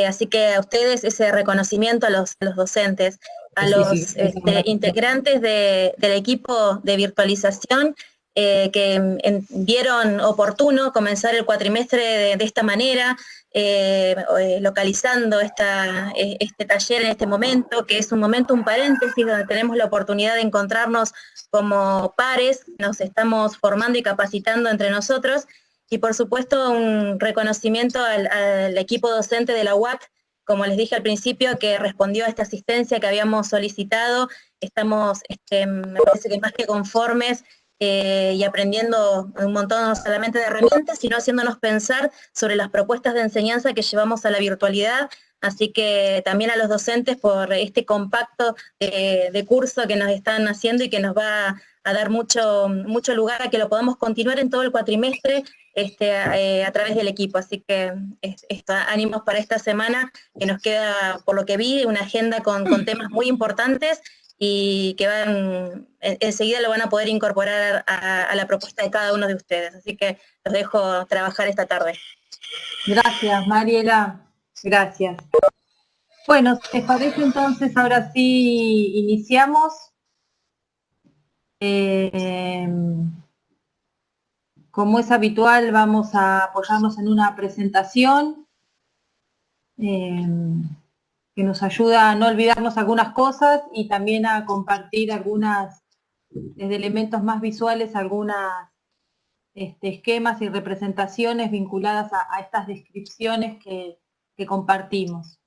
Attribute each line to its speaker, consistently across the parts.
Speaker 1: así que a ustedes ese reconocimiento a los docentes, a
Speaker 2: Sí,
Speaker 1: los
Speaker 2: sí, muchas gracias.
Speaker 1: integrantes del equipo de virtualización que vieron oportuno comenzar el cuatrimestre de esta manera, localizando este taller en este momento, que es un momento, un paréntesis, donde tenemos la oportunidad de encontrarnos como pares, nos estamos formando y capacitando entre nosotros, y por supuesto un reconocimiento al equipo docente de la UAC, como les dije al principio, que respondió a esta asistencia que habíamos solicitado. Estamos, me parece que más que conformes, y aprendiendo un montón no solamente de herramientas, sino haciéndonos pensar sobre las propuestas de enseñanza que llevamos a la virtualidad. Así que también a los docentes por este compacto de curso que nos están haciendo y que nos va a dar mucho lugar a que lo podamos continuar en todo el cuatrimestre a través del equipo. Así que ánimos para esta semana, que nos queda, por lo que vi, una agenda con temas muy importantes y que enseguida lo van a poder incorporar a la propuesta de cada uno de ustedes. Así que los dejo trabajar esta tarde.
Speaker 2: Gracias, Mariela. Gracias. Bueno, ¿les parece entonces ahora sí iniciamos? Como es habitual, vamos a apoyarnos en una presentación que nos ayuda a no olvidarnos algunas cosas y también a compartir algunas, desde elementos más visuales, algunas esquemas y representaciones vinculadas a estas descripciones que compartimos.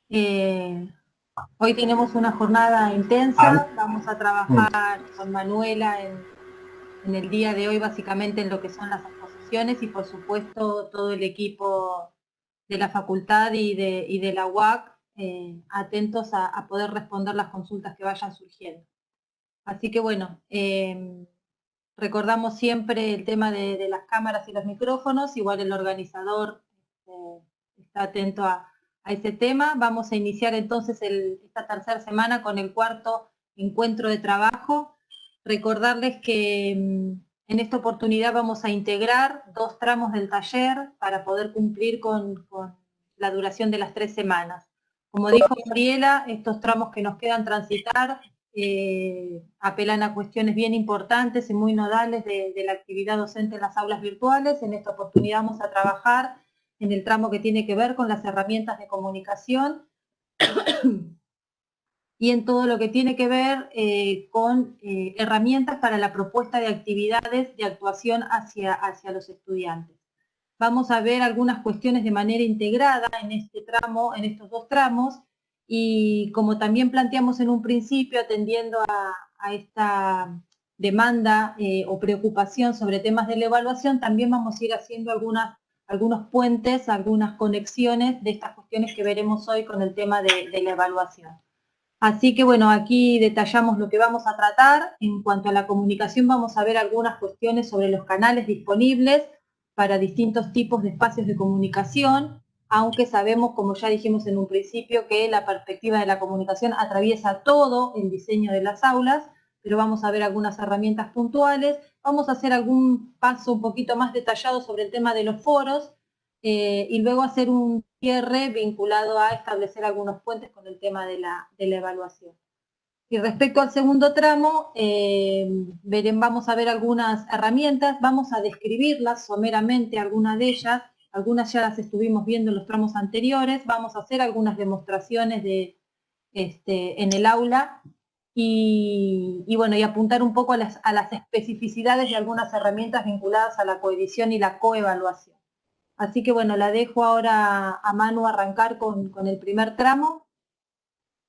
Speaker 2: Hoy tenemos una jornada intensa, vamos a trabajar con Manuela en el día de hoy básicamente en lo que son las exposiciones y por supuesto todo el equipo de la facultad y de la UAC atentos a poder responder las consultas que vayan surgiendo. Así que bueno, recordamos siempre el tema de las cámaras y los micrófonos, igual el organizador está atento a ese tema. Vamos a iniciar entonces esta tercera semana con el cuarto encuentro de trabajo. Recordarles que en esta oportunidad vamos a integrar 2 tramos del taller para poder cumplir con la duración de las 3 semanas. Como dijo Gabriela, estos tramos que nos quedan transitar apelan a cuestiones bien importantes y muy nodales de la actividad docente en las aulas virtuales. En esta oportunidad vamos a trabajar en el tramo que tiene que ver con las herramientas de comunicación y en todo lo que tiene que ver con herramientas para la propuesta de actividades de actuación hacia los estudiantes. Vamos a ver algunas cuestiones de manera integrada en este tramo, en estos 2 tramos, y como también planteamos en un principio, atendiendo a esta demanda o preocupación sobre temas de la evaluación, también vamos a ir haciendo algunos puentes, algunas conexiones de estas cuestiones que veremos hoy con el tema de la evaluación. Así que bueno, aquí detallamos lo que vamos a tratar. En cuanto a la comunicación, vamos a ver algunas cuestiones sobre los canales disponibles para distintos tipos de espacios de comunicación, aunque sabemos, como ya dijimos en un principio, que la perspectiva de la comunicación atraviesa todo el diseño de las aulas, pero vamos a ver algunas herramientas puntuales. Vamos a hacer algún paso un poquito más detallado sobre el tema de los foros, y luego hacer un cierre vinculado a establecer algunos puentes con el tema de la evaluación. Y respecto al segundo tramo, vamos a ver algunas herramientas, vamos a describirlas someramente, algunas de ellas, algunas ya las estuvimos viendo en los tramos anteriores, vamos a hacer algunas demostraciones en el aula y bueno, y apuntar un poco a las especificidades de algunas herramientas vinculadas a la coedición y la coevaluación. Así que bueno, la dejo ahora a Manu arrancar con el primer tramo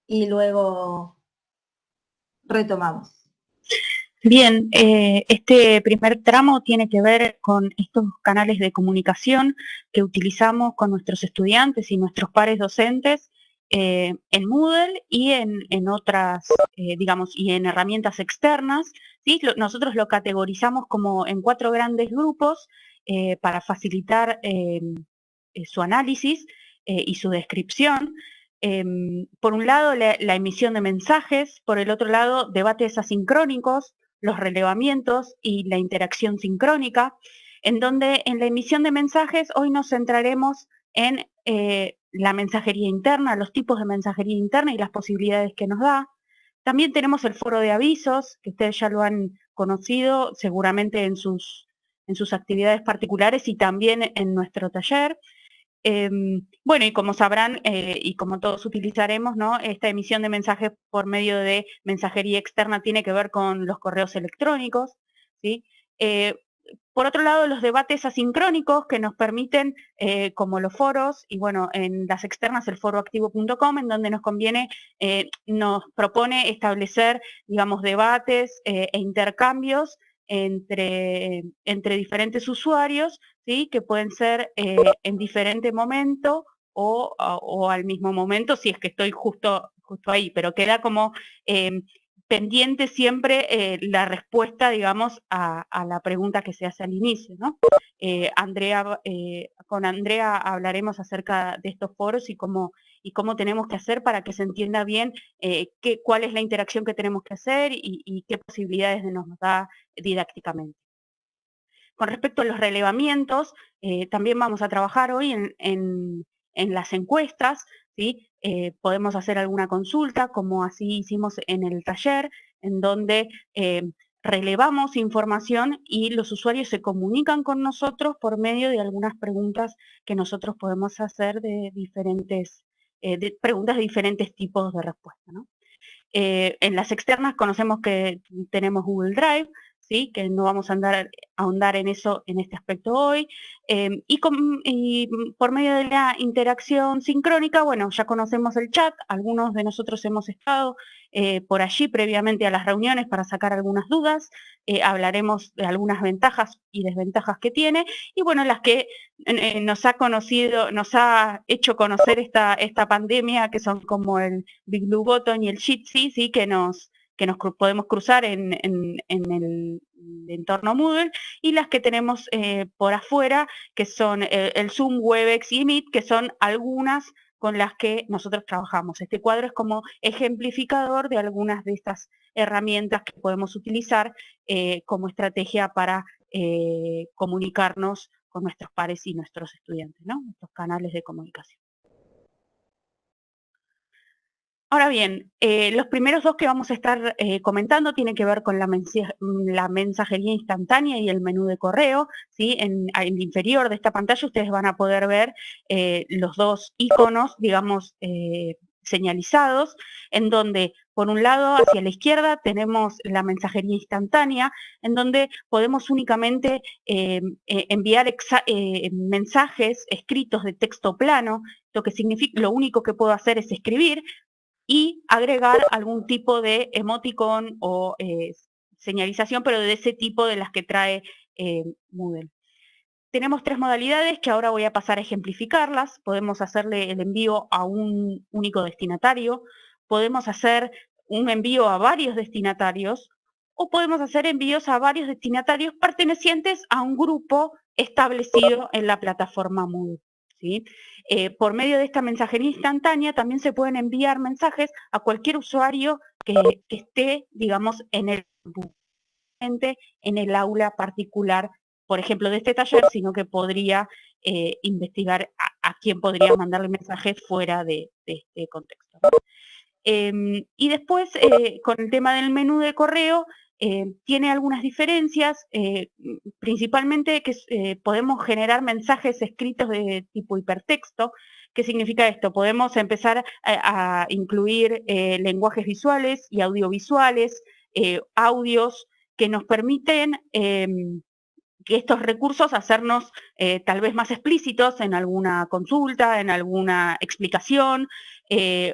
Speaker 2: y luego retomamos.
Speaker 3: Bien, este primer tramo tiene que ver con estos canales de comunicación que utilizamos con nuestros estudiantes y nuestros pares docentes en Moodle y en otras, digamos, y en herramientas externas, ¿sí? Nosotros lo categorizamos como en 4 grandes grupos para facilitar su análisis y su descripción. Por un lado, la emisión de mensajes, por el otro lado, debates asincrónicos, los relevamientos y la interacción sincrónica. en donde en la emisión de mensajes hoy nos centraremos en la mensajería interna, los tipos de mensajería interna y las posibilidades que nos da. También tenemos el foro de avisos, que ustedes ya lo han conocido seguramente en sus actividades particulares y también en nuestro taller. Bueno, y como sabrán, y como todos utilizaremos, ¿no? Esta emisión de mensajes por medio de mensajería externa tiene que ver con los correos electrónicos, ¿sí? Por otro lado, los debates asincrónicos que nos permiten, como los foros, y bueno, en las externas el foroactivo.com, en donde nos propone establecer, digamos, debates e intercambios entre diferentes usuarios, ¿sí? Que pueden ser en diferente momento o al mismo momento, si es que estoy justo ahí, pero queda como pendiente siempre la respuesta, digamos, a la pregunta que se hace al inicio, ¿no? Con Andrea hablaremos acerca de estos foros y cómo tenemos que hacer para que se entienda bien cuál es la interacción que tenemos que hacer y qué posibilidades nos da didácticamente. Con respecto a los relevamientos, también vamos a trabajar hoy en las encuestas, ¿sí? Podemos hacer alguna consulta, como así hicimos en el taller, en donde relevamos información y los usuarios se comunican con nosotros por medio de algunas preguntas que nosotros podemos hacer de preguntas de diferentes tipos de respuesta, ¿no? En las externas conocemos que tenemos Google Drive, ¿sí? Que no vamos a ahondar en eso en este aspecto hoy. Y por medio de la interacción sincrónica, bueno, ya conocemos el chat, algunos de nosotros hemos estado por allí previamente a las reuniones para sacar algunas dudas, hablaremos de algunas ventajas y desventajas que tiene, y bueno, las que nos ha hecho conocer esta pandemia, que son como el Big Blue Button y el Jitsi, ¿sí? que nos podemos cruzar en el entorno Moodle, y las que tenemos por afuera, que son el Zoom, Webex y Meet, que son algunas con las que nosotros trabajamos. Este cuadro es como ejemplificador de algunas de estas herramientas que podemos utilizar como estrategia para comunicarnos con nuestros pares y nuestros estudiantes, ¿no? Nuestros canales de comunicación. Ahora bien, los primeros dos que vamos a estar comentando tienen que ver con la mensajería instantánea y el menú de correo, ¿sí? En el inferior de esta pantalla ustedes van a poder ver los dos iconos, digamos, señalizados, en donde por un lado hacia la izquierda tenemos la mensajería instantánea, en donde podemos únicamente enviar mensajes escritos de texto plano, lo que significa, lo único que puedo hacer es escribir, y agregar algún tipo de emoticon o señalización, pero de ese tipo de las que trae Moodle. Tenemos tres modalidades que ahora voy a pasar a ejemplificarlas. Podemos hacerle el envío a un único destinatario, podemos hacer un envío a varios destinatarios, o podemos hacer envíos a varios destinatarios pertenecientes a un grupo establecido en la plataforma Moodle, ¿sí? Por medio de esta mensajería instantánea también se pueden enviar mensajes a cualquier usuario que esté, digamos, en el aula particular, por ejemplo, de este taller, sino que podría investigar a quién podría mandarle mensajes fuera de este contexto, ¿no? Y después, con el tema del menú de correo, tiene algunas diferencias, principalmente que podemos generar mensajes escritos de tipo hipertexto. ¿Qué significa esto? Podemos empezar a incluir lenguajes visuales y audiovisuales, audios que nos permiten que estos recursos hacernos tal vez más explícitos en alguna consulta, en alguna explicación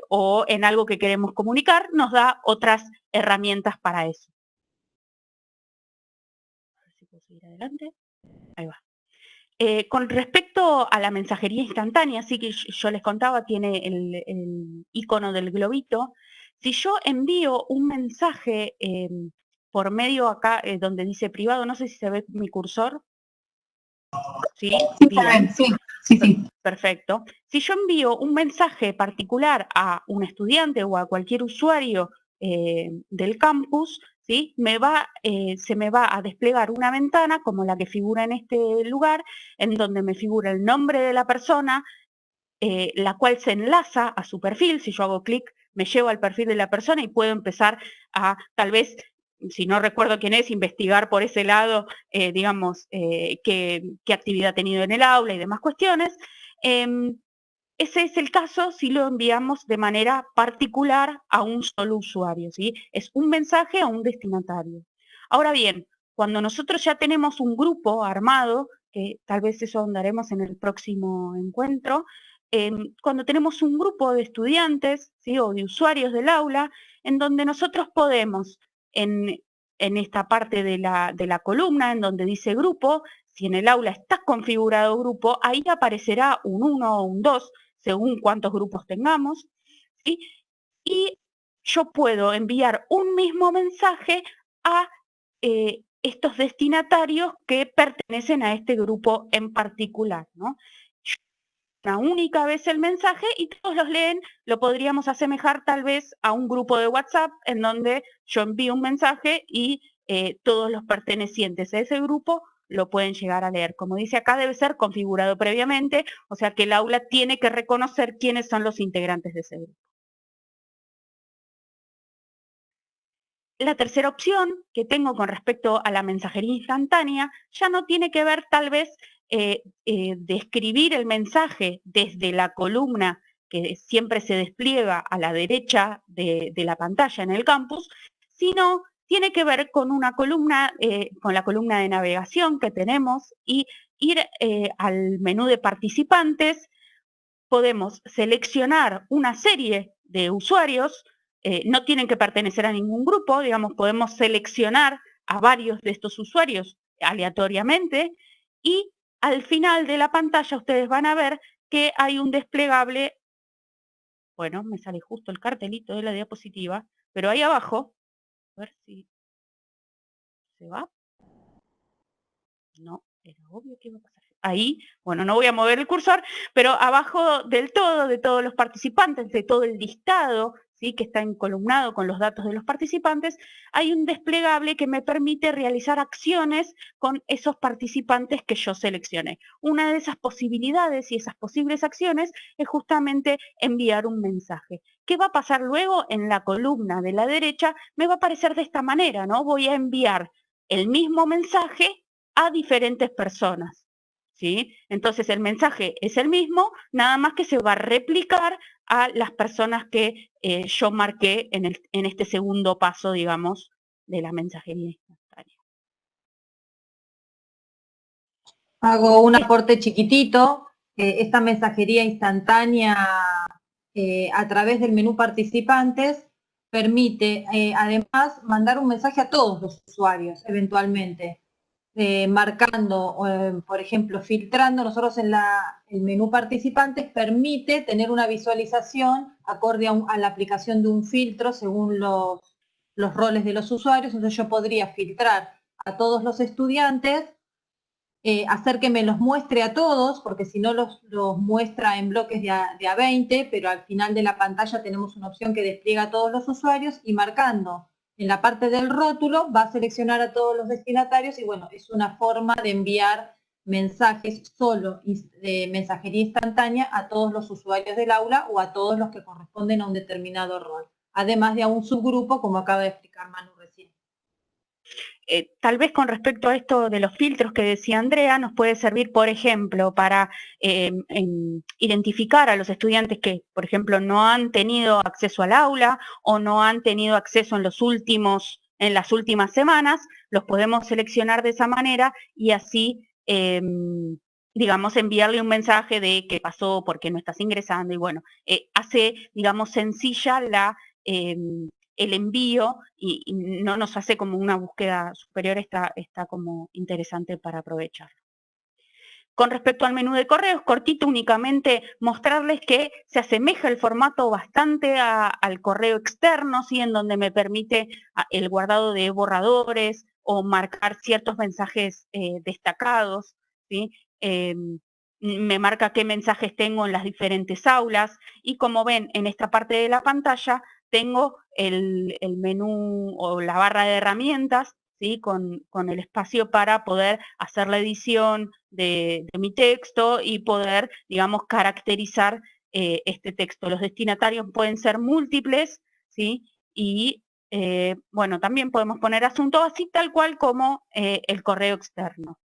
Speaker 3: o en algo que queremos comunicar, nos da otras herramientas para eso. A ver si puedo seguir adelante. Ahí va. Con respecto a la mensajería instantánea, sí que yo les contaba, tiene el icono del globito. Si yo envío un mensaje por medio acá donde dice privado, no sé si se ve mi cursor. ¿Sí? Bien. Sí. Perfecto. Si yo envío un mensaje particular a un estudiante o a cualquier usuario del campus, ¿sí? Se me va a desplegar una ventana como la que figura en este lugar, en donde me figura el nombre de la persona, la cual se enlaza a su perfil. Si yo hago clic, me llevo al perfil de la persona y puedo empezar a, tal vez, si no recuerdo quién es, investigar por ese lado, digamos, qué actividad ha tenido en el aula y demás cuestiones. Ese es el caso si lo enviamos de manera particular a un solo usuario, ¿sí? Es un mensaje a un destinatario. Ahora bien, cuando nosotros ya tenemos un grupo armado, que tal vez eso ahondaremos en el próximo encuentro, cuando tenemos un grupo de estudiantes, ¿sí? O de usuarios del aula, en donde nosotros podemos, en esta parte de la columna, en donde dice grupo, si en el aula está configurado grupo, ahí aparecerá un 1 o un 2, según cuántos grupos tengamos, ¿sí? Y yo puedo enviar un mismo mensaje a estos destinatarios que pertenecen a este grupo en particular, ¿no? Una única vez el mensaje y todos los leen. Lo podríamos asemejar tal vez a un grupo de WhatsApp en donde yo envío un mensaje y todos los pertenecientes a ese grupo lo pueden llegar a leer. Como dice acá, debe ser configurado previamente, o sea que el aula tiene que reconocer quiénes son los integrantes de ese grupo. La tercera opción que tengo con respecto a la mensajería instantánea ya no tiene que ver tal vez de escribir el mensaje desde la columna que siempre se despliega a la derecha de la pantalla en el campus, sino tiene que ver con una columna, con la columna de navegación que tenemos y ir al menú de participantes. Podemos seleccionar una serie de usuarios, no tienen que pertenecer a ningún grupo, digamos, podemos seleccionar a varios de estos usuarios aleatoriamente y al final de la pantalla ustedes van a ver que hay un desplegable, bueno, me sale justo el cartelito de la diapositiva, pero ahí abajo, a ver si se va. No, era obvio que iba a pasar. Ahí, bueno, no voy a mover el cursor, pero abajo del todo, de todos los participantes, de todo el listado, ¿sí? Que está encolumnado con los datos de los participantes, hay un desplegable que me permite realizar acciones con esos participantes que yo seleccioné. Una de esas posibilidades y esas posibles acciones es justamente enviar un mensaje. ¿Qué va a pasar luego? En la columna de la derecha me va a aparecer de esta manera, ¿no? Voy a enviar el mismo mensaje a diferentes personas, ¿sí? Entonces el mensaje es el mismo, nada más que se va a replicar a las personas que yo marqué en este segundo paso, digamos, de la mensajería instantánea.
Speaker 2: Hago un aporte chiquitito. Esta mensajería instantánea a través del menú participantes permite además mandar un mensaje a todos los usuarios eventualmente. Marcando, por ejemplo, filtrando, nosotros en el menú participantes permite tener una visualización acorde a la aplicación de un filtro según los roles de los usuarios. Entonces yo podría filtrar a todos los estudiantes, hacer que me los muestre a todos, porque si no los muestra en bloques de a 20, pero al final de la pantalla tenemos una opción que despliega a todos los usuarios y marcando en la parte del rótulo va a seleccionar a todos los destinatarios y bueno, es una forma de enviar mensajes solo de mensajería instantánea a todos los usuarios del aula o a todos los que corresponden a un determinado rol, además de a un subgrupo como acaba de explicar Manu recién.
Speaker 3: Tal vez con respecto a esto de los filtros que decía Andrea, nos puede servir, por ejemplo, para identificar a los estudiantes que, por ejemplo, no han tenido acceso al aula o no han tenido acceso en las últimas semanas, los podemos seleccionar de esa manera y así, digamos, enviarle un mensaje de qué pasó, por qué no estás ingresando y bueno, hace, digamos, sencilla el envío y no nos hace como una búsqueda superior, está como interesante para aprovecharlo. Con respecto al menú de correos, cortito, únicamente mostrarles que se asemeja el formato bastante al correo externo, ¿sí? En donde me permite el guardado de borradores o marcar ciertos mensajes destacados, ¿sí? Me marca qué mensajes tengo en las diferentes aulas y como ven en esta parte de la pantalla tengo el menú o la barra de herramientas, ¿sí? Con el espacio para poder hacer la edición de mi texto y poder, digamos, caracterizar este texto. Los destinatarios pueden ser múltiples, ¿sí? Y bueno, también podemos poner asuntos así tal cual como el correo externo.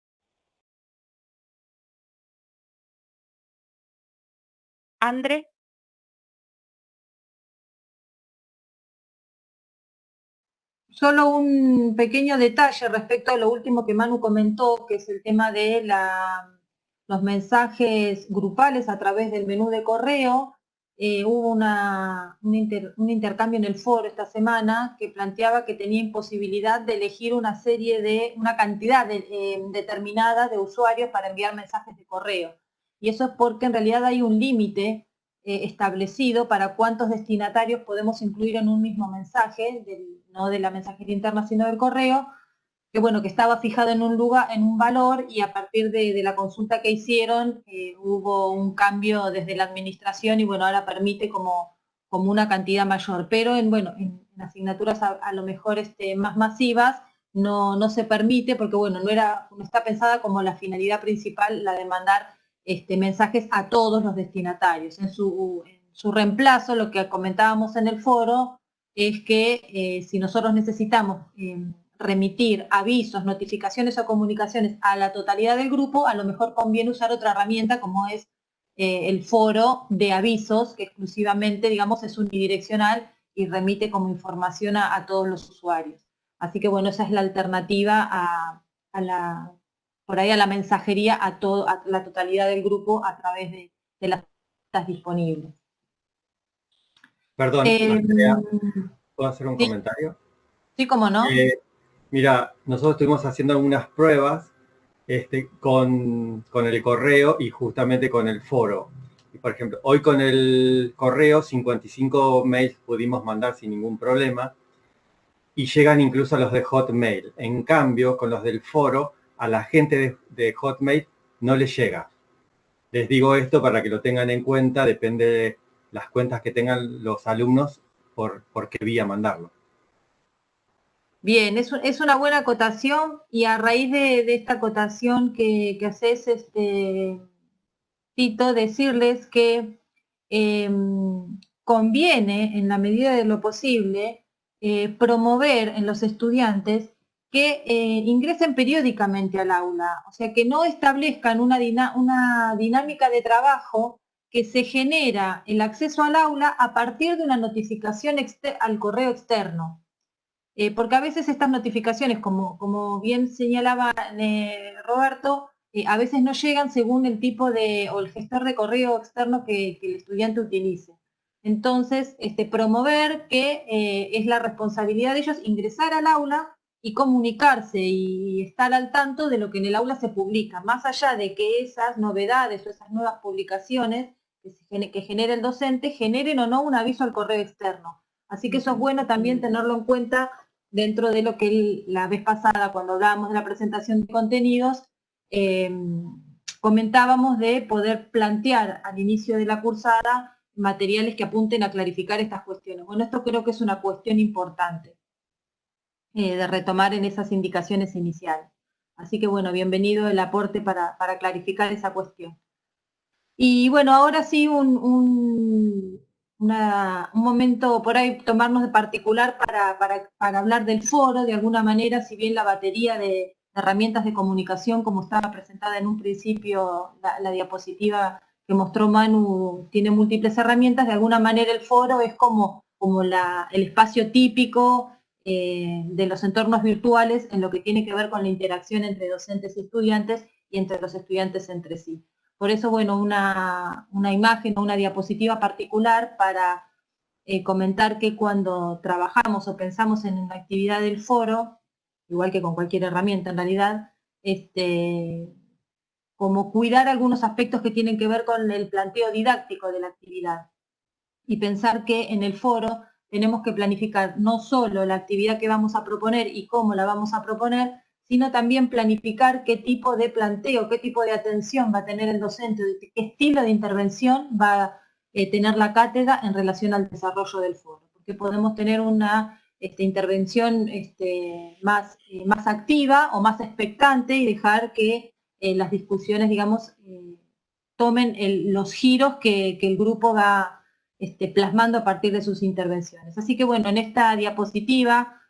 Speaker 3: André.
Speaker 2: Solo un pequeño detalle respecto a lo último que Manu comentó, que es el tema de los mensajes grupales a través del menú de correo. Hubo un intercambio en el foro esta semana que planteaba que tenía imposibilidad de elegir una cantidad determinada de usuarios para enviar mensajes de correo. Y eso es porque en realidad hay un límite establecido para cuántos destinatarios podemos incluir en un mismo mensaje, no de la mensajería interna sino del correo, que bueno, que estaba fijado en un valor, y a partir de la consulta que hicieron hubo un cambio desde la administración y bueno, ahora permite como una cantidad mayor, pero en asignaturas a lo mejor más masivas no se permite, porque bueno, no está pensada como la finalidad principal la de mandar mensajes a todos los destinatarios. En su reemplazo, lo que comentábamos en el foro es que si nosotros necesitamos remitir avisos, notificaciones o comunicaciones a la totalidad del grupo, a lo mejor conviene usar otra herramienta como es el foro de avisos, que exclusivamente, digamos, es unidireccional y remite como información a todos los usuarios. Así que bueno, esa es la alternativa por ahí a la mensajería a la totalidad del grupo a través de las listas disponibles.
Speaker 4: Perdón, Andrea, ¿puedo hacer un comentario?
Speaker 2: Sí, cómo no.
Speaker 4: Mira, nosotros estuvimos haciendo algunas pruebas con el correo y justamente con el foro. Y por ejemplo, hoy con el correo 55 mails pudimos mandar sin ningún problema y llegan incluso a los de Hotmail. En cambio, con los del foro, a la gente de Hotmail no les llega. Les digo esto para que lo tengan en cuenta, depende de las cuentas que tengan los alumnos por qué vía mandarlo.
Speaker 2: Bien, es una buena acotación, y a raíz de esta acotación que haces, Tito, decirles que conviene, en la medida de lo posible, promover en los estudiantes que ingresen periódicamente al aula, o sea, que no establezcan una dinámica de trabajo que se genera el acceso al aula a partir de una notificación al correo externo. Porque a veces estas notificaciones, como bien señalaba Roberto, a veces no llegan según el tipo o el gestor de correo externo que el estudiante utilice. Entonces, promover que es la responsabilidad de ellos ingresar al aula y comunicarse y estar al tanto de lo que en el aula se publica, más allá de que esas novedades o esas nuevas publicaciones que genere el docente generen o no un aviso al correo externo. Así que eso es bueno también tenerlo en cuenta dentro de lo que la vez pasada, cuando hablábamos de la presentación de contenidos, comentábamos de poder plantear al inicio de la cursada materiales que apunten a clarificar estas cuestiones. Bueno, esto creo que es una cuestión importante de retomar en esas indicaciones iniciales. Así que bueno, bienvenido el aporte para clarificar esa cuestión. Y bueno, ahora sí un momento por ahí tomarnos de particular para hablar del foro, de alguna manera, si bien la batería de herramientas de comunicación, como estaba presentada en un principio, la diapositiva que mostró Manu, tiene múltiples herramientas, de alguna manera el foro es como el espacio típico de los entornos virtuales en lo que tiene que ver con la interacción entre docentes y estudiantes y entre los estudiantes entre sí. Por eso, bueno, una imagen o una diapositiva particular para comentar que cuando trabajamos o pensamos en la actividad del foro, igual que con cualquier herramienta en realidad, como cuidar algunos aspectos que tienen que ver con el planteo didáctico de la actividad. Y pensar que en el foro tenemos que planificar no solo la actividad que vamos a proponer y cómo la vamos a proponer, sino también planificar qué tipo de planteo, qué tipo de atención va a tener el docente, qué estilo de intervención va a tener la cátedra en relación al desarrollo del foro. que podemos tener una intervención más activa o más expectante y dejar que las discusiones, digamos, tomen los giros que el grupo va plasmando a partir de sus intervenciones. Así que bueno, en esta diapositiva,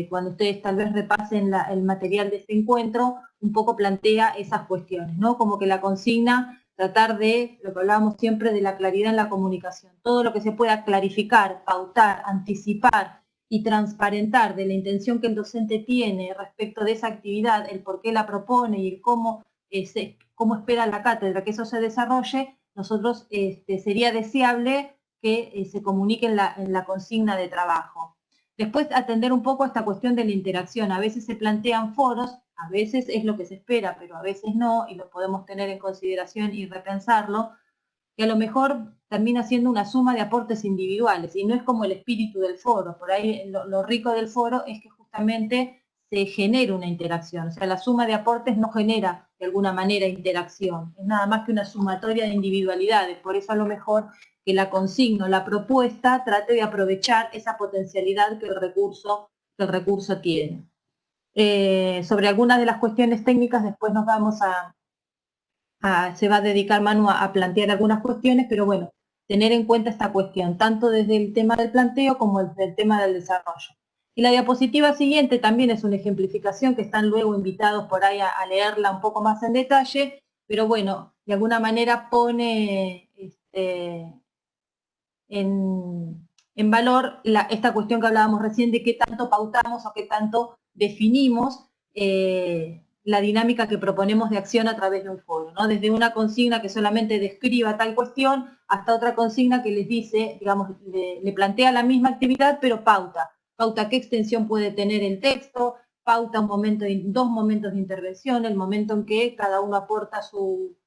Speaker 2: cuando ustedes tal vez repasen el material de este encuentro, un poco plantea esas cuestiones, ¿no? Como que la consigna, tratar de, lo que hablábamos siempre, de la claridad en la comunicación. Todo lo que se pueda clarificar, pautar, anticipar y transparentar de la intención que el docente tiene respecto de esa actividad, el por qué la propone y el cómo espera la cátedra que eso se desarrolle, nosotros sería deseable que se comunique en la consigna de trabajo. Después atender un poco a esta cuestión de la interacción. A veces se plantean foros, a veces es lo que se espera, pero a veces no, y lo podemos tener en consideración y repensarlo, que a lo mejor termina siendo una suma de aportes individuales, y no es como el espíritu del foro. Por ahí lo rico del foro es que justamente se genera una interacción. O sea, la suma de aportes no genera de alguna manera interacción, es nada más que una sumatoria de individualidades. Por eso a lo mejor que la consigna o la propuesta trate de aprovechar esa potencialidad que el recurso tiene. Sobre algunas de las cuestiones técnicas después nos vamos se va a dedicar Manu a plantear algunas cuestiones, pero bueno, tener en cuenta esta cuestión, tanto desde el tema del planteo como desde el tema del desarrollo. Y la diapositiva siguiente también es una ejemplificación que están luego invitados por ahí a leerla un poco más en detalle, pero bueno, de alguna manera pone en valor esta cuestión que hablábamos recién de qué tanto pautamos o qué tanto definimos la dinámica que proponemos de acción a través de un foro, ¿no? Desde una consigna que solamente describa tal cuestión hasta otra consigna que les dice, digamos, le plantea la misma actividad, pero pauta qué extensión puede tener el texto, pauta dos momentos de intervención, el momento en que cada uno aporta su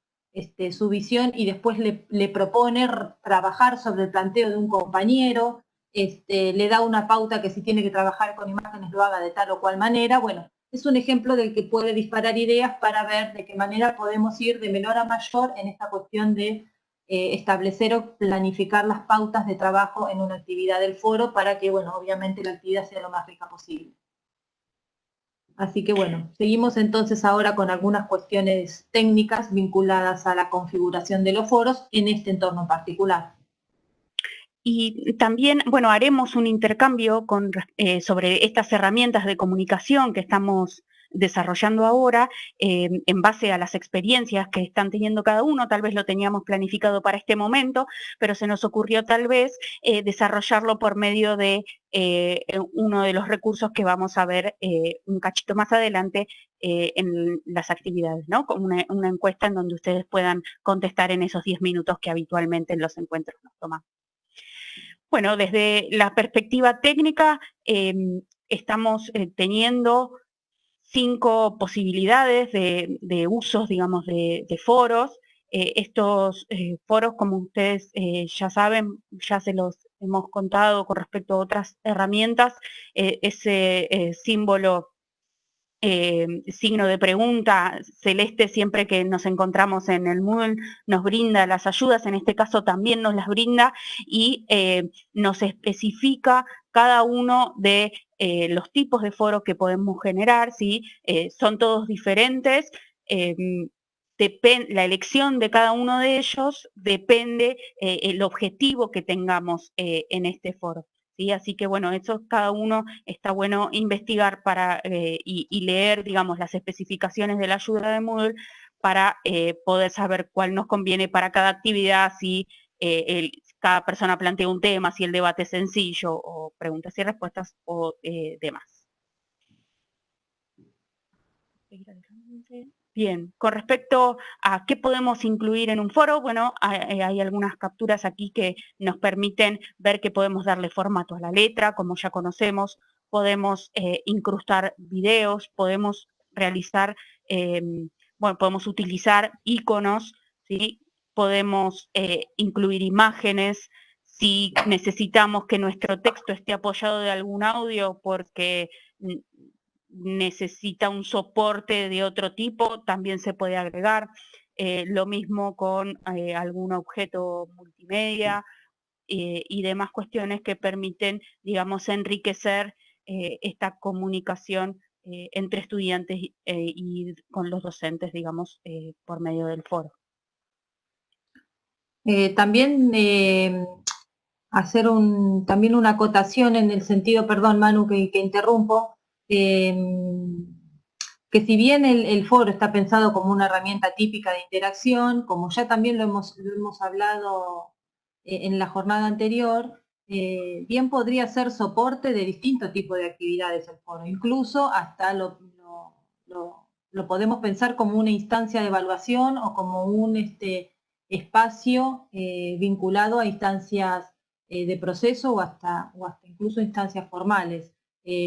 Speaker 2: visión y después le propone trabajar sobre el planteo de un compañero, le da una pauta que si tiene que trabajar con imágenes lo haga de tal o cual manera. Bueno, es un ejemplo del que puede disparar ideas para ver de qué manera podemos ir de menor a mayor en esta cuestión de establecer o planificar las pautas de trabajo en una actividad del foro para que, bueno, obviamente la actividad sea lo más rica posible. Así que bueno, seguimos entonces ahora con algunas cuestiones técnicas vinculadas a la configuración de los foros en este entorno en particular.
Speaker 3: Y también, bueno, haremos un intercambio sobre estas herramientas de comunicación que estamos desarrollando ahora en base a las experiencias que están teniendo cada uno. Tal vez lo teníamos planificado para este momento, pero se nos ocurrió tal vez desarrollarlo por medio de uno de los recursos que vamos a ver un cachito más adelante en las actividades, ¿no? Como una encuesta en donde ustedes puedan contestar en esos 10 minutos que habitualmente en los encuentros nos tomamos. Bueno, desde la perspectiva técnica estamos teniendo 5 posibilidades de usos, digamos, de foros. Estos foros, como ustedes ya saben, ya se los hemos contado con respecto a otras herramientas, ese símbolo, signo de pregunta celeste siempre que nos encontramos en el Moodle nos brinda las ayudas, en este caso también nos las brinda y nos especifica cada uno de los tipos de foros que podemos generar, ¿sí? Son todos diferentes, la elección de cada uno de ellos depende el objetivo que tengamos en este foro. ¿Sí? Así que bueno, eso cada uno está bueno investigar y leer, digamos, las especificaciones de la ayuda de Moodle para poder saber cuál nos conviene para cada actividad, si cada persona plantea un tema, si el debate es sencillo, o preguntas y respuestas, o demás. Bien, con respecto a qué podemos incluir en un foro, bueno, hay algunas capturas aquí que nos permiten ver que podemos darle formato a la letra, como ya conocemos, podemos incrustar videos, podemos realizar, bueno, podemos utilizar iconos, ¿sí? Podemos incluir imágenes, si necesitamos que nuestro texto esté apoyado de algún audio porque necesita un soporte de otro tipo, también se puede agregar. Lo mismo con algún objeto multimedia y demás cuestiones que permiten, digamos, enriquecer esta comunicación entre estudiantes y con los docentes, digamos, por medio del foro.
Speaker 2: También hacer también una acotación en el sentido, perdón Manu que interrumpo, que si bien el foro está pensado como una herramienta típica de interacción, como ya también lo hemos hablado en la jornada anterior, bien podría ser soporte de distintos tipos de actividades el foro, incluso hasta lo podemos pensar como una instancia de evaluación o como un espacio vinculado a instancias de proceso o hasta incluso instancias formales,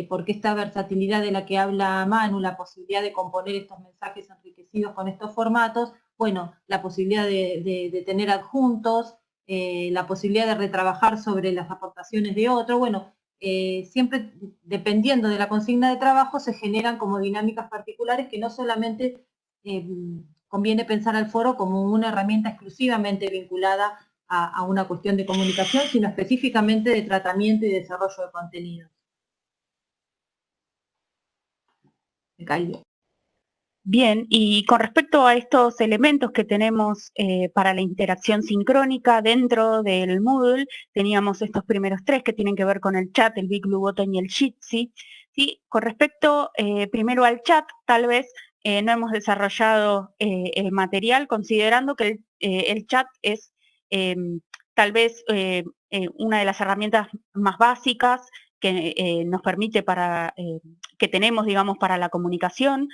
Speaker 2: porque esta versatilidad de la que habla Manu, la posibilidad de componer estos mensajes enriquecidos con estos formatos, bueno, la posibilidad de tener adjuntos, la posibilidad de retrabajar sobre las aportaciones de otro, bueno, siempre dependiendo de la consigna de trabajo se generan como dinámicas particulares que no solamente conviene pensar al foro como una herramienta exclusivamente vinculada a una cuestión de comunicación, sino específicamente de tratamiento y desarrollo de contenidos. Me caigo.
Speaker 3: Bien, y con respecto a estos elementos que tenemos para la interacción sincrónica dentro del Moodle, teníamos estos primeros tres que tienen que ver con el chat, el Big Blue Button y el Jitsi. ¿Sí? Con respecto primero al chat, tal vez no hemos desarrollado el material considerando que el chat es tal vez una de las herramientas más básicas que nos permite que tenemos, digamos, para la comunicación.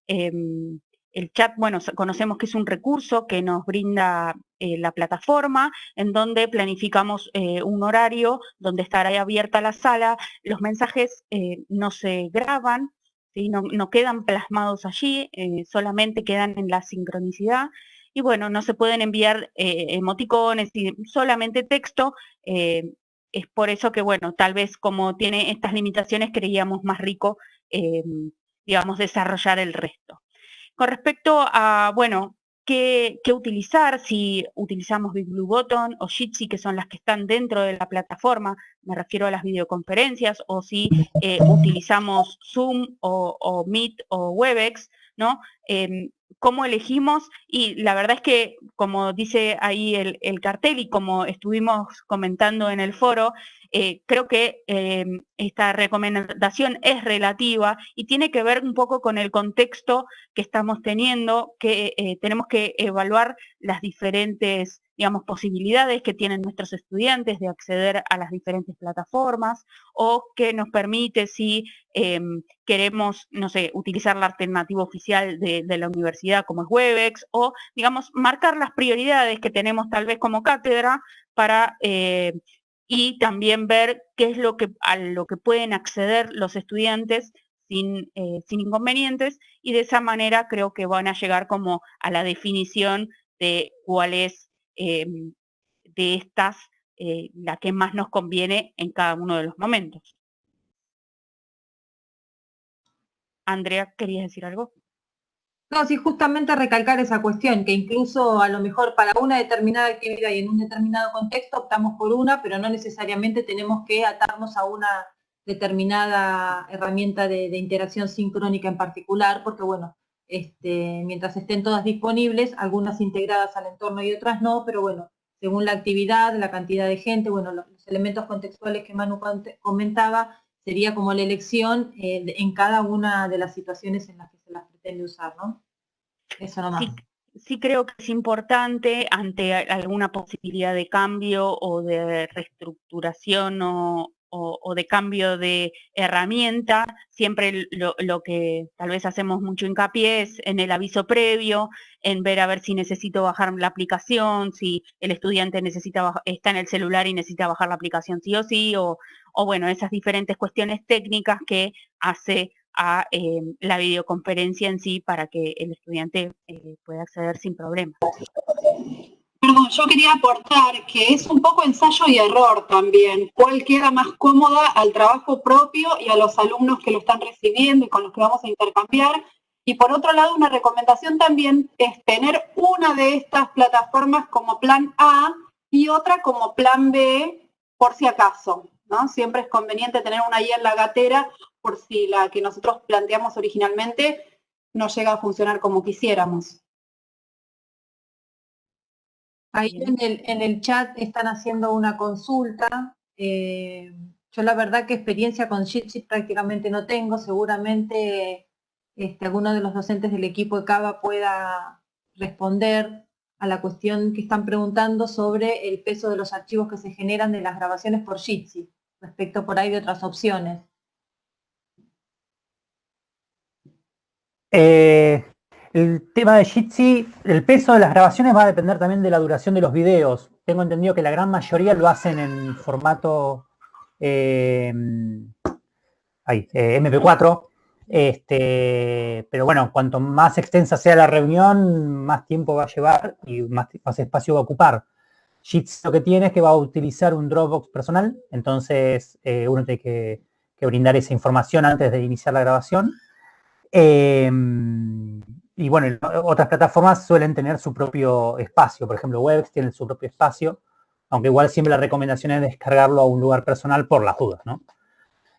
Speaker 3: El chat, bueno, conocemos que es un recurso que nos brinda la plataforma, en donde planificamos un horario, donde estará abierta la sala, los mensajes no se graban, ¿sí? No quedan plasmados allí, solamente quedan en la sincronicidad, y bueno, no se pueden enviar emoticones, solamente texto. Es por eso que, bueno, tal vez como tiene estas limitaciones, creíamos más rico digamos, desarrollar el resto. Con respecto a, bueno, qué utilizar, si utilizamos Big Blue Button o Jitsi, que son las que están dentro de la plataforma, me refiero a las videoconferencias, o si utilizamos Zoom o Meet o Webex, ¿no? ¿Cómo elegimos? Y la verdad es que, como dice ahí el cartel y como estuvimos comentando en el foro, creo que esta recomendación es relativa y tiene que ver un poco con el contexto que estamos teniendo, que tenemos que evaluar las diferentes, digamos, posibilidades que tienen nuestros estudiantes de acceder a las diferentes plataformas, o que nos permite si queremos, no sé, utilizar la alternativa oficial de la universidad como es Webex, o, digamos, marcar las prioridades que tenemos tal vez como cátedra para y también ver qué es a lo que pueden acceder los estudiantes sin inconvenientes, y de esa manera creo que van a llegar como a la definición de cuál es de estas la que más nos conviene en cada uno de los momentos. Andrea, ¿querías decir algo?
Speaker 2: No, sí, justamente recalcar esa cuestión, que incluso a lo mejor para una determinada actividad y en un determinado contexto optamos por una, pero no necesariamente tenemos que atarnos a una determinada herramienta de interacción sincrónica en particular, porque bueno, mientras estén todas disponibles, algunas integradas al entorno y otras no, pero bueno, según la actividad, la cantidad de gente, bueno, los elementos contextuales que Manu comentaba, sería como la elección en cada una de las situaciones en las que se las pretende usar, ¿no? Eso nomás.
Speaker 3: Sí creo que es importante ante alguna posibilidad de cambio o de reestructuración o de cambio de herramienta, siempre lo que tal vez hacemos mucho hincapié es en el aviso previo, en ver a ver si necesito bajar la aplicación, si el estudiante está en el celular y necesita bajar la aplicación sí o sí, o bueno, esas diferentes cuestiones técnicas que hace a la videoconferencia en sí para que el estudiante pueda acceder sin problemas.
Speaker 5: Perdón, yo quería aportar que es un poco ensayo y error también. ¿Cuál queda más cómoda al trabajo propio y a los alumnos que lo están recibiendo y con los que vamos a intercambiar? Y por otro lado, una recomendación también es tener una de estas plataformas como plan A y otra como plan B por si acaso, ¿no? Siempre es conveniente tener una ahí en la gatera por si la que nosotros planteamos originalmente no llega a funcionar como quisiéramos.
Speaker 2: Ahí en el chat están haciendo una consulta. Yo la verdad que experiencia con Jitsi prácticamente no tengo. Seguramente alguno de los docentes del equipo de Cava pueda responder a la cuestión que están preguntando sobre el peso de los archivos que se generan de las grabaciones por Jitsi, respecto por ahí de otras opciones.
Speaker 6: El tema de Jitsi, el peso de las grabaciones va a depender también de la duración de los videos. Tengo entendido que la gran mayoría lo hacen en formato MP4. Pero bueno, cuanto más extensa sea la reunión, más tiempo va a llevar y más espacio va a ocupar. Jitsi lo que tiene es que va a utilizar un Dropbox personal, entonces uno tiene que brindar esa información antes de iniciar la grabación. Y bueno, otras plataformas suelen tener su propio espacio. Por ejemplo, Webex tiene su propio espacio, aunque igual siempre la recomendación es descargarlo a un lugar personal por las dudas, ¿no?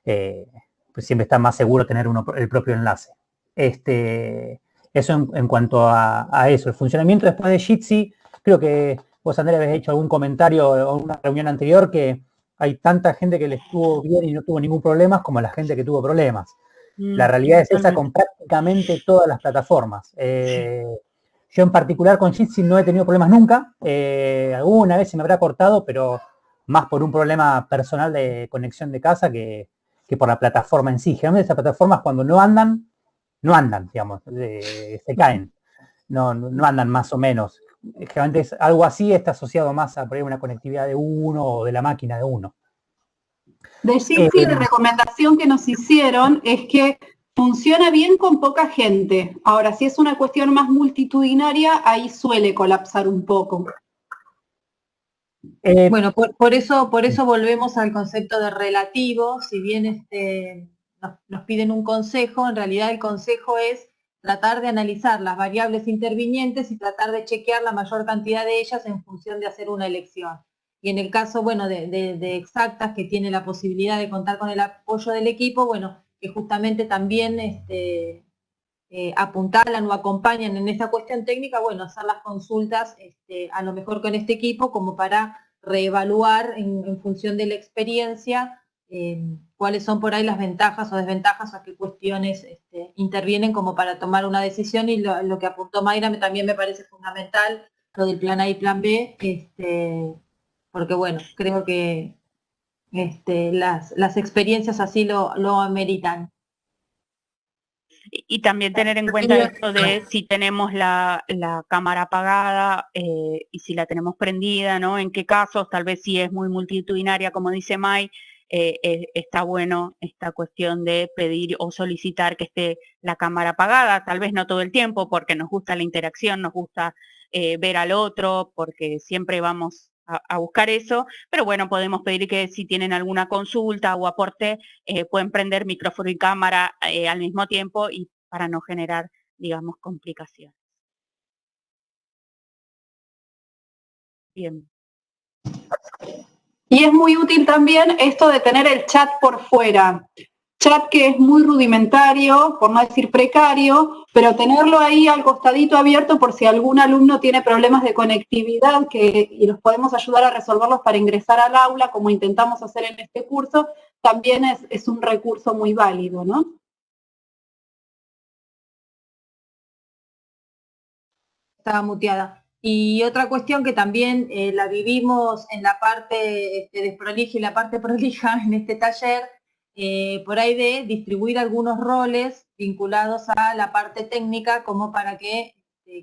Speaker 6: Pues siempre está más seguro tener el propio enlace. Eso en cuanto a eso. El funcionamiento después de Jitsi, creo que vos, Andrea, habéis hecho algún comentario en una reunión anterior que hay tanta gente que le estuvo bien y no tuvo ningún problema como la gente que tuvo problemas. La realidad es esa con prácticamente todas las plataformas. Yo en particular con Jitsi no he tenido problemas nunca. Alguna vez se me habrá cortado, pero más por un problema personal de conexión de casa que por la plataforma en sí. Generalmente esas plataformas cuando no andan, digamos, se caen. No andan más o menos. Generalmente es algo así, está asociado más a por ahí una conectividad de uno o de la máquina de uno.
Speaker 5: De Jitsi, la recomendación que nos hicieron es que funciona bien con poca gente. Ahora, si es una cuestión más multitudinaria, ahí suele colapsar un poco.
Speaker 2: Bueno, por eso volvemos al concepto de relativo. Si bien nos piden un consejo, en realidad el consejo es tratar de analizar las variables intervinientes y tratar de chequear la mayor cantidad de ellas en función de hacer una elección. Y en el caso, bueno, de Exactas, que tiene la posibilidad de contar con el apoyo del equipo, bueno, que justamente también apuntalan o acompañan en esta cuestión técnica, bueno, hacer las consultas a lo mejor con este equipo como para reevaluar en función de la experiencia cuáles son por ahí las ventajas o desventajas o qué cuestiones intervienen como para tomar una decisión. Y lo que apuntó Mayra también me parece fundamental, lo del plan A y plan B, porque bueno, creo que las experiencias así lo ameritan.
Speaker 3: Y también tener en cuenta esto de si tenemos la cámara apagada y si la tenemos prendida, ¿no? En qué casos, tal vez si es muy multitudinaria, como dice May, está bueno esta cuestión de pedir o solicitar que esté la cámara apagada, tal vez no todo el tiempo, porque nos gusta la interacción, nos gusta ver al otro, porque siempre vamos a buscar eso, pero bueno, podemos pedir que si tienen alguna consulta o aporte, pueden prender micrófono y cámara al mismo tiempo y para no generar, digamos, complicaciones. Bien.
Speaker 5: Y es muy útil también esto de tener el chat por fuera. Chat que es muy rudimentario, por no decir precario, pero tenerlo ahí al costadito abierto por si algún alumno tiene problemas de conectividad y los podemos ayudar a resolverlos para ingresar al aula, como intentamos hacer en este curso, también es un recurso muy válido, ¿no?
Speaker 2: Estaba muteada. Y otra cuestión que también la vivimos en la parte desprolija y la parte prolija en este taller, por ahí de distribuir algunos roles vinculados a la parte técnica como para que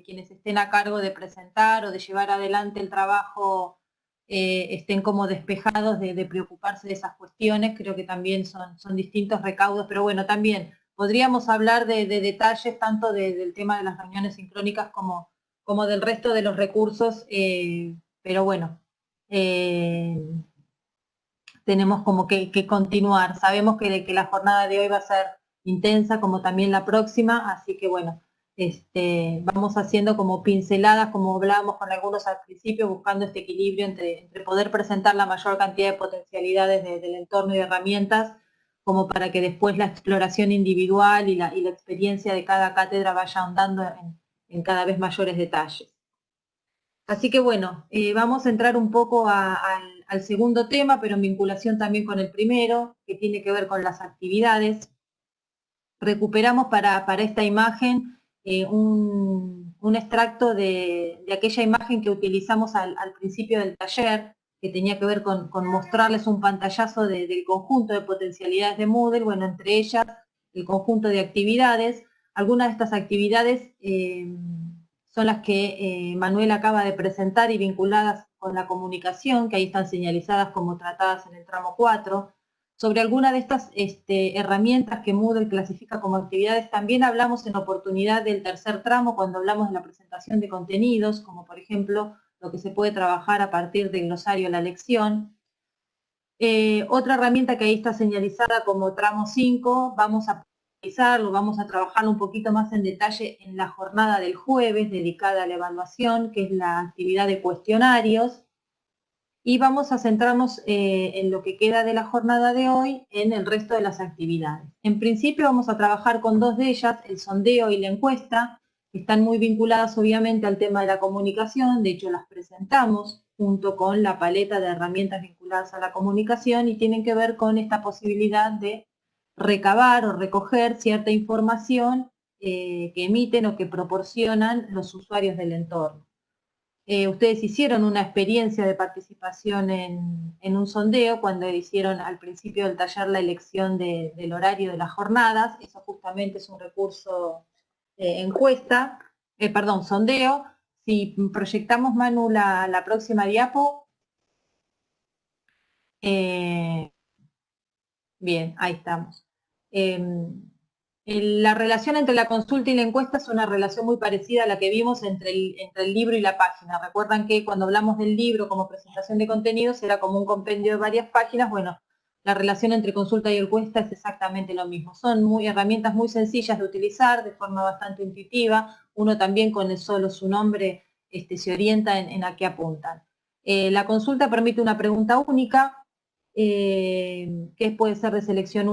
Speaker 2: quienes estén a cargo de presentar o de llevar adelante el trabajo estén como despejados de preocuparse de esas cuestiones. Creo que también son distintos recaudos, pero bueno, también podríamos hablar de detalles tanto del tema de las reuniones sincrónicas como del resto de los recursos, pero bueno, tenemos como que continuar. Sabemos que la jornada de hoy va a ser intensa, como también la próxima, así que bueno, vamos haciendo como pinceladas, como hablábamos con algunos al principio, buscando este equilibrio entre poder presentar la mayor cantidad de potencialidades del entorno y de herramientas, como para que después la exploración individual y la experiencia de cada cátedra vaya ahondando en cada vez mayores detalles. Así que bueno, vamos a entrar un poco al segundo tema, pero en vinculación también con el primero, que tiene que ver con las actividades. Recuperamos para esta imagen un extracto de aquella imagen que utilizamos al principio del taller, que tenía que ver con mostrarles un pantallazo del conjunto de potencialidades de Moodle, bueno, entre ellas el conjunto de actividades. Algunas de estas actividades son las que Manuel acaba de presentar y vinculadas con la comunicación, que ahí están señalizadas como tratadas en el tramo 4. Sobre alguna de estas herramientas que Moodle clasifica como actividades también hablamos en oportunidad del tercer tramo cuando hablamos de la presentación de contenidos, como por ejemplo lo que se puede trabajar a partir del glosario La Lección. Otra herramienta que ahí está señalizada como tramo 5, vamos a vamos a trabajar un poquito más en detalle en la jornada del jueves dedicada a la evaluación, que es la actividad de cuestionarios. Y vamos a centrarnos en lo que queda de la jornada de hoy en el resto de las actividades. En principio vamos a trabajar con dos de ellas, el sondeo y la encuesta, que están muy vinculadas obviamente al tema de la comunicación, de hecho las presentamos junto con la paleta de herramientas vinculadas a la comunicación y tienen que ver con esta posibilidad de recabar o recoger cierta información que emiten o que proporcionan los usuarios del entorno. Ustedes hicieron una experiencia de participación en un sondeo cuando hicieron al principio del taller la elección del horario de las jornadas. Eso justamente es un recurso sondeo. Si proyectamos, Manu, la próxima diapo. Bien, ahí estamos. La relación entre la consulta y la encuesta es una relación muy parecida a la que vimos entre el libro y la página. Recuerdan que cuando hablamos del libro como presentación de contenidos era como un compendio de varias páginas. Bueno, la relación entre consulta y encuesta es exactamente lo mismo. Son herramientas muy sencillas de utilizar, de forma bastante intuitiva. Uno también con el solo su nombre se orienta en a qué apuntan. La consulta permite una pregunta única, que puede ser de selección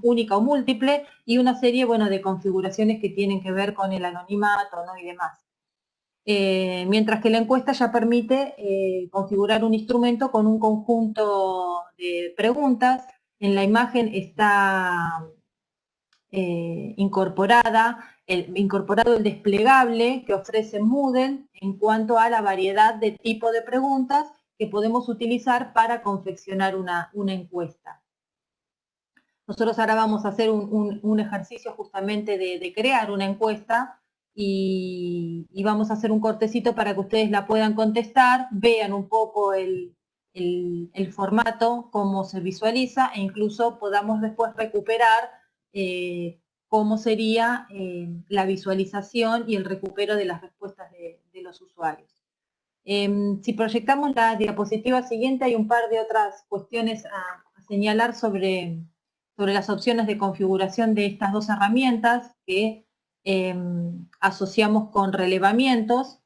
Speaker 2: única o múltiple, y una serie de configuraciones que tienen que ver con el anonimato, ¿no? Y demás. Mientras que la encuesta ya permite configurar un instrumento con un conjunto de preguntas. En la imagen está incorporado el desplegable que ofrece Moodle en cuanto a la variedad de tipo de preguntas que podemos utilizar para confeccionar una encuesta. Nosotros ahora vamos a hacer un ejercicio justamente de crear una encuesta y vamos a hacer un cortecito para que ustedes la puedan contestar, vean un poco el formato, cómo se visualiza e incluso podamos después recuperar cómo sería la visualización y el recupero de las respuestas de los usuarios. Si proyectamos la diapositiva siguiente, hay un par de otras cuestiones a señalar sobre las opciones de configuración de estas dos herramientas que asociamos con relevamientos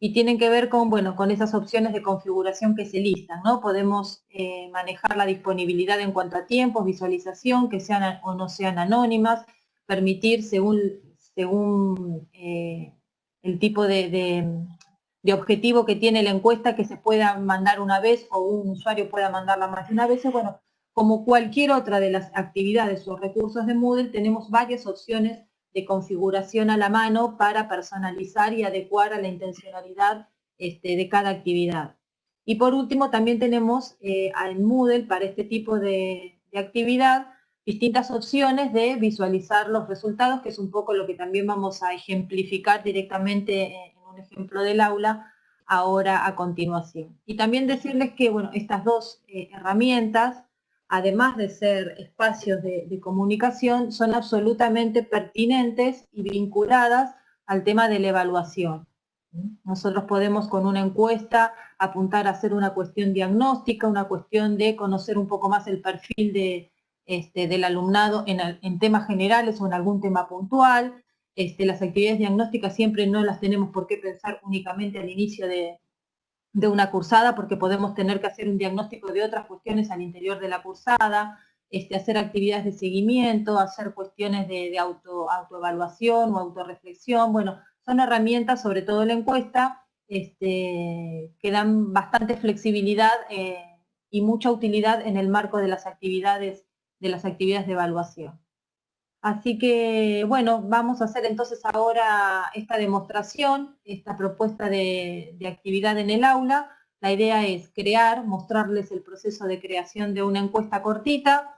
Speaker 2: y tienen que ver con esas opciones de configuración que se listan, ¿no? Podemos manejar la disponibilidad en cuanto a tiempos, visualización, que sean o no sean anónimas, permitir según el tipo de objetivo que tiene la encuesta, que se pueda mandar una vez o un usuario pueda mandarla más de una vez. Bueno, como cualquier otra de las actividades o recursos de Moodle, tenemos varias opciones de configuración a la mano para personalizar y adecuar a la intencionalidad de cada actividad. Y por último, también tenemos en Moodle, para este tipo de actividad, distintas opciones de visualizar los resultados, que es un poco lo que también vamos a ejemplificar directamente un ejemplo del aula ahora a continuación. Y también decirles que estas dos herramientas, además de ser espacios de comunicación, son absolutamente pertinentes y vinculadas al tema de la evaluación. Nosotros podemos con una encuesta apuntar a hacer una cuestión diagnóstica, una cuestión de conocer un poco más el perfil del alumnado en temas generales o en algún tema puntual. las actividades diagnósticas siempre no las tenemos por qué pensar únicamente al inicio de una cursada, porque podemos tener que hacer un diagnóstico de otras cuestiones al interior de la cursada, hacer actividades de seguimiento, hacer cuestiones de autoevaluación o autorreflexión. Bueno, son herramientas, sobre todo la encuesta, que dan bastante flexibilidad y mucha utilidad en el marco de las actividades de evaluación. Así que, bueno, vamos a hacer entonces ahora esta demostración, esta propuesta de actividad en el aula. La idea es mostrarles el proceso de creación de una encuesta cortita,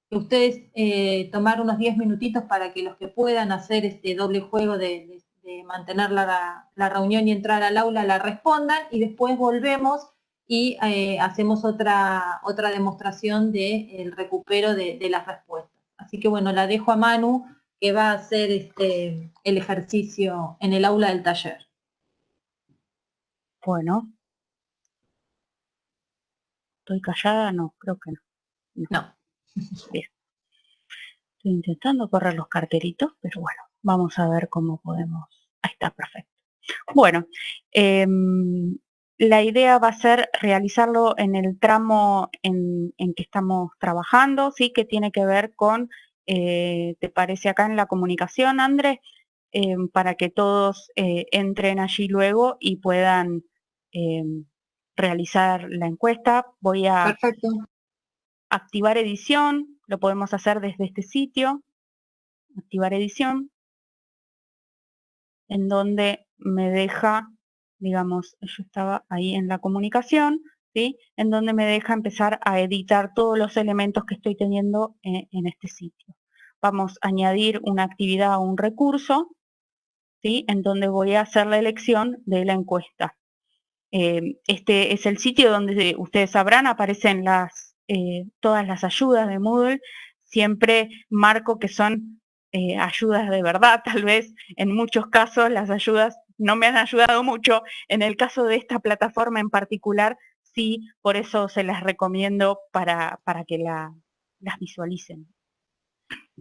Speaker 2: que ustedes tomar unos 10 minutitos para que los que puedan hacer este doble juego de mantener la reunión y entrar al aula la respondan, y después volvemos y hacemos otra demostración del recupero de las respuestas. Así que bueno, la dejo a Manu, que va a hacer el ejercicio en el aula del taller.
Speaker 3: Bueno. ¿Estoy callada? No, creo que no.
Speaker 2: No.
Speaker 3: Bien. Estoy intentando correr los cartelitos, pero bueno, vamos a ver cómo podemos. Ahí está, perfecto. Bueno, la idea va a ser realizarlo en el tramo en que estamos trabajando, ¿sí? Que tiene que ver con, ¿te parece acá en la comunicación, Andrés? Para que todos entren allí luego y puedan realizar la encuesta. Voy a activar edición, lo podemos hacer desde este sitio, activar edición, en donde me deja, digamos, yo estaba ahí en la comunicación, ¿sí? En donde me deja empezar a editar todos los elementos que estoy teniendo en este sitio. Vamos a añadir una actividad o un recurso, ¿sí? En donde voy a hacer la elección de la encuesta. Este es el sitio donde ustedes sabrán, aparecen todas las ayudas de Moodle. Siempre marco que son ayudas de verdad. Tal vez en muchos casos las ayudas no me han ayudado mucho. En el caso de esta plataforma en particular, sí, por eso se las recomiendo para que las visualicen.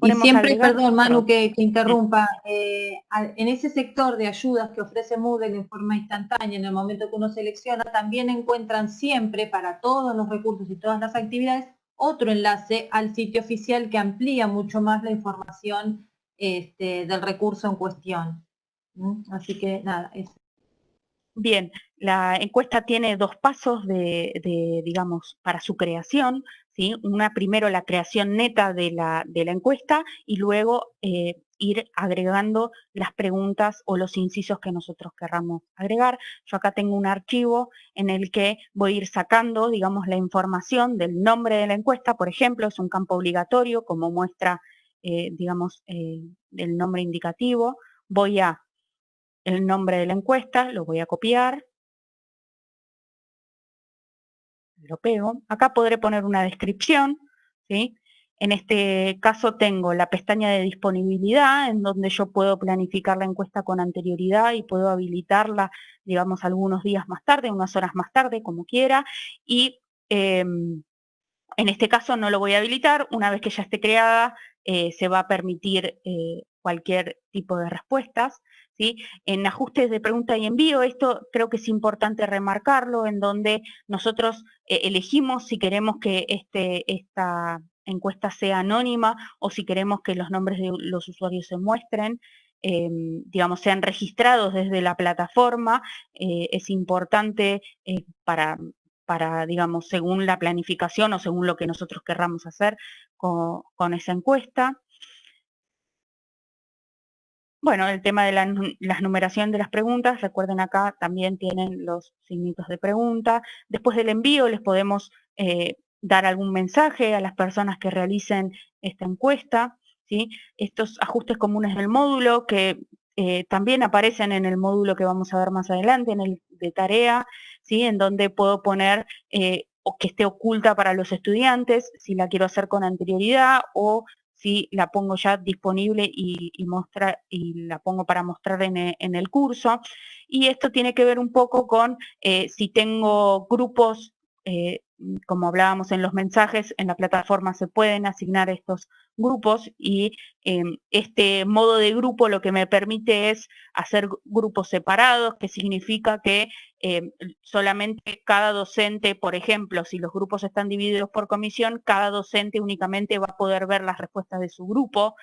Speaker 2: Y siempre, perdón Manu que interrumpa, en ese sector de ayudas que ofrece Moodle en forma instantánea, en el momento que uno selecciona, también encuentran siempre para todos los recursos y todas las actividades otro enlace al sitio oficial que amplía mucho más la información del recurso en cuestión. Así que nada, eso.
Speaker 3: Bien, la encuesta tiene dos pasos digamos, para su creación, ¿sí? Una, primero la creación neta de la encuesta y luego ir agregando las preguntas o los incisos que nosotros querramos agregar. Yo acá tengo un archivo en el que voy a ir sacando, digamos, la información del nombre de la encuesta, por ejemplo, es un campo obligatorio como muestra, digamos, el nombre indicativo. Voy a el nombre de la encuesta, lo voy a copiar, lo pego. Acá podré poner una descripción, ¿sí? En este caso tengo la pestaña de disponibilidad, en donde yo puedo planificar la encuesta con anterioridad y puedo habilitarla, digamos, algunos días más tarde, unas horas más tarde, como quiera, y en este caso no lo voy a habilitar. Una vez que ya esté creada, se va a permitir cualquier tipo de respuestas, ¿sí? En ajustes de pregunta y envío, esto creo que es importante remarcarlo, en donde nosotros elegimos si queremos que esta encuesta sea anónima o si queremos que los nombres de los usuarios se muestren, digamos, sean registrados desde la plataforma. Es importante para, digamos, según la planificación o según lo que nosotros querramos hacer con esa encuesta. Bueno, el tema de la numeración de las preguntas, recuerden acá también tienen los signitos de pregunta. Después del envío les podemos dar algún mensaje a las personas que realicen esta encuesta, ¿sí? Estos ajustes comunes del módulo que también aparecen en el módulo que vamos a ver más adelante, en el de tarea, ¿sí? En donde puedo poner o que esté oculta para los estudiantes, si la quiero hacer con anterioridad, o si la pongo ya disponible y la pongo para mostrar en el curso. Y esto tiene que ver un poco con si tengo grupos como hablábamos en los mensajes, en la plataforma se pueden asignar estos grupos y este modo de grupo lo que me permite es hacer grupos separados, que significa que solamente cada docente, por ejemplo, si los grupos están divididos por comisión, cada docente únicamente va a poder ver las respuestas de su grupo.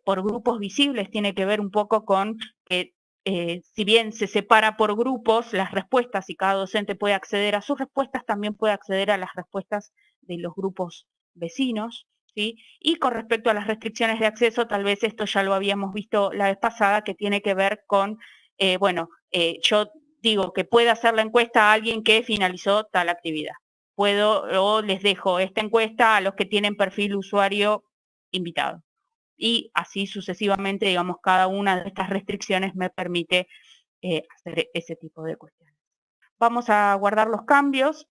Speaker 3: Por grupos visibles tiene que ver un poco con que si bien se separa por grupos las respuestas y cada docente puede acceder a sus respuestas, también puede acceder a las respuestas de los grupos vecinos, ¿sí? Y con respecto a las restricciones de acceso, tal vez esto ya lo habíamos visto la vez pasada, que tiene que ver con, yo digo que puede hacer la encuesta a alguien que finalizó tal actividad. O les dejo esta encuesta a los que tienen perfil usuario invitado. Y así sucesivamente, digamos, cada una de estas restricciones me permite hacer ese tipo de cuestiones. Vamos a guardar los cambios,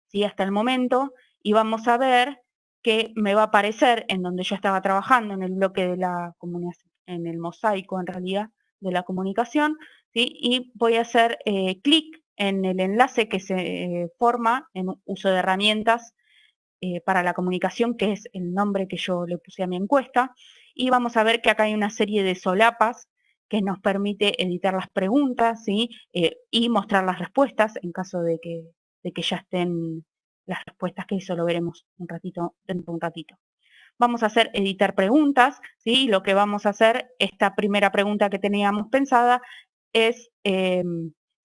Speaker 3: ¿sí? Hasta el momento, y vamos a ver que me va a aparecer en donde yo estaba trabajando, en el bloque de la comunicación, en el mosaico en realidad de la comunicación, ¿sí? Y voy a hacer clic en el enlace que se forma en uso de herramientas para la comunicación, que es el nombre que yo le puse a mi encuesta, y vamos a ver que acá hay una serie de solapas que nos permite editar las preguntas, ¿sí? Y mostrar las respuestas en caso de que ya estén las respuestas, que eso lo veremos dentro de un ratito. Vamos a hacer editar preguntas, ¿sí? Y lo que vamos a hacer, esta primera pregunta que teníamos pensada, es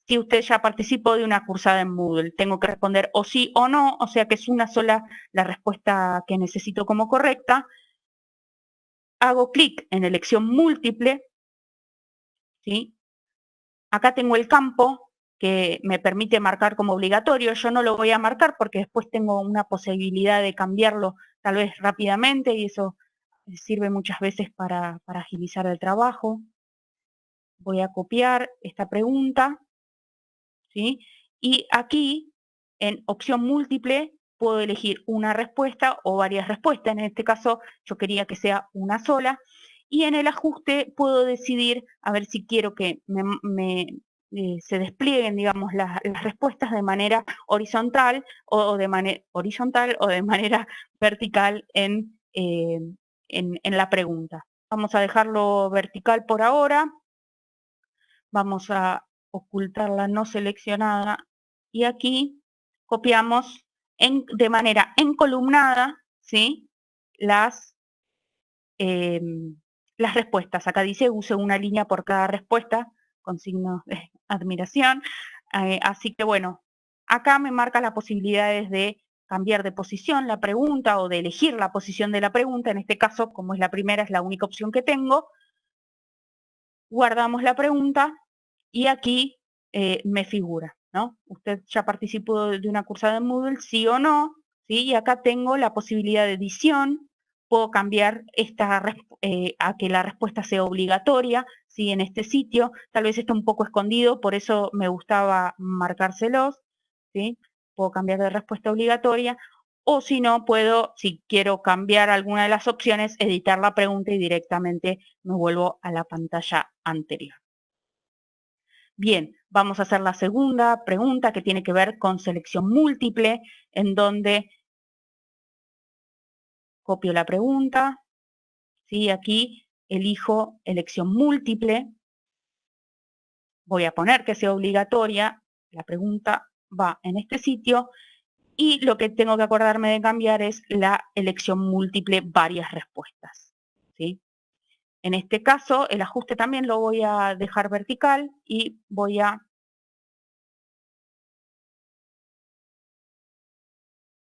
Speaker 3: si usted ya participó de una cursada en Moodle. Tengo que responder o sí o no, o sea que es una sola la respuesta que necesito como correcta. Hago clic en elección múltiple, ¿sí? Acá tengo el campo que me permite marcar como obligatorio. Yo no lo voy a marcar porque después tengo una posibilidad de cambiarlo tal vez rápidamente y eso sirve muchas veces para agilizar el trabajo. Voy a copiar esta pregunta, ¿sí? Y aquí, en opción múltiple, puedo elegir una respuesta o varias respuestas. En este caso, yo quería que sea una sola. Y en el ajuste puedo decidir, a ver si quiero que se desplieguen, digamos, las respuestas de manera horizontal o de manera vertical en la pregunta. Vamos a dejarlo vertical por ahora. Vamos a ocultar la no seleccionada y aquí copiamos de manera encolumnada, ¿sí? Las respuestas. Acá dice use una línea por cada respuesta con signos de admiración. Así que bueno, acá me marca las posibilidades de cambiar de posición la pregunta o de elegir la posición de la pregunta. En este caso, como es la primera, es la única opción que tengo. Guardamos la pregunta y aquí me figura, ¿no? Usted ya participó de una cursada en Moodle, sí o no, ¿sí? Y acá tengo la posibilidad de edición. Puedo cambiar a que la respuesta sea obligatoria, ¿sí? En este sitio. Tal vez está un poco escondido, por eso me gustaba marcárselos, ¿sí? Puedo cambiar de respuesta obligatoria. O si no, puedo, si quiero cambiar alguna de las opciones, editar la pregunta y directamente me vuelvo a la pantalla anterior. Bien, vamos a hacer la segunda pregunta que tiene que ver con selección múltiple, en donde copio la pregunta, ¿sí? Aquí elijo elección múltiple, voy a poner que sea obligatoria, la pregunta va en este sitio, y lo que tengo que acordarme de cambiar es la elección múltiple varias respuestas, ¿sí? En este caso, el ajuste también lo voy a dejar vertical y voy a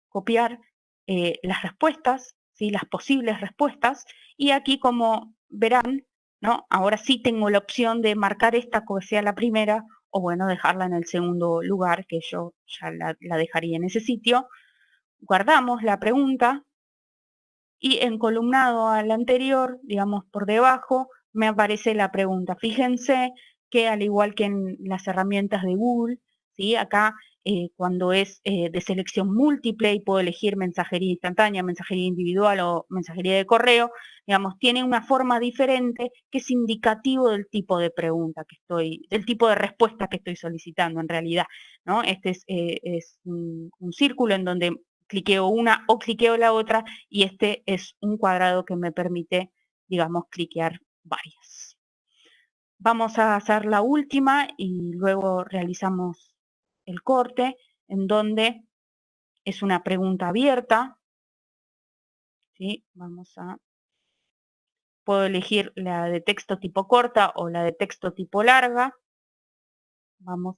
Speaker 3: copiar las respuestas, ¿sí? Las posibles respuestas, y aquí, como verán, ¿no? Ahora sí tengo la opción de marcar esta que sea la primera, o bueno, dejarla en el segundo lugar, que yo ya la dejaría en ese sitio. Guardamos la pregunta, y encolumnado al anterior, digamos por debajo, me aparece la pregunta. Fíjense que al igual que en las herramientas de Google, ¿sí? Acá, cuando es de selección múltiple y puedo elegir mensajería instantánea, mensajería individual o mensajería de correo, digamos, tiene una forma diferente que es indicativo del tipo de pregunta que estoy, del tipo de respuesta que estoy solicitando en realidad, ¿no? Este es un círculo en donde cliqueo una o cliqueo la otra, y este es un cuadrado que me permite, digamos, cliquear varias. Vamos a hacer la última y luego realizamos el corte, en donde es una pregunta abierta, ¿sí? Puedo elegir la de texto tipo corta o la de texto tipo larga. Vamos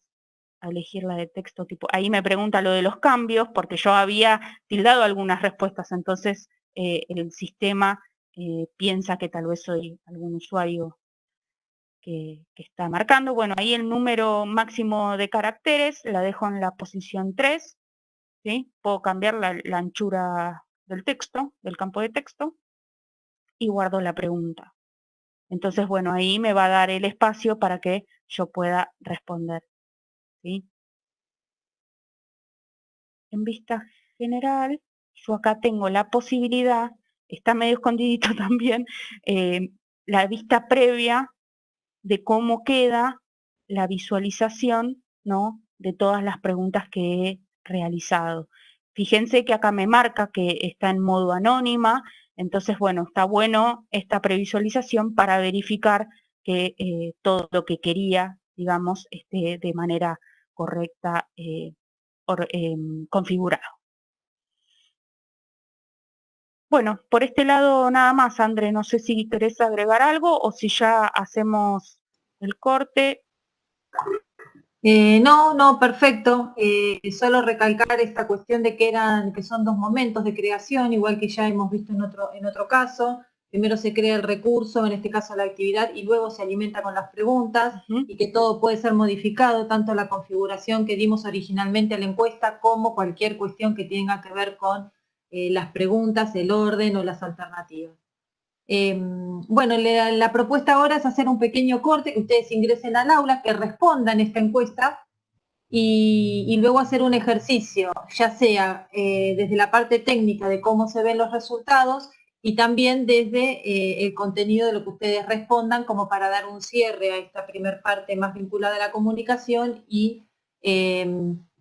Speaker 3: a elegir la de texto tipo, ahí me pregunta lo de los cambios, porque yo había tildado algunas respuestas, entonces el sistema piensa que tal vez soy algún usuario que está marcando. Bueno, ahí el número máximo de caracteres la dejo en la posición 3, ¿sí? Puedo cambiar la anchura del texto, del campo de texto, y guardo la pregunta. Entonces, bueno, ahí me va a dar el espacio para que yo pueda responder, ¿sí? En vista general, yo acá tengo la posibilidad, está medio escondidito también, la vista previa de cómo queda la visualización, ¿no?, de todas las preguntas que he realizado. Fíjense que acá me marca que está en modo anónima, entonces, bueno, está bueno esta previsualización para verificar que todo lo que quería, digamos, esté de manera correcta configurado. Bueno, por este lado nada más, André, no sé si querés agregar algo o si ya hacemos el corte.
Speaker 2: No, perfecto. Solo recalcar esta cuestión de que son dos momentos de creación, igual que ya hemos visto en otro caso. Primero se crea el recurso, en este caso la actividad, y luego se alimenta con las preguntas, y que todo puede ser modificado, tanto la configuración que dimos originalmente a la encuesta, como cualquier cuestión que tenga que ver con las preguntas, el orden o las alternativas. Bueno, la propuesta ahora es hacer un pequeño corte, que ustedes ingresen al aula, que respondan esta encuesta y luego hacer un ejercicio, ya sea desde la parte técnica de cómo se ven los resultados y también desde el contenido de lo que ustedes respondan, como para dar un cierre a esta primer parte más vinculada a la comunicación y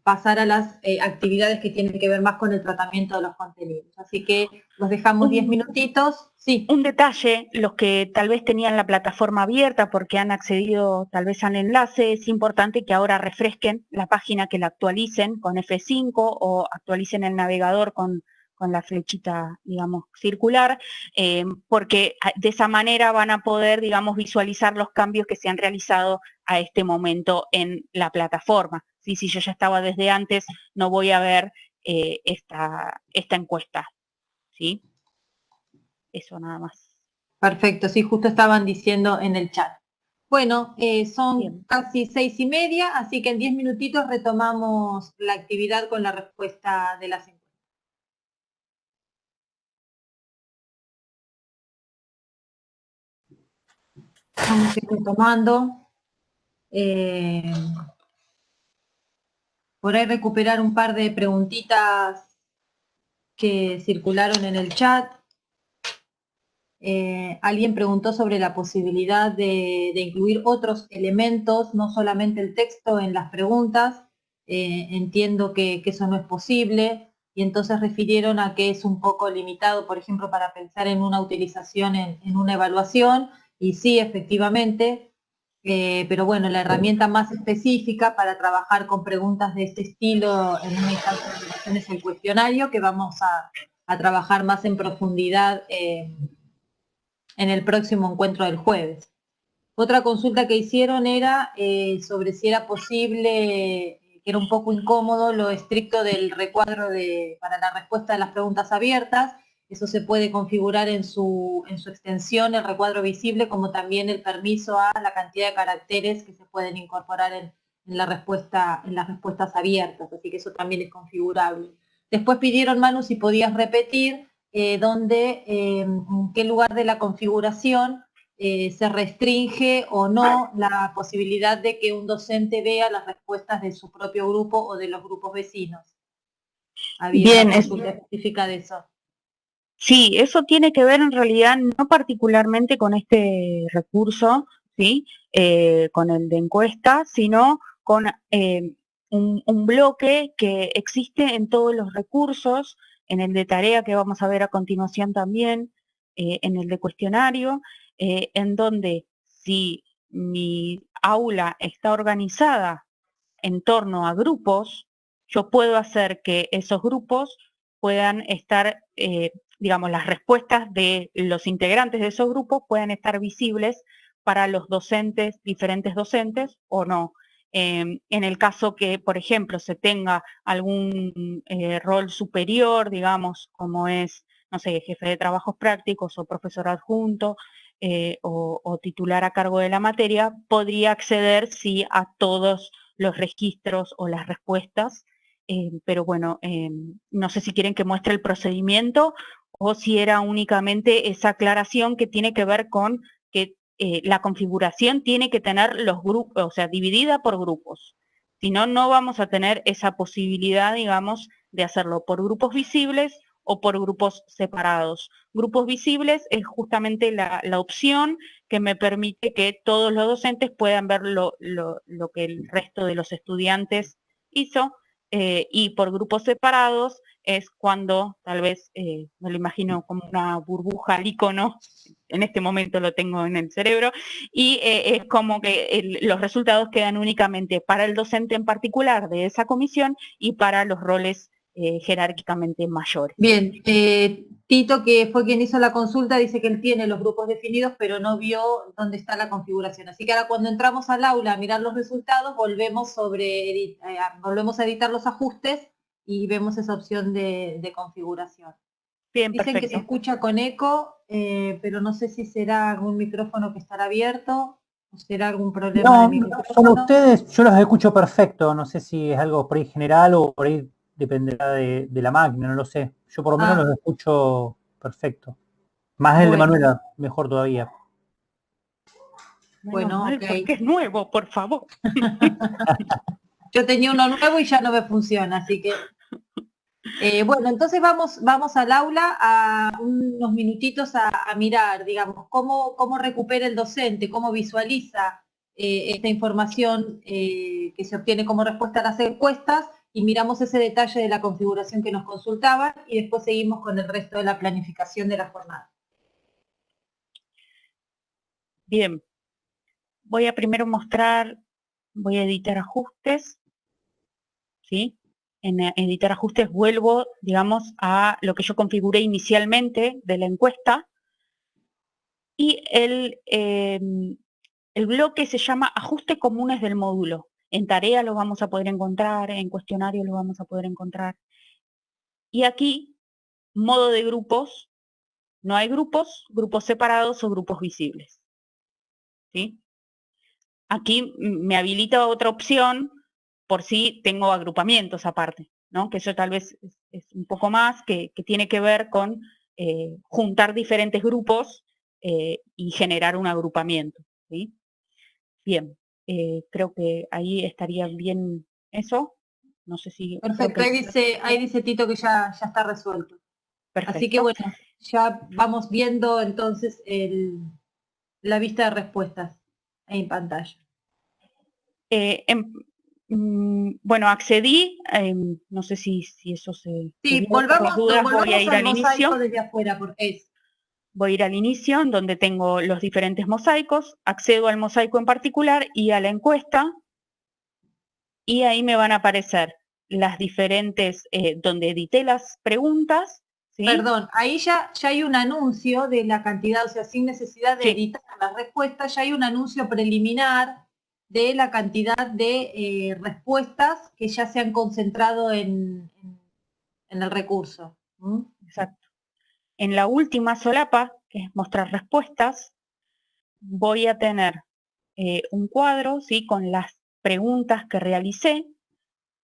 Speaker 2: pasar a las actividades que tienen que ver más con el tratamiento de los contenidos. Así que los dejamos 10 minutitos. Sí.
Speaker 3: Un detalle, los que tal vez tenían la plataforma abierta porque han accedido tal vez al enlace, es importante que ahora refresquen la página, que la actualicen con F5 o actualicen el navegador con la flechita, digamos, circular, porque de esa manera van a poder, digamos, visualizar los cambios que se han realizado a este momento en la plataforma. ¿Sí? Si yo ya estaba desde antes, no voy a ver esta encuesta, ¿sí? Eso nada más.
Speaker 2: Perfecto, sí, justo estaban diciendo en el chat. Bueno, son
Speaker 3: Bien.
Speaker 2: casi 6:30, así que en 10 minutitos retomamos la actividad con la respuesta de las encuestas. Vamos a ir retomando. Por ahí recuperar un par de preguntitas que circularon en el chat. Alguien preguntó sobre la posibilidad de incluir otros elementos, no solamente el texto en las preguntas. Entiendo que eso no es posible, y entonces refirieron a que es un poco limitado, por ejemplo, para pensar en una utilización en una evaluación, y sí, efectivamente, pero bueno, la herramienta más específica para trabajar con preguntas de este estilo en una instancia de evaluación es el cuestionario, que vamos a trabajar más en profundidad en el próximo encuentro del jueves. Otra consulta que hicieron era sobre si era posible, que era un poco incómodo lo estricto del recuadro para la respuesta de las preguntas abiertas. Eso se puede configurar en su extensión, el recuadro visible, como también el permiso a la cantidad de caracteres que se pueden incorporar en las respuestas abiertas, así que eso también es configurable. Después pidieron, Manu, si podías repetir en qué lugar de la configuración se restringe o no la posibilidad de que un docente vea las respuestas de su propio grupo o de los grupos vecinos. ¿Había
Speaker 3: Bien,
Speaker 2: una consulta específica de eso?
Speaker 3: Sí, eso tiene que ver en realidad no particularmente con este recurso, ¿sí? Con el de encuesta, sino con un bloque que existe en todos los recursos, en el de tarea que vamos a ver a continuación también, en el de cuestionario, en donde si mi aula está organizada en torno a grupos, yo puedo hacer que esos grupos puedan estar, digamos, las respuestas de los integrantes de esos grupos puedan estar visibles para los docentes, diferentes docentes o no. En el caso que, por ejemplo, se tenga algún rol superior, digamos, como es, no sé, jefe de trabajos prácticos o profesor adjunto, o titular a cargo de la materia, podría acceder, sí, a todos los registros o las respuestas, pero bueno, no sé si quieren que muestre el procedimiento o si era únicamente esa aclaración que tiene que ver con que la configuración tiene que tener los grupos, o sea, dividida por grupos. Si no, no vamos a tener esa posibilidad, digamos, de hacerlo por grupos visibles o por grupos separados. Grupos visibles es justamente la opción que me permite que todos los docentes puedan ver lo que el resto de los estudiantes hizo, y por grupos separados es cuando tal vez, me lo imagino como una burbuja al icono, en este momento lo tengo en el cerebro, y es como que los resultados quedan únicamente para el docente en particular de esa comisión y para los roles jerárquicamente mayores.
Speaker 2: Bien, Tito, que fue quien hizo la consulta, dice que él tiene los grupos definidos, pero no vio dónde está la configuración. Así que ahora cuando entramos al aula a mirar los resultados, volvemos a editar los ajustes y vemos esa opción de configuración.
Speaker 3: Bien,
Speaker 2: Dicen
Speaker 3: perfecto.
Speaker 2: que se escucha con eco, pero no sé si será algún micrófono que estará abierto o será algún problema de micrófono.
Speaker 6: Son ustedes, yo los escucho perfecto, no sé si es algo por ahí general o por ahí dependerá de la máquina, no lo sé. Yo por lo menos los escucho perfecto. Más el de Manuela, mejor todavía.
Speaker 2: Bueno,
Speaker 3: mal, porque es nuevo, por favor.
Speaker 2: Yo tenía uno nuevo y ya no me funciona, así que... bueno, entonces vamos al aula a unos minutitos a mirar, digamos, cómo recupera el docente, cómo visualiza esta información que se obtiene como respuesta a las encuestas, y miramos ese detalle de la configuración que nos consultaban y después seguimos con el resto de la planificación de la jornada.
Speaker 3: Bien, voy a primero mostrar, voy a editar ajustes, ¿sí? En editar ajustes vuelvo, digamos, a lo que yo configuré inicialmente de la encuesta, y el bloque se llama Ajustes Comunes del Módulo. En tarea lo vamos a poder encontrar, en cuestionario lo vamos a poder encontrar. Y aquí, modo de grupos, no hay grupos, grupos separados o grupos visibles, ¿sí? Aquí me habilita otra opción por si tengo agrupamientos aparte, ¿no? Que eso tal vez es un poco más, que tiene que ver con juntar diferentes grupos y generar un agrupamiento, ¿sí? Bien, creo que ahí estaría bien eso. No sé si...
Speaker 2: Perfecto, ahí dice Tito que ya está resuelto.
Speaker 3: Perfecto.
Speaker 2: Así que bueno, ya vamos viendo entonces la vista de respuestas en pantalla.
Speaker 3: Bueno, accedí, no sé si eso se...
Speaker 2: Sí, volvamos
Speaker 3: voy a ir al inicio.
Speaker 2: Desde afuera, porque es...
Speaker 3: Voy a ir al inicio, en donde tengo los diferentes mosaicos, accedo al mosaico en particular y a la encuesta, y ahí me van a aparecer las diferentes, donde edité las preguntas, ¿sí?
Speaker 2: Perdón, ahí ya hay un anuncio de la cantidad, o sea, sin necesidad de editar las respuestas, ya hay un anuncio preliminar de la cantidad de respuestas que ya se han concentrado en el recurso.
Speaker 3: Exacto. En la última solapa, que es mostrar respuestas, voy a tener un cuadro, ¿sí? Con las preguntas que realicé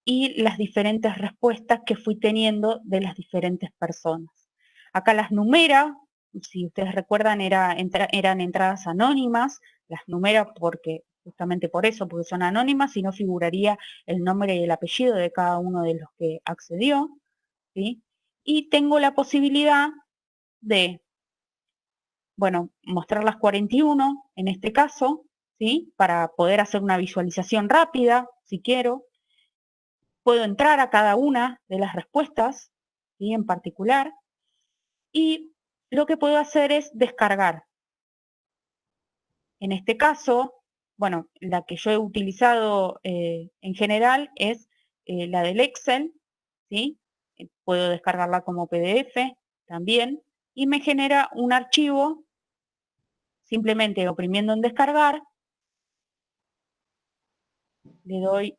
Speaker 3: y las diferentes respuestas que fui teniendo de las diferentes personas. Acá las numera si ustedes recuerdan, eran entradas anónimas, las numero justamente por eso, porque son anónimas, y no figuraría el nombre y el apellido de cada uno de los que accedió, ¿sí? Y tengo la posibilidad de, bueno, mostrar las 41, en este caso, ¿sí? Para poder hacer una visualización rápida, si quiero. Puedo entrar a cada una de las respuestas, ¿sí? En particular, y lo que puedo hacer es descargar. En este caso, bueno, la que yo he utilizado en general es la del Excel, ¿sí? Puedo descargarla como PDF también, y me genera un archivo, simplemente oprimiendo en descargar, le doy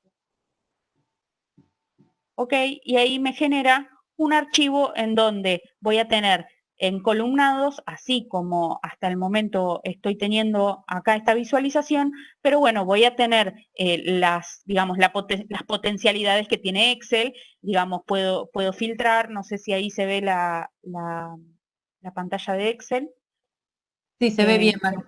Speaker 3: OK, y ahí me genera un archivo en donde voy a tener encolumnados, así como hasta el momento estoy teniendo acá esta visualización, pero bueno, voy a tener las potencialidades que tiene Excel, digamos, puedo filtrar, no sé si ahí se ve la pantalla de Excel.
Speaker 2: Sí, se ve bien, Manu.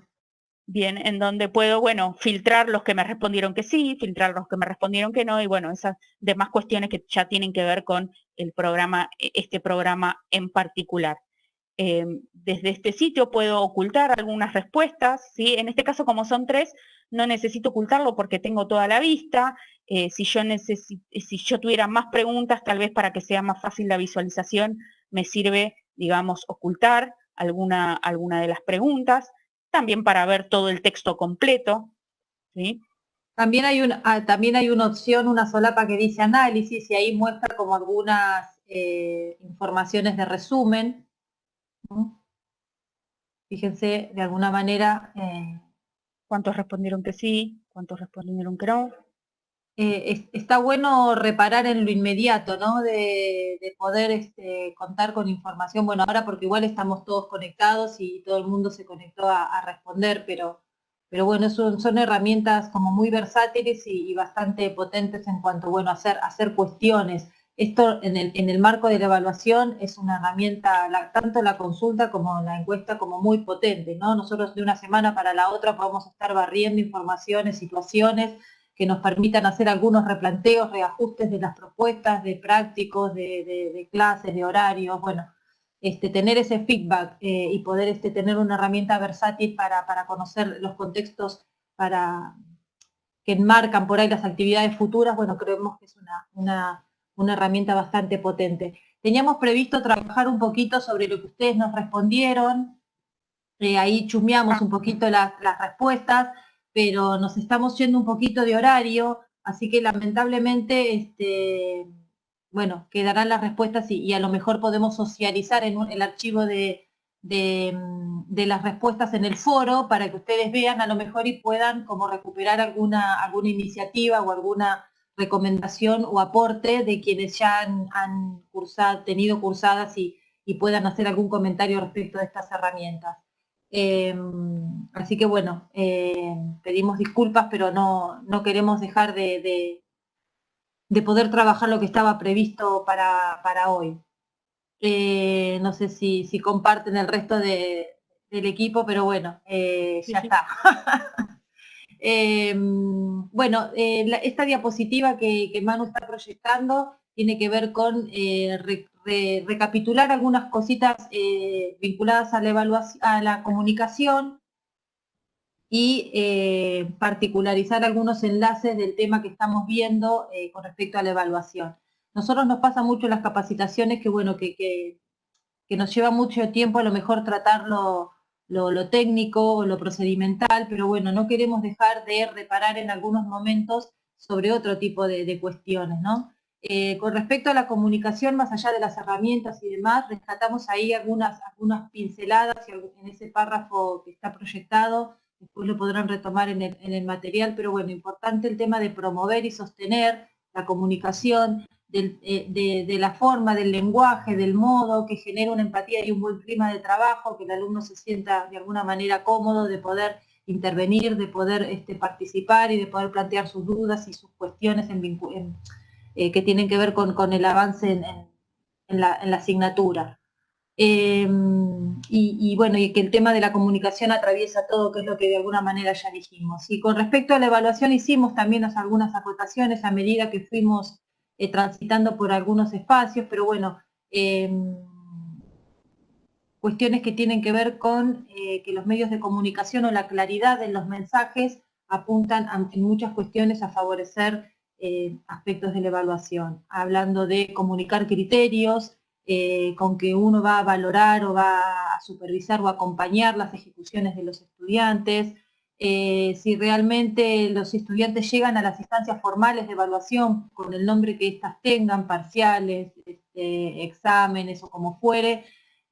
Speaker 3: Bien, en donde puedo, bueno, filtrar los que me respondieron que sí, filtrar los que me respondieron que no, y bueno, esas demás cuestiones que ya tienen que ver con el programa, este programa en particular. Desde este sitio puedo ocultar algunas respuestas, ¿sí? En este caso, como son 3, no necesito ocultarlo porque tengo toda la vista. Si yo tuviera más preguntas, tal vez para que sea más fácil la visualización, me sirve, digamos, ocultar alguna de las preguntas. También para ver todo el texto completo, ¿sí?
Speaker 2: También hay una opción, una solapa que dice análisis, y ahí muestra como algunas informaciones de resumen, ¿no? Fíjense, de alguna manera...
Speaker 3: ¿Cuántos respondieron que sí? ¿Cuántos respondieron que no?
Speaker 2: Está bueno reparar en lo inmediato, ¿no? De poder contar con información, bueno, ahora porque igual estamos todos conectados y todo el mundo se conectó a responder, pero bueno, son herramientas como muy versátiles y bastante potentes en cuanto, bueno, a hacer cuestiones. Esto en el marco de la evaluación es una herramienta, tanto la consulta como la encuesta, como muy potente, ¿no? Nosotros de una semana para la otra podemos estar barriendo informaciones, situaciones, que nos permitan hacer algunos replanteos, reajustes de las propuestas, de prácticos, de clases, de horarios, bueno, tener ese feedback y poder tener una herramienta versátil para conocer los contextos que enmarcan por ahí las actividades futuras, bueno, creemos que es una herramienta bastante potente. Teníamos previsto trabajar un poquito sobre lo que ustedes nos respondieron, ahí chusmeamos un poquito las respuestas, pero nos estamos yendo un poquito de horario, así que lamentablemente, bueno, quedarán las respuestas y a lo mejor podemos socializar en el archivo de las respuestas en el foro para que ustedes vean a lo mejor y puedan como recuperar alguna iniciativa o alguna recomendación o aporte de quienes ya han tenido cursadas y puedan hacer algún comentario respecto de estas herramientas. Así que bueno, pedimos disculpas, pero no queremos dejar de poder trabajar lo que estaba previsto para hoy. No sé si comparten el resto del equipo, pero bueno, ya está. Bueno, esta diapositiva que Manu está proyectando tiene que ver con recapitular algunas cositas vinculadas a la evaluación, a la comunicación, y particularizar algunos enlaces del tema que estamos viendo con respecto a la evaluación. Nosotros nos pasa mucho en las capacitaciones que, bueno, que nos lleva mucho tiempo a lo mejor tratar lo técnico o lo procedimental, pero bueno, no queremos dejar de reparar en algunos momentos sobre otro tipo de cuestiones, ¿no? Con respecto a la comunicación, más allá de las herramientas y demás, rescatamos ahí algunas pinceladas en ese párrafo que está proyectado, después lo podrán retomar en el material, pero bueno, importante el tema de promover y sostener la comunicación, de la forma, del lenguaje, del modo, que genere una empatía y un buen clima de trabajo, que el alumno se sienta de alguna manera cómodo de poder intervenir, de poder participar y de poder plantear sus dudas y sus cuestiones que tienen que ver con el avance en la asignatura. Y bueno, y que el tema de la comunicación atraviesa todo, que es lo que de alguna manera ya dijimos. Y con respecto a la evaluación hicimos también algunas acotaciones a medida que fuimos transitando por algunos espacios, pero bueno, cuestiones que tienen que ver con que los medios de comunicación o la claridad en los mensajes apuntan en muchas cuestiones a favorecer aspectos de la evaluación, hablando de comunicar criterios, con que uno va a valorar o va a supervisar o acompañar las ejecuciones de los estudiantes, si realmente los estudiantes llegan a las instancias formales de evaluación con el nombre que éstas tengan, parciales, exámenes o como fuere,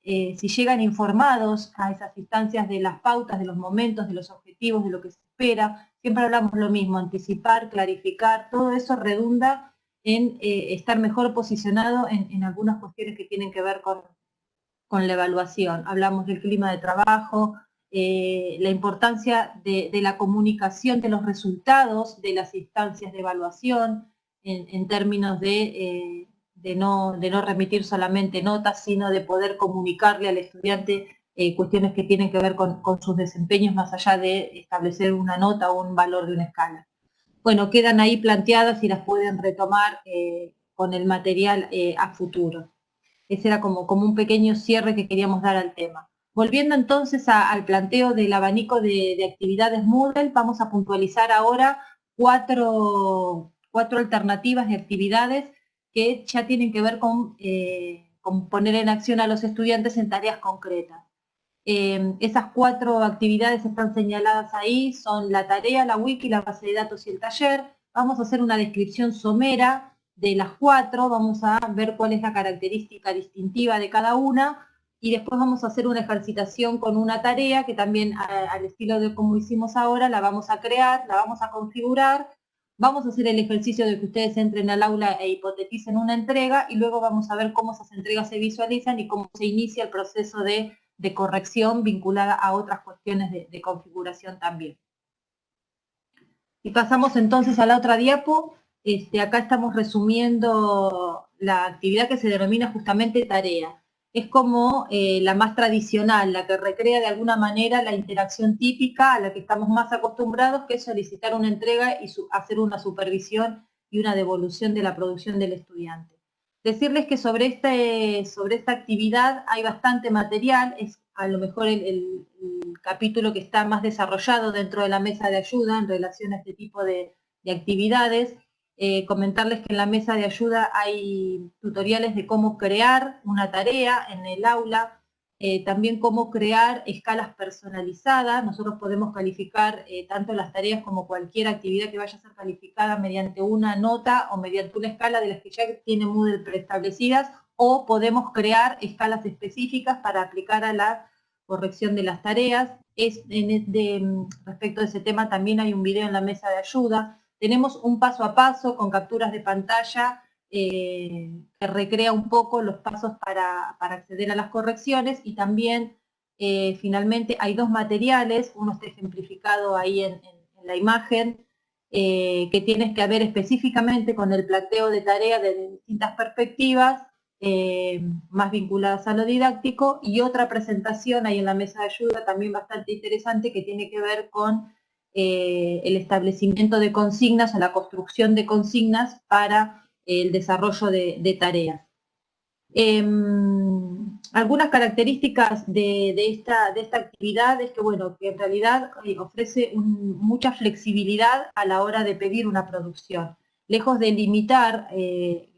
Speaker 2: si llegan informados a esas instancias de las pautas, de los momentos, de los objetivos, de lo que se espera, siempre hablamos lo mismo, anticipar, clarificar, todo eso redunda en estar mejor posicionado en algunas cuestiones que tienen que ver con la evaluación. Hablamos del clima de trabajo, la importancia de la comunicación de los resultados de las instancias de evaluación, en términos de no remitir solamente notas, sino de poder comunicarle al estudiante cuestiones que tienen que ver con sus desempeños, más allá de establecer una nota o un valor de una escala. Bueno, quedan ahí planteadas y las pueden retomar con el material a futuro. Ese era como un pequeño cierre que queríamos dar al tema. Volviendo entonces al planteo del abanico de actividades Moodle, vamos a puntualizar ahora cuatro alternativas de actividades que ya tienen que ver con poner en acción a los estudiantes en tareas concretas. Esas 4 actividades están señaladas ahí, son la tarea, la wiki, la base de datos y el taller. Vamos a hacer una descripción somera de las 4, vamos a ver cuál es la característica distintiva de cada una, y después vamos a hacer una ejercitación con una tarea que también, al estilo de como hicimos ahora, la vamos a crear, la vamos a configurar, vamos a hacer el ejercicio de que ustedes entren al aula e hipoteticen una entrega, y luego vamos a ver cómo esas entregas se visualizan y cómo se inicia el proceso de corrección vinculada a otras cuestiones de configuración también. Y pasamos entonces a la otra diapo. Acá estamos resumiendo la actividad que se denomina justamente tarea. Es como la más tradicional, la que recrea de alguna manera la interacción típica a la que estamos más acostumbrados, que es solicitar una entrega y hacer una supervisión y una devolución de la producción del estudiante. Decirles que sobre esta actividad hay bastante material, es a lo mejor el capítulo que está más desarrollado dentro de la mesa de ayuda en relación a este tipo de actividades. Comentarles que en la mesa de ayuda hay tutoriales de cómo crear una tarea en el aula, también cómo crear escalas personalizadas. Nosotros podemos calificar tanto las tareas como cualquier actividad que vaya a ser calificada mediante una nota o mediante una escala de las que ya tiene Moodle preestablecidas, o podemos crear escalas específicas para aplicar a la corrección de las tareas. Respecto a ese tema también hay un video en la mesa de ayuda. Tenemos un paso a paso con capturas de pantalla que recrea un poco los pasos para acceder a las correcciones, y también finalmente hay 2 materiales, uno está ejemplificado ahí en la imagen, que tiene que ver específicamente con el planteo de tareas desde distintas perspectivas, más vinculadas a lo didáctico, y otra presentación ahí en la mesa de ayuda también bastante interesante que tiene que ver con el establecimiento de consignas o la construcción de consignas para el desarrollo de tareas. Algunas características de esta actividad es que, bueno, que en realidad ofrece mucha flexibilidad a la hora de pedir una producción. Lejos de limitar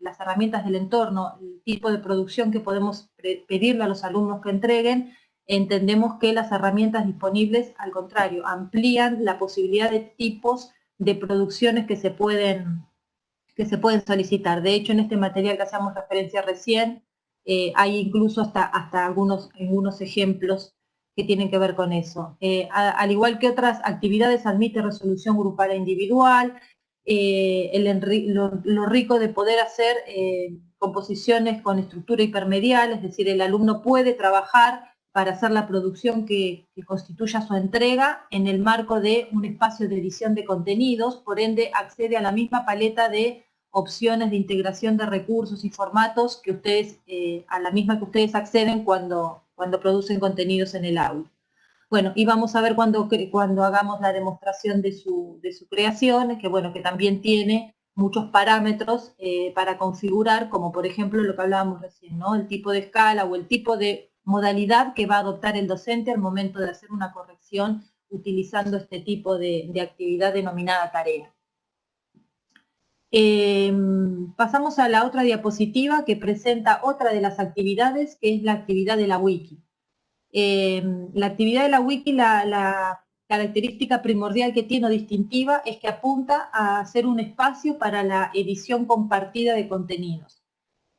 Speaker 2: las herramientas del entorno, el tipo de producción que podemos pedirle a los alumnos que entreguen, entendemos que las herramientas disponibles, al contrario, amplían la posibilidad de tipos de producciones que se pueden solicitar. De hecho, en este material que hacemos referencia recién, hay incluso hasta algunos ejemplos que tienen que ver con eso. Al igual que otras actividades, admite resolución grupal e individual, lo rico de poder hacer composiciones con estructura hipermedial, es decir, el alumno puede trabajar para hacer la producción que constituya su entrega en el marco de un espacio de edición de contenidos, por ende accede a la misma paleta de opciones de integración de recursos y formatos que ustedes, a la misma que ustedes acceden cuando producen contenidos en el aula. Bueno, y vamos a ver cuando hagamos la demostración de su creación, que bueno, que también tiene muchos parámetros para configurar, como por ejemplo lo que hablábamos recién, ¿no? El tipo de escala o el tipo de modalidad que va a adoptar el docente al momento de hacer una corrección utilizando este tipo de actividad denominada tarea. Pasamos a la otra diapositiva que presenta otra de las actividades, que es la actividad de la wiki. La actividad de la wiki, la característica primordial que tiene o distintiva es que apunta a ser un espacio para la edición compartida de contenidos.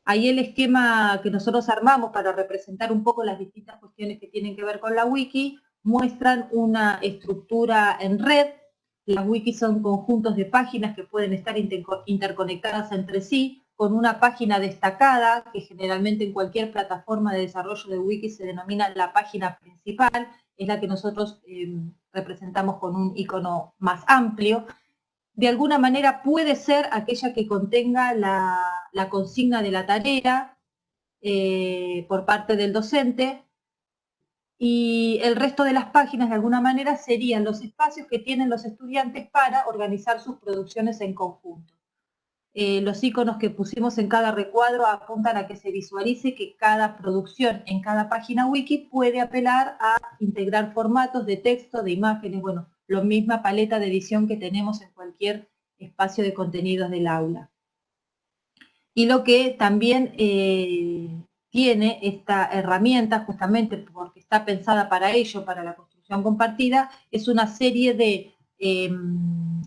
Speaker 2: Ahí el esquema que nosotros armamos para representar un poco las distintas cuestiones que tienen que ver con la wiki muestran una estructura en red. Las wikis son conjuntos de páginas que pueden estar interconectadas entre sí, con una página destacada, que generalmente en cualquier plataforma de desarrollo de wiki se denomina la página principal, es la que nosotros representamos con un icono más amplio. De alguna manera puede ser aquella que contenga la consigna de la tarea por parte del docente, y el resto de las páginas de alguna manera serían los espacios que tienen los estudiantes para organizar sus producciones en conjunto. Los iconos que pusimos en cada recuadro apuntan a que se visualice que cada producción en cada página wiki puede apelar a integrar formatos de texto, de imágenes, bueno, la misma paleta de edición que tenemos en cualquier espacio de contenidos del aula. Y lo que también tiene esta herramienta, justamente porque está pensada para ello, para la construcción compartida, es una serie de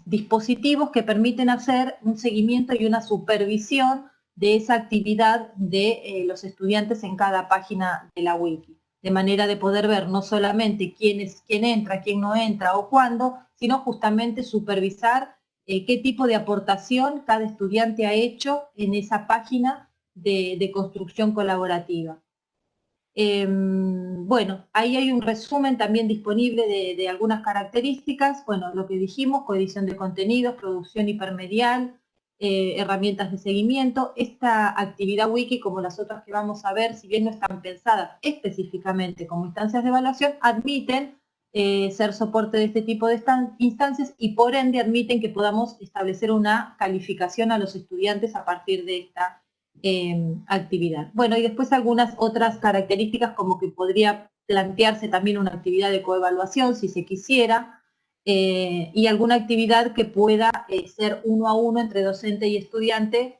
Speaker 2: dispositivos que permiten hacer un seguimiento y una supervisión de esa actividad de los estudiantes en cada página de la wiki, de manera de poder ver no solamente quién entra, quién no entra o cuándo, sino justamente supervisar qué tipo de aportación cada estudiante ha hecho en esa página de construcción colaborativa. Bueno, ahí hay un resumen también disponible de algunas características. Bueno, lo que dijimos, coedición de contenidos, producción hipermedial, herramientas de seguimiento. Esta actividad wiki, como las otras que vamos a ver, si bien no están pensadas específicamente como instancias de evaluación, admiten ser soporte de este tipo de instancias y por ende admiten que podamos establecer una calificación a los estudiantes a partir de esta actividad. Bueno, y después algunas otras características como que podría plantearse también una actividad de coevaluación si se quisiera, y alguna actividad que pueda ser uno a uno entre docente y estudiante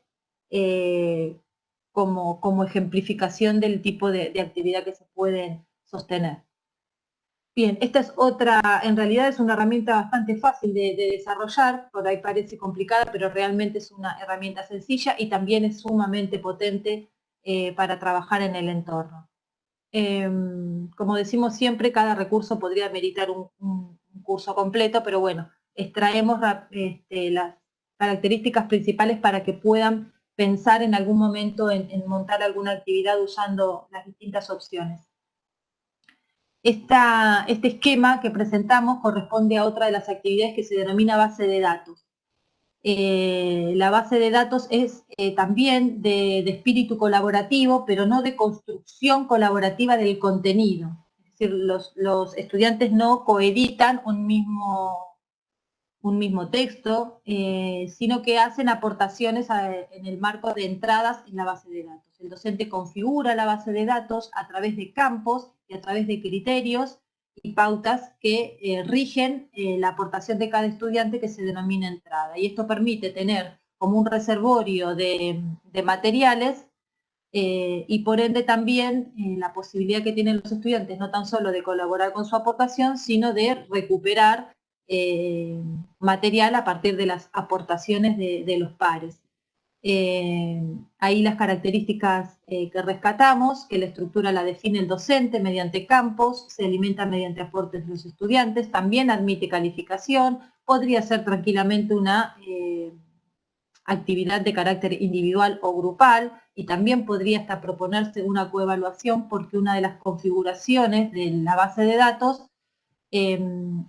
Speaker 2: como ejemplificación del tipo de actividad que se pueden sostener. Bien, esta es otra, en realidad es una herramienta bastante fácil de desarrollar, por ahí parece complicada, pero realmente es una herramienta sencilla y también es sumamente potente para trabajar en el entorno. Como decimos siempre, cada recurso podría meritar un curso completo, pero bueno, extraemos las características principales para que puedan pensar en algún momento en montar alguna actividad usando las distintas opciones. Este esquema que presentamos corresponde a otra de las actividades que se denomina base de datos. La base de datos es también de espíritu colaborativo, pero no de construcción colaborativa del contenido. Es decir, los estudiantes no coeditan un mismo texto, sino que hacen aportaciones en el marco de entradas en la base de datos. El docente configura la base de datos a través de campos y a través de criterios y pautas que rigen la aportación de cada estudiante que se denomina entrada. Y esto permite tener como un reservorio de materiales y por ende también la posibilidad que tienen los estudiantes no tan solo de colaborar con su aportación, sino de recuperar material a partir de las aportaciones de los pares. Ahí las características que rescatamos, que la estructura la define el docente mediante campos, se alimenta mediante aportes de los estudiantes, también admite calificación, podría ser tranquilamente una actividad de carácter individual o grupal, y también podría hasta proponerse una coevaluación porque una de las configuraciones de la base de datos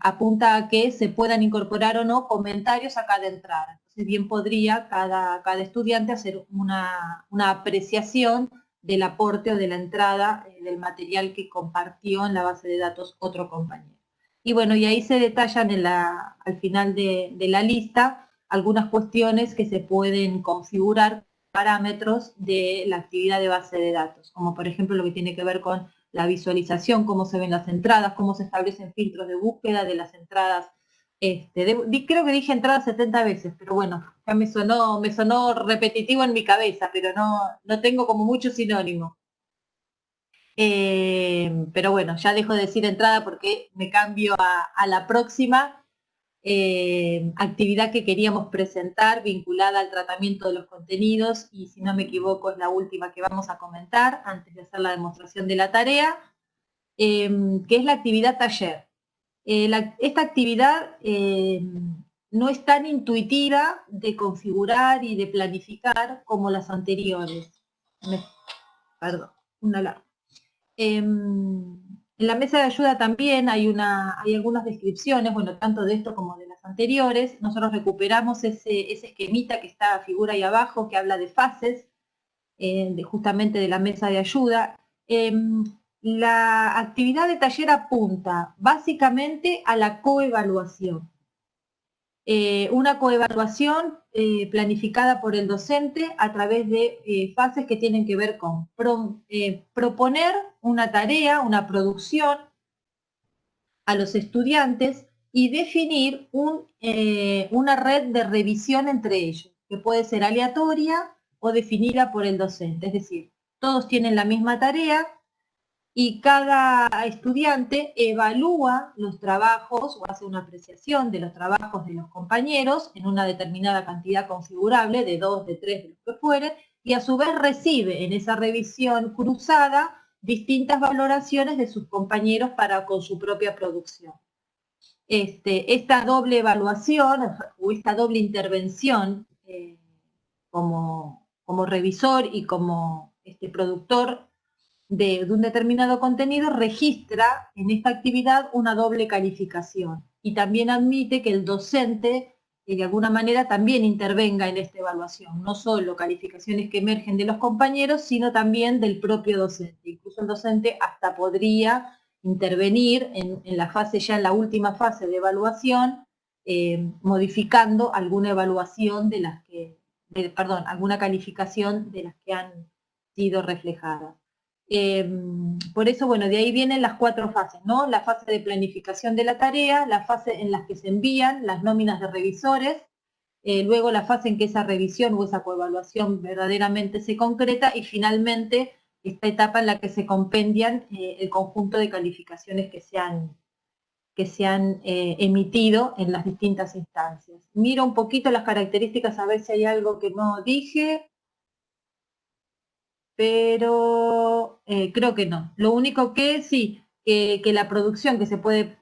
Speaker 2: apunta a que se puedan incorporar o no comentarios a cada entrada. Entonces bien podría cada estudiante hacer una apreciación del aporte o de la entrada del material que compartió en la base de datos otro compañero. Y bueno, y ahí se detallan al final de la lista algunas cuestiones que se pueden configurar, parámetros de la actividad de base de datos, como por ejemplo lo que tiene que ver con la visualización, cómo se ven las entradas, cómo se establecen filtros de búsqueda de las entradas. Creo que dije entradas 70 veces, pero bueno, ya me sonó repetitivo en mi cabeza, pero no tengo como mucho sinónimo. Pero bueno, ya dejo de decir entrada porque me cambio a la próxima actividad que queríamos presentar vinculada al tratamiento de los contenidos, y si no me equivoco es la última que vamos a comentar antes de hacer la demostración de la tarea, que es la actividad taller. Esta actividad no es tan intuitiva de configurar y de planificar como las anteriores. Perdón, una alarma. En la mesa de ayuda también hay algunas descripciones, bueno, tanto de esto como de las anteriores. Nosotros recuperamos ese esquemita que está, figura ahí abajo, que habla de fases, justamente de la mesa de ayuda. La actividad de taller apunta básicamente a la coevaluación. Una coevaluación planificada por el docente a través de fases que tienen que ver con proponer una tarea, una producción a los estudiantes y definir una red de revisión entre ellos, que puede ser aleatoria o definida por el docente. Es decir, todos tienen la misma tarea y cada estudiante evalúa los trabajos o hace una apreciación de los trabajos de los compañeros en una determinada cantidad configurable, de 2, de 3, de lo que fuere, y a su vez recibe en esa revisión cruzada distintas valoraciones de sus compañeros con su propia producción. Esta doble evaluación o esta doble intervención como revisor y como productor de un determinado contenido registra en esta actividad una doble calificación y también admite que el docente de alguna manera también intervenga en esta evaluación, no solo calificaciones que emergen de los compañeros, sino también del propio docente. Incluso el docente hasta podría intervenir en la fase, ya en la última fase de evaluación, modificando alguna evaluación alguna calificación de las que han sido reflejadas. Por eso, bueno, de ahí vienen las 4 fases, ¿no? La fase de planificación de la tarea, la fase en la que se envían las nóminas de revisores, luego la fase en que esa revisión o esa coevaluación verdaderamente se concreta, y finalmente esta etapa en la que se compendian el conjunto de calificaciones que se han emitido en las distintas instancias. Miro un poquito las características a ver si hay algo que no dije, pero creo que no. Lo único que sí, que la producción que se puede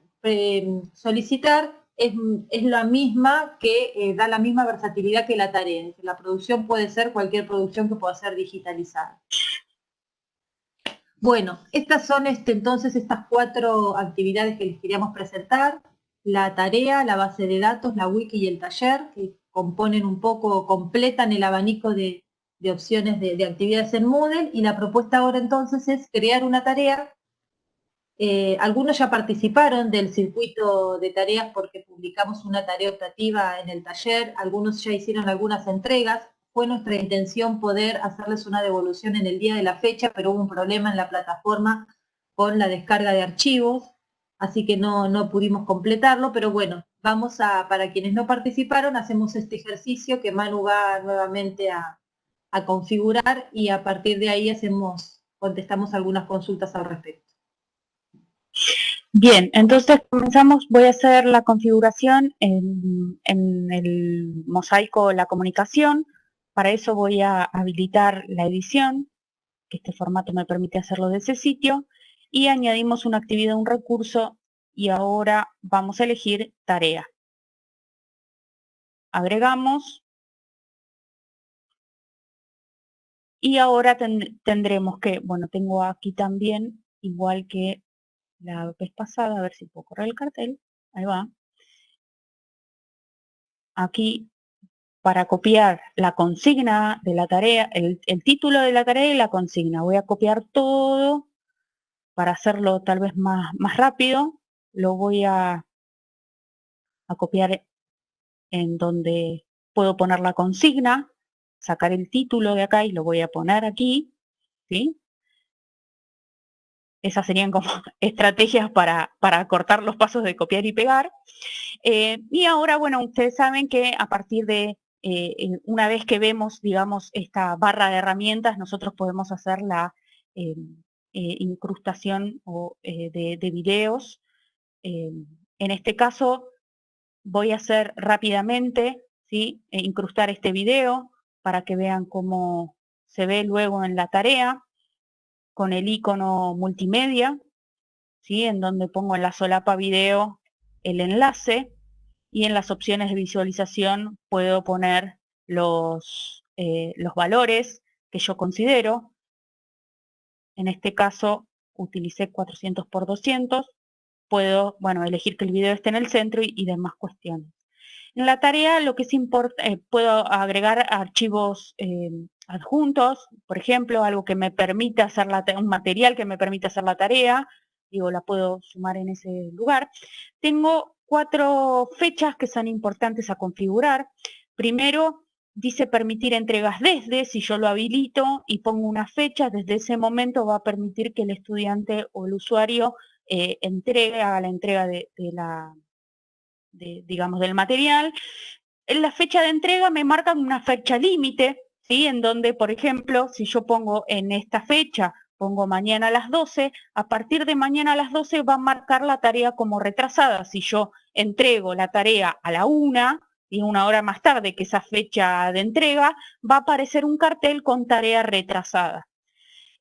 Speaker 2: solicitar es la misma, que da la misma versatilidad que la tarea. Es decir, la producción puede ser cualquier producción que pueda ser digitalizada. Bueno, estas son entonces estas 4 actividades que les queríamos presentar: la tarea, la base de datos, la wiki y el taller, que componen un poco, completan el abanico de opciones de actividades en Moodle, y la propuesta ahora entonces es crear una tarea. Algunos ya participaron del circuito de tareas porque publicamos una tarea optativa en el taller, algunos ya hicieron algunas entregas. Fue nuestra intención poder hacerles una devolución en el día de la fecha, pero hubo un problema en la plataforma con la descarga de archivos, así que no pudimos completarlo, pero bueno, para quienes no participaron, hacemos este ejercicio que Manu va nuevamente a configurar, y a partir de ahí contestamos algunas consultas al respecto.
Speaker 3: Bien, entonces comenzamos. Voy a hacer la configuración en el mosaico La Comunicación. Para eso voy a habilitar la edición, que este formato me permite hacerlo de ese sitio, y añadimos una actividad, un recurso, y ahora vamos a elegir tarea. Agregamos. Y ahora tendremos que, bueno, tengo aquí también, igual que la vez pasada, a ver si puedo correr el cartel, ahí va. Aquí, para copiar la consigna de la tarea, el título de la tarea y la consigna, voy a copiar todo para hacerlo tal vez más rápido, lo voy a copiar en donde puedo poner la consigna, sacar el título de acá y lo voy a poner aquí, ¿sí? Esas serían como estrategias para cortar los pasos de copiar y pegar. Y ahora, bueno, ustedes saben que a partir de, una vez que vemos, digamos, esta barra de herramientas, nosotros podemos hacer la incrustación de videos. En este caso, voy a hacer rápidamente, ¿sí? Incrustar este video para que vean cómo se ve luego en la tarea, con el icono multimedia, ¿sí? En donde pongo en la solapa video el enlace, y en las opciones de visualización puedo poner los valores que yo considero. En este caso utilicé 400 por 200. Puedo, bueno, elegir que el video esté en el centro y demás cuestiones. En la tarea lo que es importante, puedo agregar archivos adjuntos, por ejemplo, algo que me permita hacer un material que me permita hacer la tarea, digo, la puedo sumar en ese lugar. Tengo 4 fechas que son importantes a configurar. Primero, dice permitir entregas desde, si yo lo habilito y pongo una fecha, desde ese momento va a permitir que el estudiante o el usuario haga la entrega digamos, del material. En la fecha de entrega me marcan una fecha límite, ¿sí? En donde, por ejemplo, si yo pongo en esta fecha, pongo mañana a las 12, a partir de mañana a las 12 va a marcar la tarea como retrasada. Si yo entrego la tarea a la 1 y 1 hora más tarde que esa fecha de entrega, va a aparecer un cartel con tarea retrasada.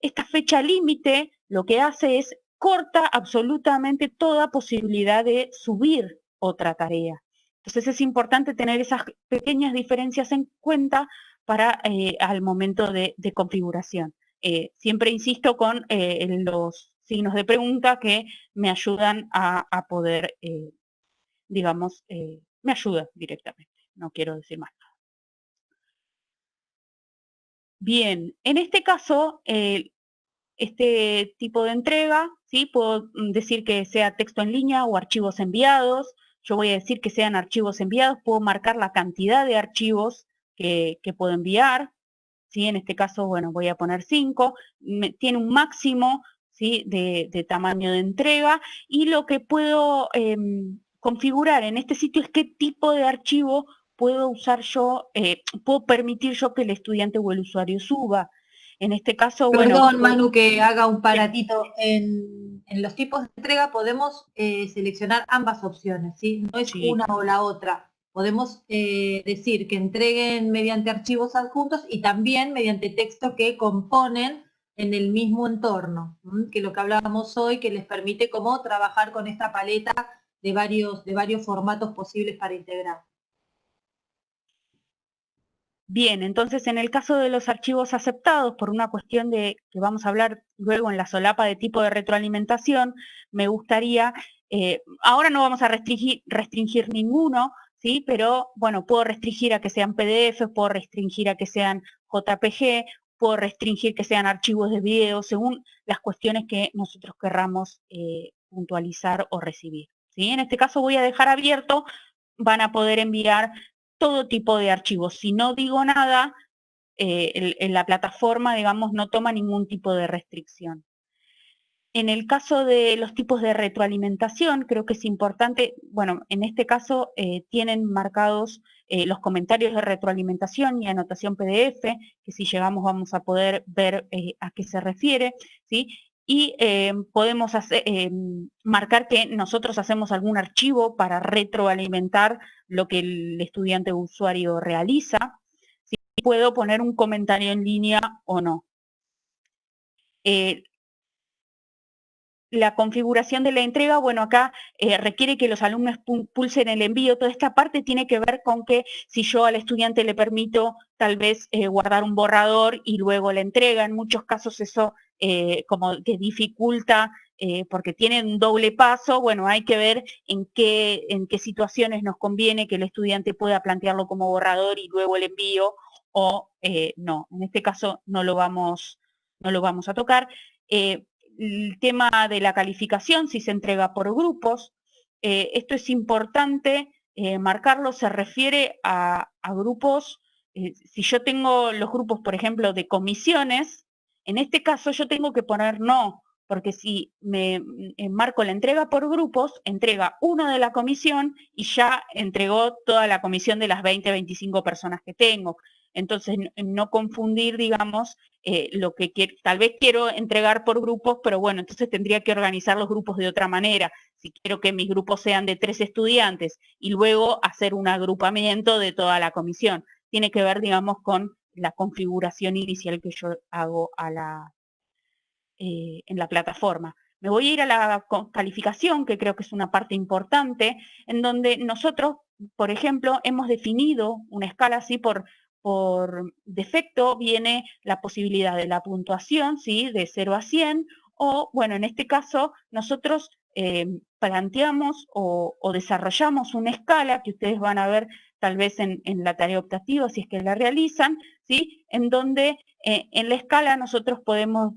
Speaker 3: Esta fecha límite lo que hace es corta absolutamente toda posibilidad de subir otra tarea. Entonces es importante tener esas pequeñas diferencias en cuenta para al momento de configuración. Siempre insisto con los signos de pregunta que me ayudan a poder, digamos, me ayudan directamente, no quiero decir más nada. Bien, en este caso, este tipo de entrega, ¿sí? Puedo decir que sea texto en línea o archivos enviados. Yo voy a decir que sean archivos enviados, puedo marcar la cantidad de archivos que puedo enviar, ¿sí? En este caso, bueno, voy a poner 5. Tiene un máximo, ¿sí? de tamaño de entrega, y lo que puedo configurar en este sitio es qué tipo de archivo puedo usar yo, puedo permitir yo que el estudiante o el usuario suba. En este caso,
Speaker 2: Perdón,
Speaker 3: bueno,
Speaker 2: Manu, que haga un paratito. En los tipos de entrega podemos seleccionar ambas opciones, ¿sí? No es
Speaker 3: sí,
Speaker 2: una o la otra. Podemos decir que entreguen mediante archivos adjuntos y también mediante texto que componen en el mismo entorno, que lo que hablábamos hoy, que les permite cómo trabajar con esta paleta de varios formatos posibles para integrar.
Speaker 3: bien, entonces en el caso de los archivos aceptados, por una cuestión de que vamos a hablar luego en la solapa de tipo de retroalimentación, me gustaría, ahora no vamos a restringir ninguno, ¿sí? Pero bueno, puedo restringir a que sean PDF, puedo restringir a que sean JPG, puedo restringir que sean archivos de video, según las cuestiones que nosotros querramos puntualizar o recibir, ¿sí? En este caso voy a dejar abierto, van a poder enviar todo tipo de archivos. Si no digo nada, en la plataforma, digamos, no toma ningún tipo de restricción. En el caso de los tipos de retroalimentación, creo que es importante, bueno, en este caso tienen marcados los comentarios de retroalimentación y anotación PDF, que si llegamos vamos a poder ver a qué se refiere, ¿sí? Y podemos marcar que nosotros hacemos algún archivo para retroalimentar lo que el estudiante o usuario realiza. ¿Sí? Puedo poner un comentario en línea o no. La configuración de la entrega, bueno, acá requiere que los alumnos pulsen el envío. Toda esta parte tiene que ver con que si yo al estudiante le permito tal vez guardar un borrador y luego la entrega, en muchos casos eso como que dificulta porque tienen un doble paso, bueno, hay que ver en qué situaciones nos conviene que el estudiante pueda plantearlo como borrador y luego el envío, o no. En este caso no lo vamos a tocar. El tema de la calificación, si se entrega por grupos, esto es importante marcarlo, se refiere a grupos, si yo tengo los grupos, por ejemplo, de comisiones, en este caso yo tengo que poner no, porque si me marco la entrega por grupos, entrega uno de la comisión y ya entregó toda la comisión de las 20, 25 personas que tengo. Entonces, no confundir, digamos, lo que tal vez quiero entregar por grupos, pero bueno, entonces tendría que organizar los grupos de otra manera. Si quiero que mis grupos sean de 3 estudiantes y luego hacer un agrupamiento de toda la comisión. Tiene que ver, digamos, con la configuración inicial que yo hago en la plataforma. Me voy a ir a la calificación, que creo que es una parte importante, en donde nosotros, por ejemplo, hemos definido una escala así por defecto, viene la posibilidad de la puntuación, ¿sí? De 0 a 100, o, bueno, en este caso, nosotros planteamos o desarrollamos una escala que ustedes van a ver tal vez en la tarea optativa, si es que la realizan, ¿sí? En donde en la escala nosotros podemos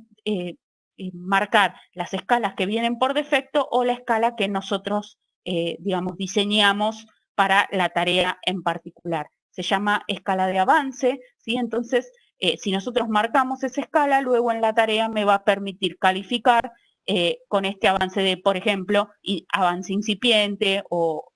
Speaker 3: marcar las escalas que vienen por defecto o la escala que nosotros, digamos, diseñamos para la tarea en particular. Se llama escala de avance, ¿sí? Entonces, si nosotros marcamos esa escala, luego en la tarea me va a permitir calificar con este avance de, por ejemplo, avance incipiente o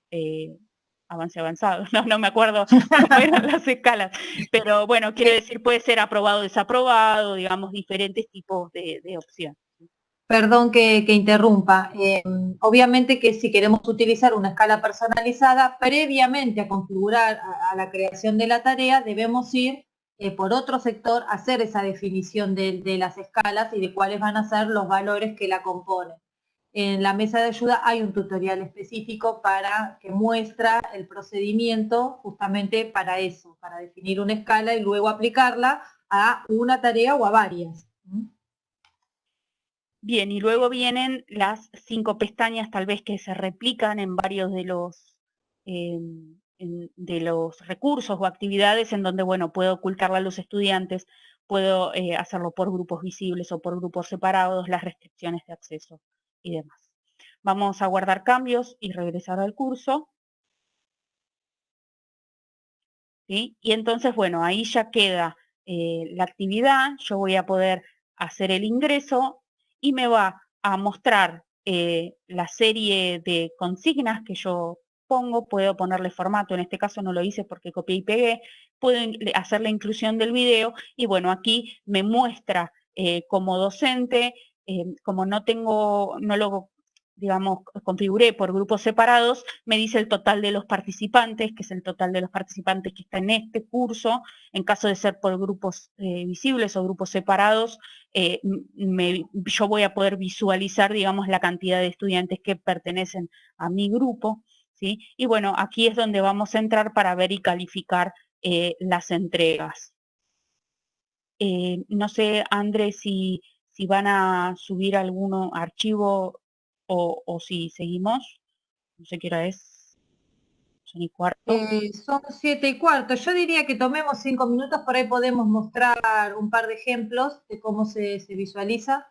Speaker 3: avance avanzado, no me acuerdo cómo eran las escalas, pero bueno, quiero decir, puede ser aprobado o desaprobado, digamos, diferentes tipos de opciones.
Speaker 2: Perdón que interrumpa. Obviamente que si queremos utilizar una escala personalizada, previamente a configurar a la creación de la tarea, debemos ir por otro sector a hacer esa definición de las escalas y de cuáles van a ser los valores que la componen. En la mesa de ayuda hay un tutorial específico que muestra el procedimiento justamente para eso, para definir una escala y luego aplicarla a una tarea o a varias.
Speaker 3: Bien, y luego vienen las 5 pestañas tal vez que se replican en varios de los recursos o actividades en donde, bueno, puedo ocultarla a los estudiantes, puedo hacerlo por grupos visibles o por grupos separados, las restricciones de acceso y demás. Vamos a guardar cambios y regresar al curso. ¿Sí? Y entonces, bueno, ahí ya queda la actividad, yo voy a poder hacer el ingreso y me va a mostrar la serie de consignas que yo pongo, puedo ponerle formato, en este caso no lo hice porque copié y pegué, puedo hacer la inclusión del video y bueno, aquí me muestra como docente, como no lo digamos, configuré por grupos separados, me dice el total de los participantes, que es el total de los participantes que está en este curso. En caso de ser por grupos visibles o grupos separados, yo voy a poder visualizar, digamos, la cantidad de estudiantes que pertenecen a mi grupo, ¿sí? Y bueno, aquí es donde vamos a entrar para ver y calificar las entregas. No sé, Andrés, si van a subir algún archivo o si seguimos, no sé qué hora es, son y cuarto.
Speaker 2: Son 7:15, yo diría que tomemos 5 minutos, por ahí podemos mostrar un par de ejemplos de cómo se visualiza.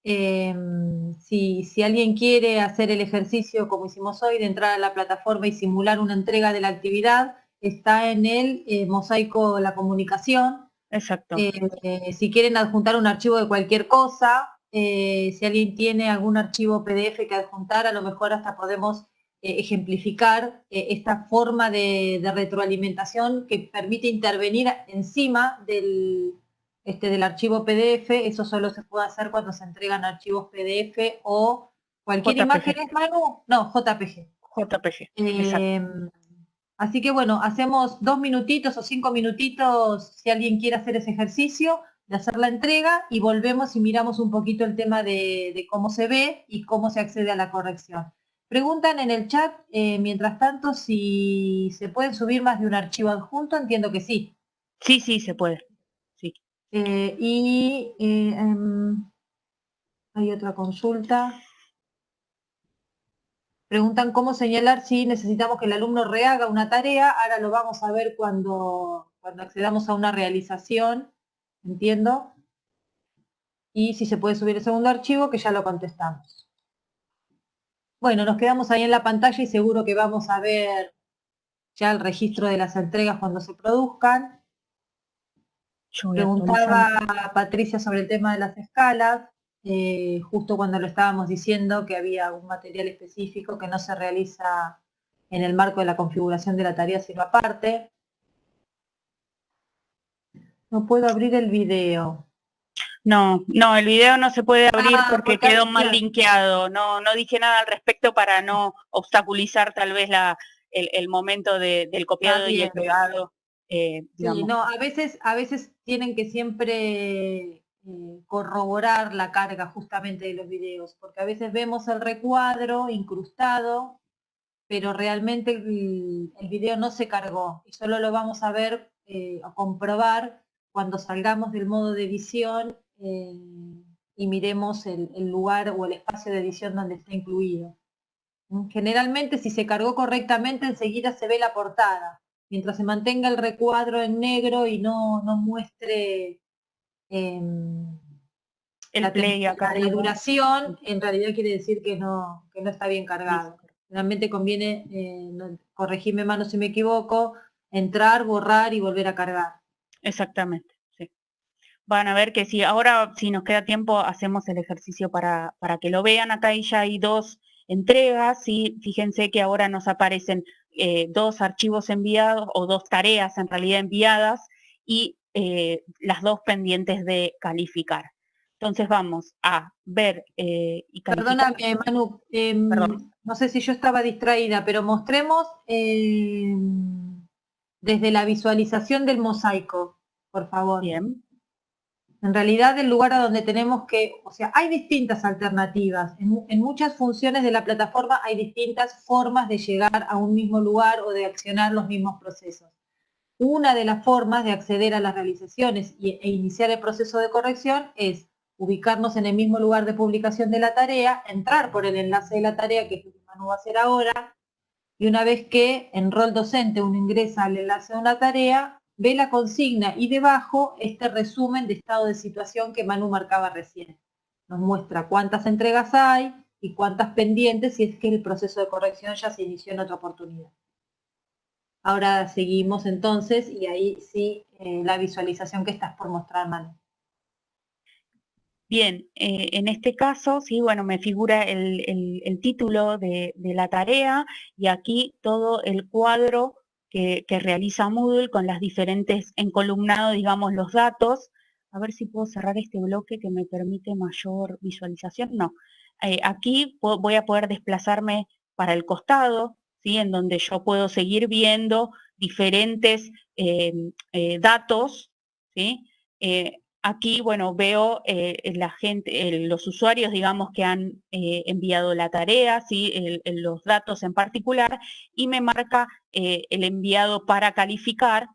Speaker 2: Si alguien quiere hacer el ejercicio como hicimos hoy, de entrar a la plataforma y simular una entrega de la actividad, está en el mosaico la comunicación.
Speaker 3: Exacto.
Speaker 2: Si quieren adjuntar un archivo de cualquier cosa, si alguien tiene algún archivo PDF que adjuntar, a lo mejor hasta podemos ejemplificar esta forma de retroalimentación que permite intervenir encima del archivo PDF. Eso solo se puede hacer cuando se entregan archivos PDF o cualquier
Speaker 3: JPG.
Speaker 2: imagen, ¿es, Manu? No, JPG.
Speaker 3: JPG,
Speaker 2: Así que bueno, hacemos 2 minutitos o 5 minutitos si alguien quiere hacer ese ejercicio de hacer la entrega y volvemos y miramos un poquito el tema de cómo se ve y cómo se accede a la corrección. Preguntan en el chat, mientras tanto, si se pueden subir más de un archivo adjunto. Entiendo que sí.
Speaker 3: Sí, se puede. Sí.
Speaker 2: Hay otra consulta. Preguntan cómo señalar si necesitamos que el alumno rehaga una tarea. Ahora lo vamos a ver cuando accedamos a una realización, entiendo. Y si se puede subir el segundo archivo, que ya lo contestamos. Bueno, nos quedamos ahí en la pantalla y seguro que vamos a ver ya el registro de las entregas cuando se produzcan. Preguntaba Patricia sobre el tema de las escalas. Justo cuando lo estábamos diciendo que había un material específico que no se realiza en el marco de la configuración de la tarea, sino aparte. No puedo abrir el video.
Speaker 3: No, el video no se puede abrir porque quedó mal
Speaker 2: claro.
Speaker 3: linkeado. No dije nada al respecto para no obstaculizar tal vez el momento del copiado y el pegado.
Speaker 2: Sí, no, a veces tienen que siempre corroborar la carga justamente de los videos, porque a veces vemos el recuadro incrustado, pero realmente el video no se cargó y solo lo vamos a ver o comprobar cuando salgamos del modo de edición y miremos el lugar o el espacio de edición donde está incluido. Generalmente, si se cargó correctamente, enseguida se ve la portada. Mientras se mantenga el recuadro en negro y no muestre
Speaker 3: el play acá
Speaker 2: de duración, en realidad quiere decir que no está bien cargado. Realmente conviene, corregirme mano si me equivoco, entrar, borrar y volver a cargar.
Speaker 3: Exactamente, sí. Van a ver que si ahora, si nos queda tiempo, hacemos el ejercicio para que lo vean. Acá ya hay 2 entregas, ¿sí? Fíjense que ahora nos aparecen 2 archivos enviados, o 2 tareas en realidad enviadas, y las 2 pendientes de calificar. Entonces vamos a ver y calificar.
Speaker 2: Perdóname, Manu,
Speaker 3: Perdón.
Speaker 2: no sé si yo estaba distraída, pero mostremos desde la visualización del mosaico, por favor.
Speaker 3: Bien.
Speaker 2: En realidad el lugar a donde tenemos que, o sea, hay distintas alternativas. En muchas funciones de la plataforma hay distintas formas de llegar a un mismo lugar o de accionar los mismos procesos. Una de las formas de acceder a las realizaciones e iniciar el proceso de corrección es ubicarnos en el mismo lugar de publicación de la tarea, entrar por el enlace de la tarea, que es lo que Manu va a hacer ahora, y una vez que en rol docente uno ingresa al enlace de una tarea, ve la consigna y debajo este resumen de estado de situación que Manu marcaba recién. Nos muestra cuántas entregas hay y cuántas pendientes si es que el proceso de corrección ya se inició en otra oportunidad. Ahora seguimos entonces y ahí sí la visualización que estás por mostrar, Manu.
Speaker 3: Bien, en este caso, sí, bueno, me figura el título de la tarea y aquí todo el cuadro que realiza Moodle con las diferentes, encolumnado, digamos, los datos. A ver si puedo cerrar este bloque que me permite mayor visualización. No, aquí voy a poder desplazarme para el costado, ¿sí? En donde yo puedo seguir viendo diferentes datos, ¿sí? Aquí, bueno, veo la gente, los usuarios, digamos, que han enviado la tarea, ¿sí? Los datos en particular, y me marca el enviado para calificar,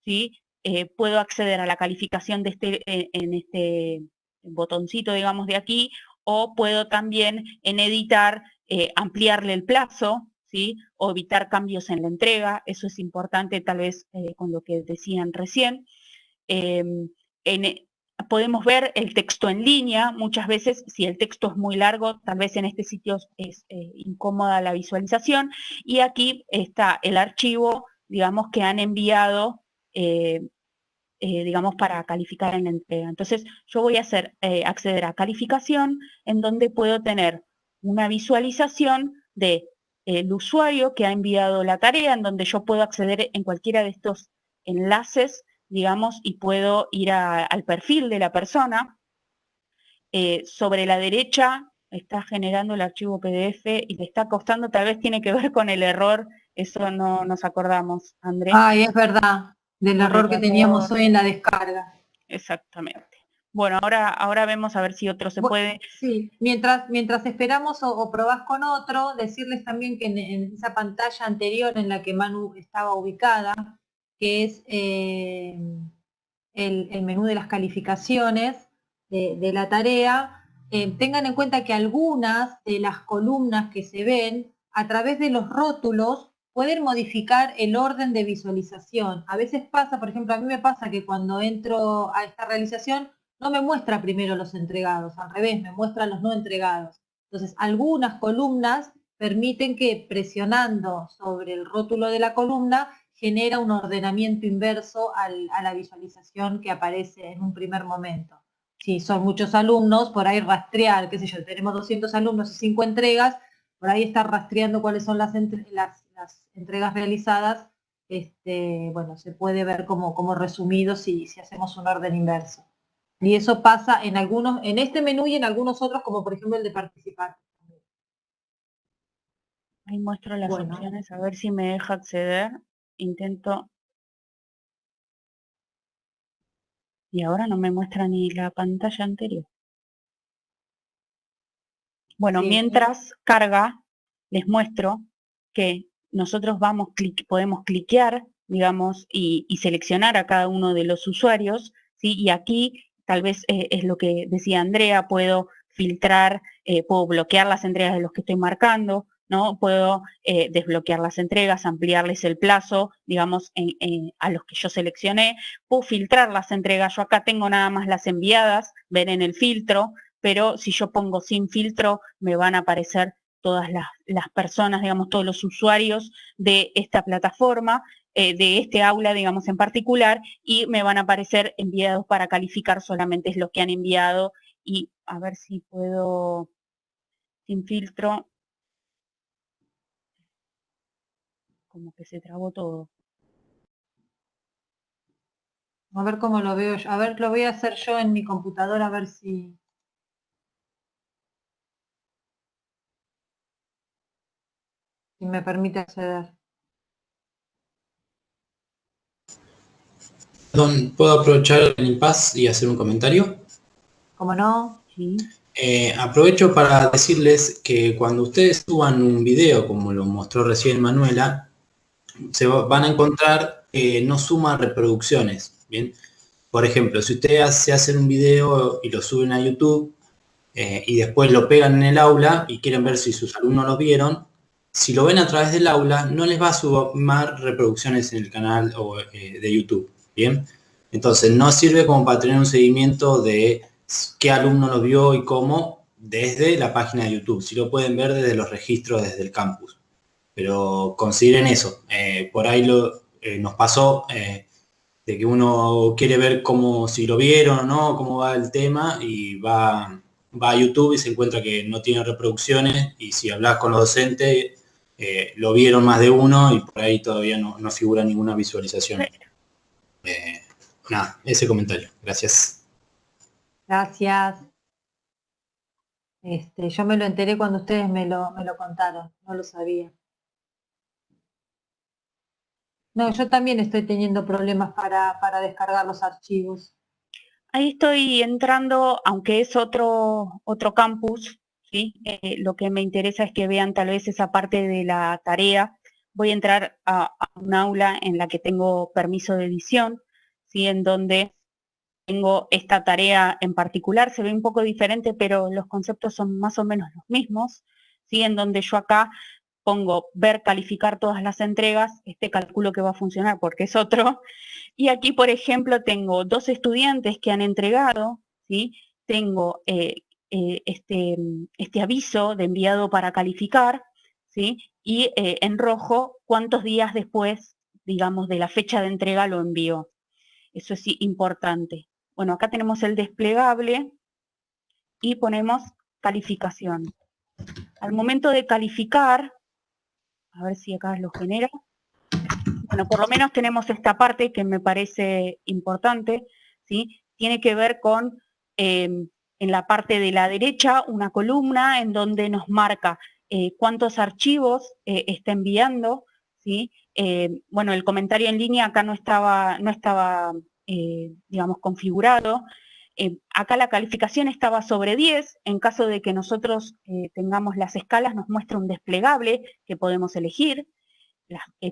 Speaker 3: ¿sí? Puedo acceder a la calificación de en este botoncito, digamos, de aquí, o puedo también en editar ampliarle el plazo, ¿sí? O evitar cambios en la entrega. Eso es importante, tal vez, con lo que decían recién. Podemos ver el texto en línea. Muchas veces, si el texto es muy largo, tal vez en este sitio es incómoda la visualización, y aquí está el archivo, digamos, que han enviado, digamos, para calificar en la entrega. Entonces, yo voy a acceder a calificación, en donde puedo tener una visualización del usuario que ha enviado la tarea, en donde yo puedo acceder en cualquiera de estos enlaces, digamos, y puedo ir al perfil de la persona. Sobre la derecha está generando el archivo PDF y le está costando, tal vez tiene que ver con el error, eso no nos acordamos, André.
Speaker 2: Ay, es verdad, del error que teníamos hoy en la descarga.
Speaker 3: Exactamente. Bueno, ahora vemos a ver si otro se puede.
Speaker 2: Sí, mientras esperamos o probás con otro, decirles también que en esa pantalla anterior en la que Manu estaba ubicada, que es el menú de las calificaciones de la tarea, tengan en cuenta que algunas de las columnas que se ven, a través de los rótulos, pueden modificar el orden de visualización. A veces pasa, por ejemplo, a mí me pasa que cuando entro a esta realización, no me muestra primero los entregados, al revés, me muestra los no entregados. Entonces, algunas columnas permiten que presionando sobre el rótulo de la columna genera un ordenamiento inverso a la visualización que aparece en un primer momento. Si son muchos alumnos, por ahí rastrear, qué sé yo, tenemos 200 alumnos y 5 entregas, por ahí estar rastreando cuáles son las entregas realizadas, bueno, se puede ver como resumido si hacemos un orden inverso. Y eso pasa en este menú y en algunos otros, como por ejemplo el de participar.
Speaker 3: Ahí muestro las opciones, a ver si me deja acceder. Intento. Y ahora no me muestra ni la pantalla anterior. Bueno, sí. Mientras carga, les muestro que nosotros podemos cliquear, digamos, y seleccionar a cada uno de los usuarios, ¿sí? Y aquí, tal vez es lo que decía Andrea, puedo filtrar, puedo bloquear las entregas de los que estoy marcando, ¿no? Puedo desbloquear las entregas, ampliarles el plazo, digamos, a los que yo seleccioné. Puedo filtrar las entregas. Yo acá tengo nada más las enviadas, ven en el filtro, pero si yo pongo sin filtro, me van a aparecer todas las personas, digamos, todos los usuarios de esta plataforma, de este aula, digamos, en particular, y me van a aparecer enviados para calificar, solamente es lo que han enviado, y a ver si puedo, sin filtro, como que se trabó todo.
Speaker 2: A ver cómo lo veo yo. A ver, lo voy a hacer yo en mi computadora, a ver si me permite acceder.
Speaker 7: Perdón, ¿puedo aprovechar el impasse y hacer un comentario?
Speaker 2: ¿Cómo no?
Speaker 3: Sí.
Speaker 7: Aprovecho para decirles que cuando ustedes suban un video, como lo mostró recién Manuela, se van a encontrar que no suma reproducciones, ¿bien? Por ejemplo, si ustedes se hacen un video y lo suben a YouTube y después lo pegan en el aula y quieren ver si sus alumnos lo vieron, si lo ven a través del aula, no les va a sumar reproducciones en el canal de YouTube, ¿bien? Entonces, no sirve como para tener un seguimiento de qué alumno lo vio y cómo desde la página de YouTube. Si lo pueden ver desde los registros desde el campus. Pero consideren eso. Por ahí nos pasó de que uno quiere ver si lo vieron o no, cómo va el tema, y va a YouTube y se encuentra que no tiene reproducciones, y si hablas con los docentes, lo vieron más de uno y por ahí todavía no figura ninguna visualización. Nada, ese comentario. Gracias.
Speaker 2: Gracias. Yo me lo enteré cuando ustedes me lo contaron, no lo sabía. No, yo también estoy teniendo problemas para descargar los archivos.
Speaker 3: Ahí estoy entrando, aunque es otro campus, ¿sí? Lo que me interesa es que vean tal vez esa parte de la tarea. Voy a entrar a un aula en la que tengo permiso de edición, ¿sí? En donde tengo esta tarea en particular, se ve un poco diferente, pero los conceptos son más o menos los mismos, ¿sí? En donde yo acá pongo ver, calificar todas las entregas, calculo que va a funcionar porque es otro, y aquí, por ejemplo, tengo 2 estudiantes que han entregado, ¿sí? Tengo este aviso de enviado para calificar, ¿sí? Y en rojo, cuántos días después, digamos, de la fecha de entrega lo envió. Eso es importante. Bueno, acá tenemos el desplegable y ponemos calificación. Al momento de calificar, a ver si acá lo genera. Bueno, por lo menos tenemos esta parte que me parece importante, ¿sí? Tiene que ver con, en la parte de la derecha, una columna en donde nos marca cuántos archivos está enviando, ¿sí? Bueno, el comentario en línea acá no estaba digamos, configurado. Acá la calificación estaba sobre 10, en caso de que nosotros tengamos las escalas, nos muestra un desplegable que podemos elegir,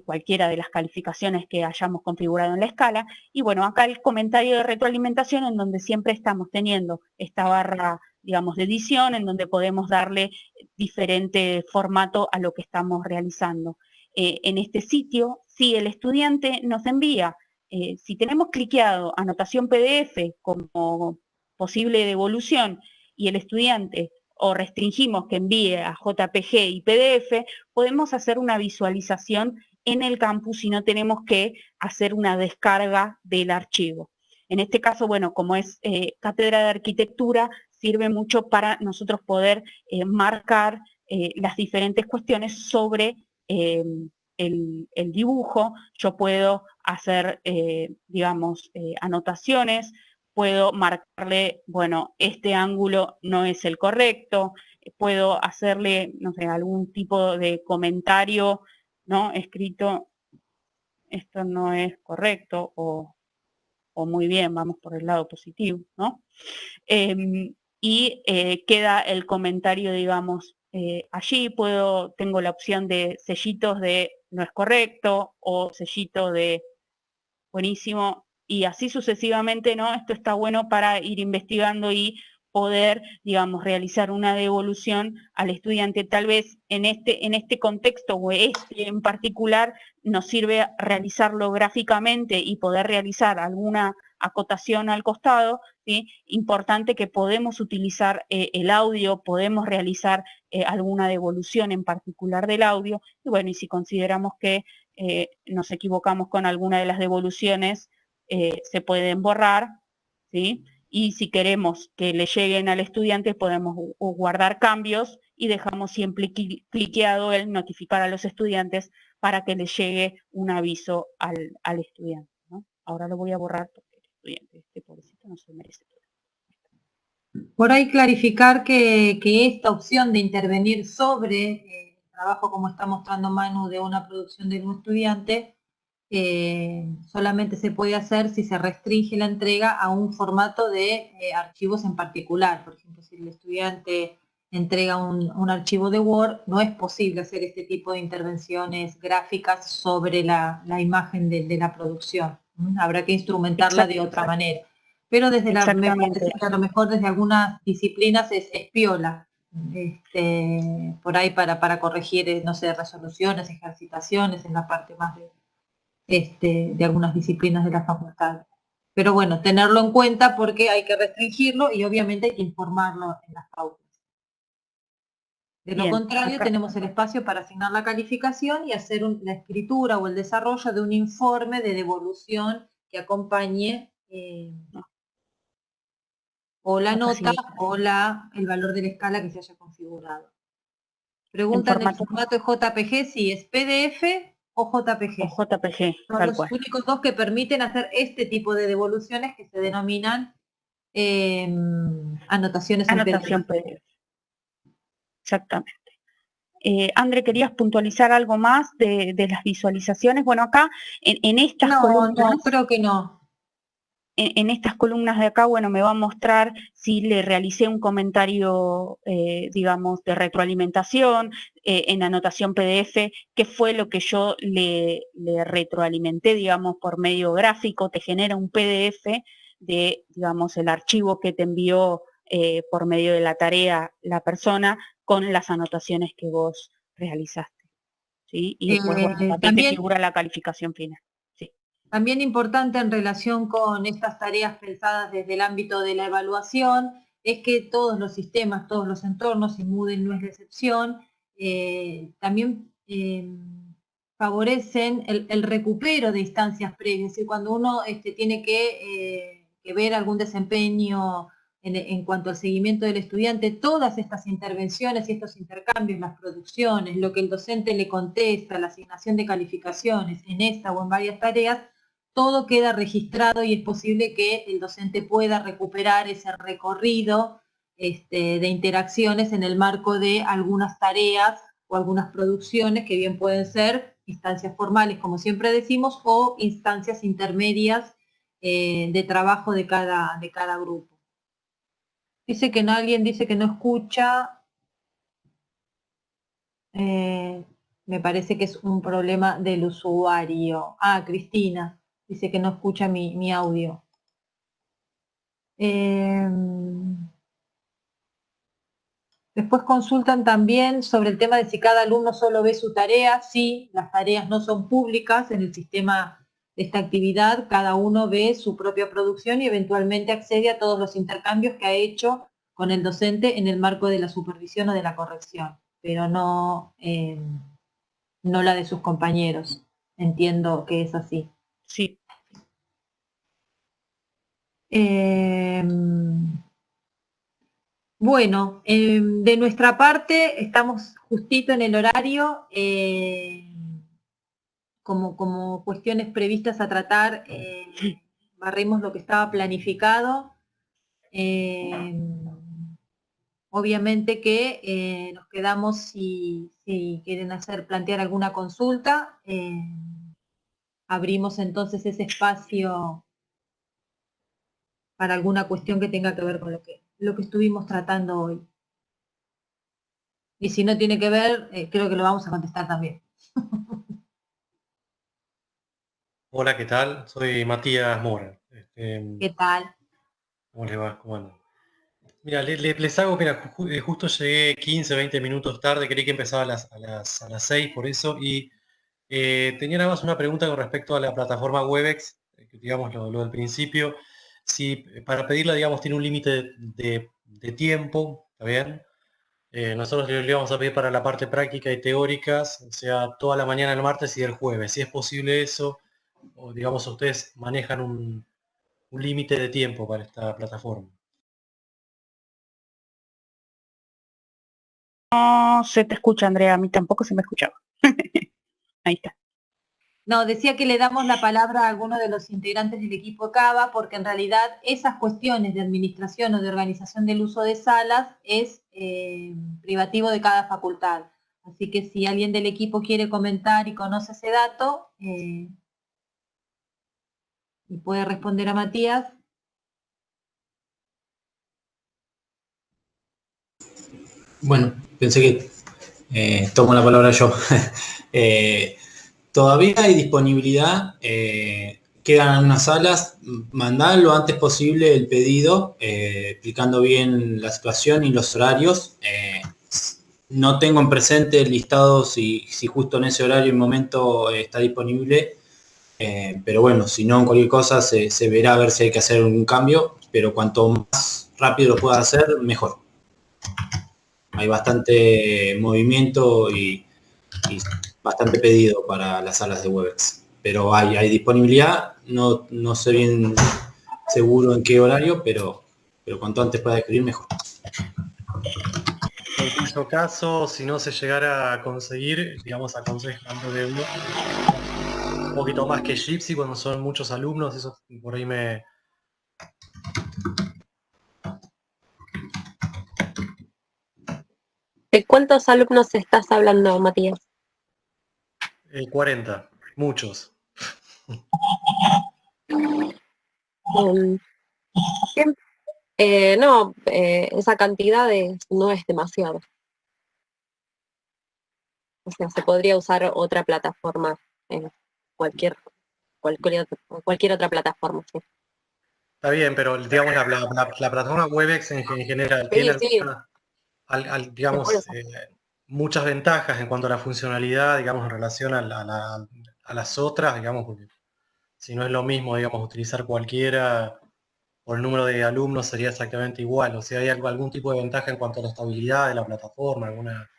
Speaker 3: cualquiera de las calificaciones que hayamos configurado en la escala, y bueno, acá el comentario de retroalimentación en donde siempre estamos teniendo esta barra digamos, de edición, en donde podemos darle diferente formato a lo que estamos realizando. En este sitio, si el estudiante nos envía, si tenemos cliqueado anotación PDF como posible devolución y el estudiante o restringimos que envíe a JPG y PDF, podemos hacer una visualización en el campus y no tenemos que hacer una descarga del archivo. En este caso, bueno, como es cátedra de arquitectura, sirve mucho para nosotros poder marcar las diferentes cuestiones sobre el dibujo. Yo puedo hacer, digamos, anotaciones, puedo marcarle, bueno, este ángulo no es el correcto, puedo hacerle, no sé, algún tipo de comentario, ¿no? Escrito, esto no es correcto, o muy bien, vamos por el lado positivo, ¿no? Queda el comentario, digamos, allí tengo la opción de sellitos de no es correcto, o sellito de buenísimo, y así sucesivamente, ¿no? Esto está bueno para ir investigando y poder, digamos, realizar una devolución al estudiante. Tal vez en este contexto o en particular nos sirve realizarlo gráficamente y poder realizar alguna acotación al costado, ¿sí? Importante que podemos utilizar el audio, podemos realizar alguna devolución en particular del audio, y bueno, y si consideramos que nos equivocamos con alguna de las devoluciones, se pueden borrar, ¿sí? Y si queremos que le lleguen al estudiante, podemos guardar cambios y dejamos siempre cliqueado el notificar a los estudiantes para que les llegue un aviso al estudiante, ¿no? Ahora lo voy a borrar porque el estudiante, este pobrecito, no se merece todo.
Speaker 2: Por ahí clarificar que esta opción de intervenir sobre el trabajo, como está mostrando Manu, de una producción de un estudiante, solamente se puede hacer si se restringe la entrega a un formato de archivos en particular. Por ejemplo, si el estudiante entrega un archivo de Word, no es posible hacer este tipo de intervenciones gráficas sobre la imagen de la producción. Habrá que instrumentarla de otra manera. Pero desde me parece que a lo mejor desde algunas disciplinas es piola. Por ahí para corregir, no sé, resoluciones, ejercitaciones en la parte más de algunas disciplinas de la facultad. Pero bueno, tenerlo en cuenta porque hay que restringirlo y obviamente hay que informarlo en las pautas. De lo contrario, tenemos el espacio para asignar la calificación y hacer la escritura o el desarrollo de un informe de devolución que acompañe o la nota o el valor de la escala que se haya configurado. Preguntan el formato de JPG si es PDF o JPG.
Speaker 3: O JPG,
Speaker 2: son los únicos dos que permiten hacer este tipo de devoluciones que se denominan anotaciones en PDF.
Speaker 3: Exactamente. André, ¿querías puntualizar algo más de las visualizaciones? Bueno, acá en estas columnas...
Speaker 2: No, creo que no.
Speaker 3: En estas columnas de acá, bueno, me va a mostrar si le realicé un comentario, digamos, de retroalimentación, en anotación PDF, qué fue lo que yo le retroalimenté, digamos, por medio gráfico. Te genera un PDF de, digamos, el archivo que te envió por medio de la tarea la persona con las anotaciones que vos realizaste, ¿sí? Y después, bueno, también te figura la calificación final.
Speaker 2: También importante en relación con estas tareas pensadas desde el ámbito de la evaluación es que todos los sistemas, todos los entornos, y Moodle no es la excepción, también favorecen el recupero de instancias previas. Es decir, cuando uno tiene que ver algún desempeño en cuanto al seguimiento del estudiante, todas estas intervenciones y estos intercambios, las producciones, lo que el docente le contesta, la asignación de calificaciones en esta o en varias tareas, todo queda registrado y es posible que el docente pueda recuperar ese recorrido de interacciones en el marco de algunas tareas o algunas producciones que bien pueden ser instancias formales, como siempre decimos, o instancias intermedias de trabajo de cada grupo. Alguien dice que no escucha. Me parece que es un problema del usuario. Ah, Cristina. Dice que no escucha mi audio. Después consultan también sobre el tema de si cada alumno solo ve su tarea. Sí, las tareas no son públicas en el sistema de esta actividad, cada uno ve su propia producción y eventualmente accede a todos los intercambios que ha hecho con el docente en el marco de la supervisión o de la corrección, pero no, no la de sus compañeros. Entiendo que es así.
Speaker 3: Sí.
Speaker 2: Bueno, de nuestra parte estamos justito en el horario. Como cuestiones previstas a tratar, barremos lo que estaba planificado. Obviamente que nos quedamos si quieren plantear alguna consulta. Abrimos entonces ese espacio para alguna cuestión que tenga que ver con lo que estuvimos tratando hoy. Y si no tiene que ver, creo que lo vamos a contestar también.
Speaker 8: Hola, ¿qué tal? Soy Matías Mora.
Speaker 2: ¿Qué tal?
Speaker 8: ¿Cómo les va? ¿Cómo andan? Mira, les hago, mira, justo llegué 15, 20 minutos tarde, creí que empezaba a las 6 por eso, y tenía nada más una pregunta con respecto a la plataforma Webex, digamos lo del principio, si para pedirla, digamos, tiene un límite de tiempo, ¿está bien? Nosotros le vamos a pedir para la parte práctica y teóricas, o sea, toda la mañana el martes y el jueves, si es posible eso, o digamos ustedes manejan un límite de tiempo para esta plataforma.
Speaker 3: No se te escucha, Andrea, a mí tampoco se me escuchaba. Ahí está.
Speaker 2: No, decía que le damos la palabra a alguno de los integrantes del equipo CABA, porque en realidad esas cuestiones de administración o de organización del uso de salas es privativo de cada facultad. Así que si alguien del equipo quiere comentar y conoce ese dato, y puede responder a Matías.
Speaker 7: Bueno, pensé que tomo la palabra yo. Todavía hay disponibilidad, quedan algunas salas, mandar lo antes posible el pedido, explicando bien la situación y los horarios. No tengo en presente el listado si justo en ese horario y momento está disponible, pero bueno, si no, en cualquier cosa se verá a ver si hay que hacer algún cambio, pero cuanto más rápido lo pueda hacer, mejor. Hay bastante movimiento y bastante pedido para las salas de Webex, pero hay disponibilidad, no sé bien seguro en qué horario, pero cuanto antes pueda escribir, mejor.
Speaker 8: En cuyo caso, si no se llegara a conseguir, digamos, aconsejándole un poquito más que Gypsy cuando son muchos alumnos, eso por ahí me...
Speaker 9: ¿De cuántos alumnos estás hablando, Matías?
Speaker 8: 40, muchos.
Speaker 9: No, esa cantidad no es demasiado. O sea, se podría usar otra plataforma, cualquier otra plataforma. Sí.
Speaker 8: Está bien, pero digamos la plataforma Webex en general
Speaker 9: Sí,
Speaker 8: tiene
Speaker 9: sí.
Speaker 8: digamos, muchas ventajas en cuanto a la funcionalidad, digamos, en relación a las otras, digamos, porque si no es lo mismo, digamos, utilizar cualquiera por el número de alumnos sería exactamente igual. O sea, ¿hay algún tipo de ventaja en cuanto a la estabilidad de la plataforma, alguna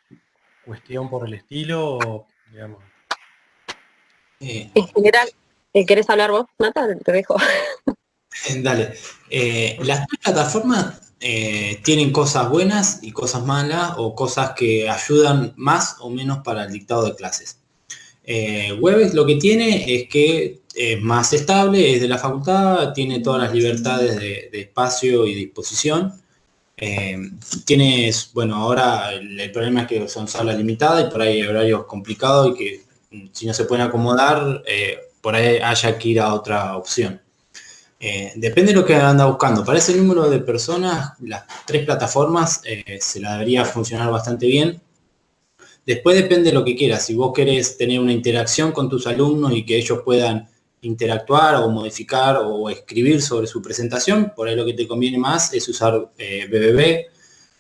Speaker 8: cuestión por el estilo? O, digamos?
Speaker 9: En general, ¿querés hablar vos, Nata? Te dejo.
Speaker 7: Dale. Las tres plataformas tienen cosas buenas y cosas malas, o cosas que ayudan más o menos para el dictado de clases. Webex lo que tiene es que es más estable, es de la facultad, tiene todas las libertades de espacio y disposición. Tienes, bueno, ahora el problema es que son salas limitadas y por ahí hay horarios complicados y que si no se pueden acomodar, por ahí haya que ir a otra opción. Depende de lo que anda buscando. Para ese número de personas, las tres plataformas se la debería funcionar bastante bien. Después depende de lo que quieras. Si vos querés tener una interacción con tus alumnos y que ellos puedan interactuar o modificar o escribir sobre su presentación, por ahí lo que te conviene más es usar BBB.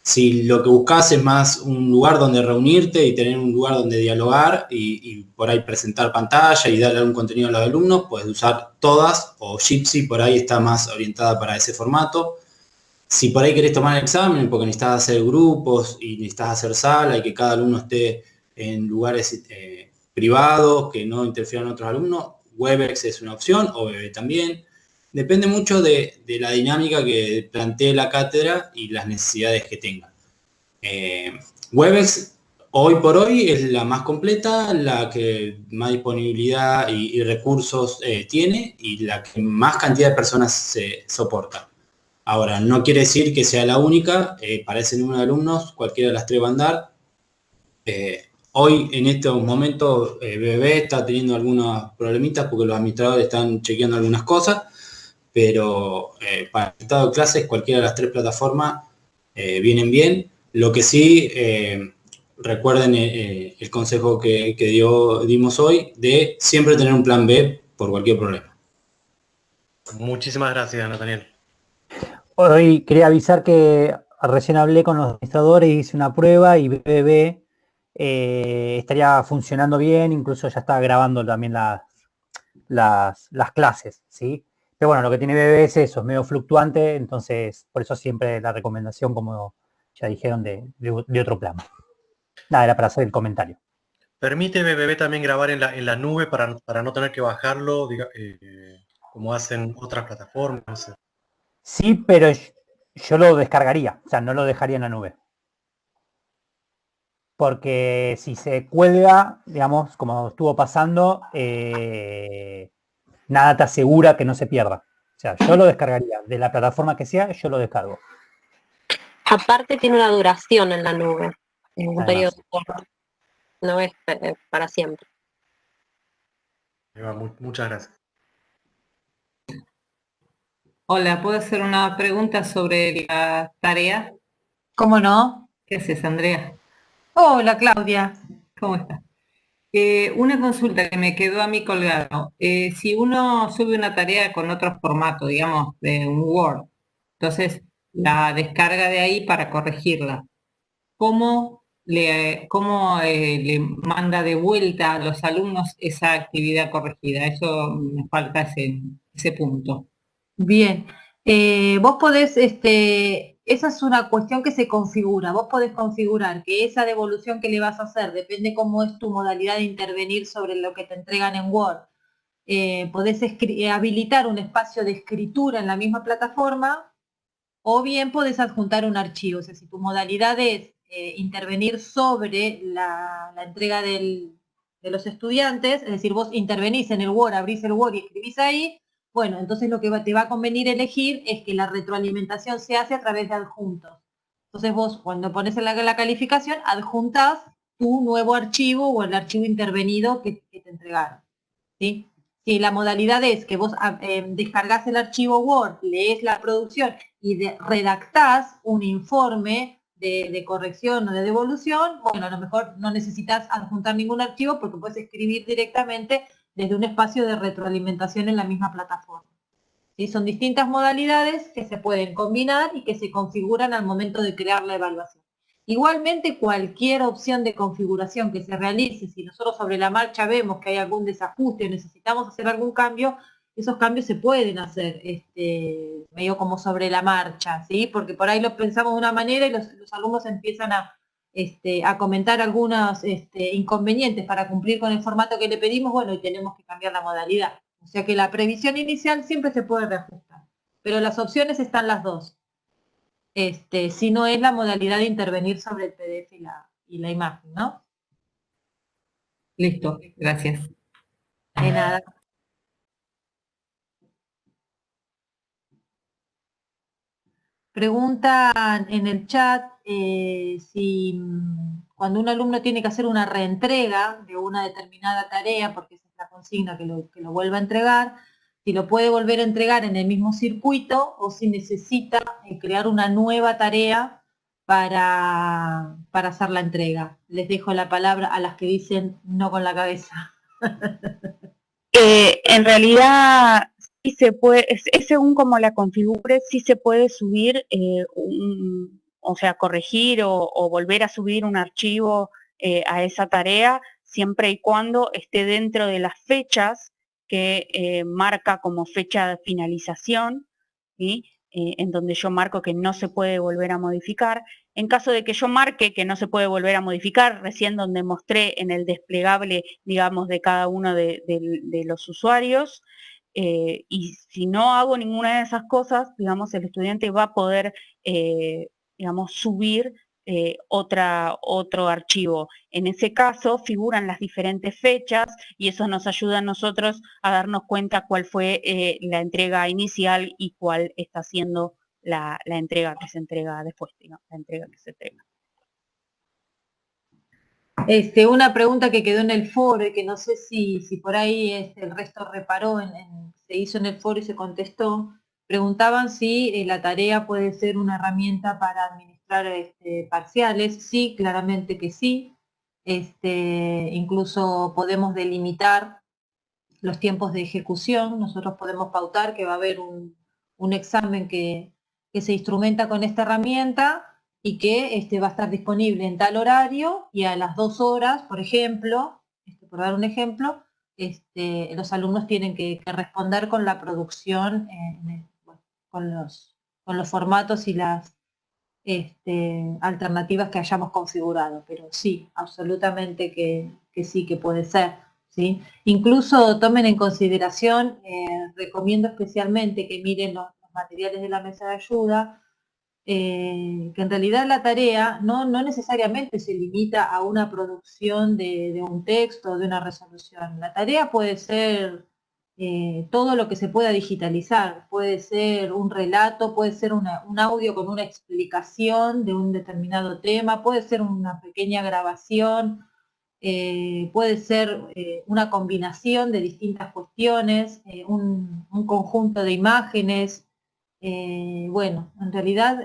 Speaker 7: Si lo que buscas es más un lugar donde reunirte y tener un lugar donde dialogar y por ahí presentar pantalla y darle algún contenido a los alumnos, puedes usar todas, o Jitsi por ahí está más orientada para ese formato. Si por ahí querés tomar el examen porque necesitas hacer grupos y necesitas hacer sala y que cada alumno esté en lugares privados que no interfieran otros alumnos, Webex es una opción, o BB también. Depende mucho de la dinámica que plantee la cátedra y las necesidades que tenga. Webex hoy por hoy es la más completa, la que más disponibilidad y recursos tiene y la que más cantidad de personas se soporta. Ahora, no quiere decir que sea la única, para ese número de alumnos cualquiera de las tres va a andar. Hoy, en estos momentos, BB está teniendo algunos problemitas porque los administradores están chequeando algunas cosas, pero para el estado de clases cualquiera de las tres plataformas vienen bien. Lo que sí, recuerden el consejo que dimos hoy de siempre tener un plan B por cualquier problema.
Speaker 8: Muchísimas gracias, Nathaniel.
Speaker 6: Hoy quería avisar que recién hablé con los administradores, hice una prueba y BB estaría funcionando bien, incluso ya está grabando también las clases, ¿sí? Pero bueno, lo que tiene BB es eso, es medio fluctuante, entonces por eso siempre la recomendación, como ya dijeron, de otro plan. Nada, era para hacer el comentario.
Speaker 8: ¿Permite BBB también grabar en la nube para no tener que bajarlo, como hacen otras plataformas? No sé.
Speaker 6: Sí, pero yo lo descargaría, o sea, no lo dejaría en la nube. Porque si se cuelga, digamos, como estuvo pasando, nada te asegura que no se pierda. O sea, yo lo descargaría. De la plataforma que sea, yo lo descargo.
Speaker 9: Aparte tiene una duración en la nube, en un
Speaker 6: Además.
Speaker 9: periodo corto, no es para siempre.
Speaker 8: Muchas gracias.
Speaker 2: Hola, ¿puedo hacer una pregunta sobre la tarea?
Speaker 10: ¿Cómo no?
Speaker 2: ¿Qué haces, Andrea?
Speaker 10: Hola, Claudia.
Speaker 2: ¿Cómo estás? Una consulta que me quedó a mí colgado. Si uno sube una tarea con otro formato, digamos, de un Word, entonces la descarga de ahí para corregirla, ¿cómo le manda de vuelta a los alumnos esa actividad corregida? Eso me falta ese punto.
Speaker 10: Bien. Vos podés, esa es una cuestión que se configura. Vos podés configurar que esa devolución que le vas a hacer, depende cómo es tu modalidad de intervenir sobre lo que te entregan en Word. Podés habilitar un espacio de escritura en la misma plataforma, o bien podés adjuntar un archivo. O sea, si tu modalidad es intervenir sobre la entrega de los estudiantes, es decir, vos intervenís en el Word, abrís el Word y escribís ahí, bueno, entonces lo que te va a convenir elegir es que la retroalimentación se hace a través de adjuntos. Entonces vos, cuando pones la calificación, adjuntás tu nuevo archivo o el archivo intervenido que te entregaron, ¿sí? Si la modalidad es que vos descargás el archivo Word, lees la producción y redactás un informe de corrección o de devolución, bueno, a lo mejor no necesitas adjuntar ningún archivo porque puedes escribir directamente desde un espacio de retroalimentación en la misma plataforma. ¿Sí? Son distintas modalidades que se pueden combinar y que se configuran al momento de crear la evaluación. Igualmente, cualquier opción de configuración que se realice, si nosotros sobre la marcha vemos que hay algún desajuste o necesitamos hacer algún cambio, esos cambios se pueden hacer medio como sobre la marcha, ¿sí? Porque por ahí lo pensamos de una manera y los alumnos empiezan a comentar algunos inconvenientes para cumplir con el formato que le pedimos, bueno, y tenemos que cambiar la modalidad. O sea que la previsión inicial siempre se puede reajustar, pero las opciones están las dos. Si no es la modalidad de intervenir sobre el PDF y la imagen, ¿no?
Speaker 2: Listo, gracias.
Speaker 10: De nada. Preguntan en el chat si cuando un alumno tiene que hacer una reentrega de una determinada tarea, porque esa es la consigna que lo vuelva a entregar, si lo puede volver a entregar en el mismo circuito o si necesita crear una nueva tarea para hacer la entrega. Les dejo la palabra a las que dicen no con la cabeza.
Speaker 3: En realidad, sí se puede, es según como la configure, sí se puede subir o sea, corregir o volver a subir un archivo a esa tarea, siempre y cuando esté dentro de las fechas que marca como fecha de finalización, ¿sí? En donde yo marco que no se puede volver a modificar. En caso de que yo marque que no se puede volver a modificar, recién donde mostré en el desplegable, digamos, de cada uno de los usuarios, y si no hago ninguna de esas cosas, digamos, el estudiante va a poder, digamos, subir otro archivo. En ese caso figuran las diferentes fechas y eso nos ayuda a nosotros a darnos cuenta cuál fue la entrega inicial y cuál está siendo la entrega que se entrega después, digamos, la entrega que se entrega.
Speaker 10: Una pregunta que quedó en el foro y que no sé si por ahí el resto reparó, se hizo en el foro y se contestó. Preguntaban si la tarea puede ser una herramienta para administrar parciales. Sí, claramente que sí. Incluso podemos delimitar los tiempos de ejecución. Nosotros podemos pautar que va a haber un examen que se instrumenta con esta herramienta y que va a estar disponible en tal horario y a las 2 horas, por ejemplo, por dar un ejemplo, los alumnos tienen que responder con la producción, con los formatos y las alternativas que hayamos configurado. Pero sí, absolutamente que sí, que puede ser, ¿sí? Incluso tomen en consideración, recomiendo especialmente que miren los materiales de la mesa de ayuda, que en realidad la tarea no necesariamente se limita a una producción de un texto o de una resolución. La tarea puede ser todo lo que se pueda digitalizar, puede ser un relato, puede ser un audio con una explicación de un determinado tema, puede ser una pequeña grabación, puede ser una combinación de distintas cuestiones, un conjunto de imágenes. Bueno, en realidad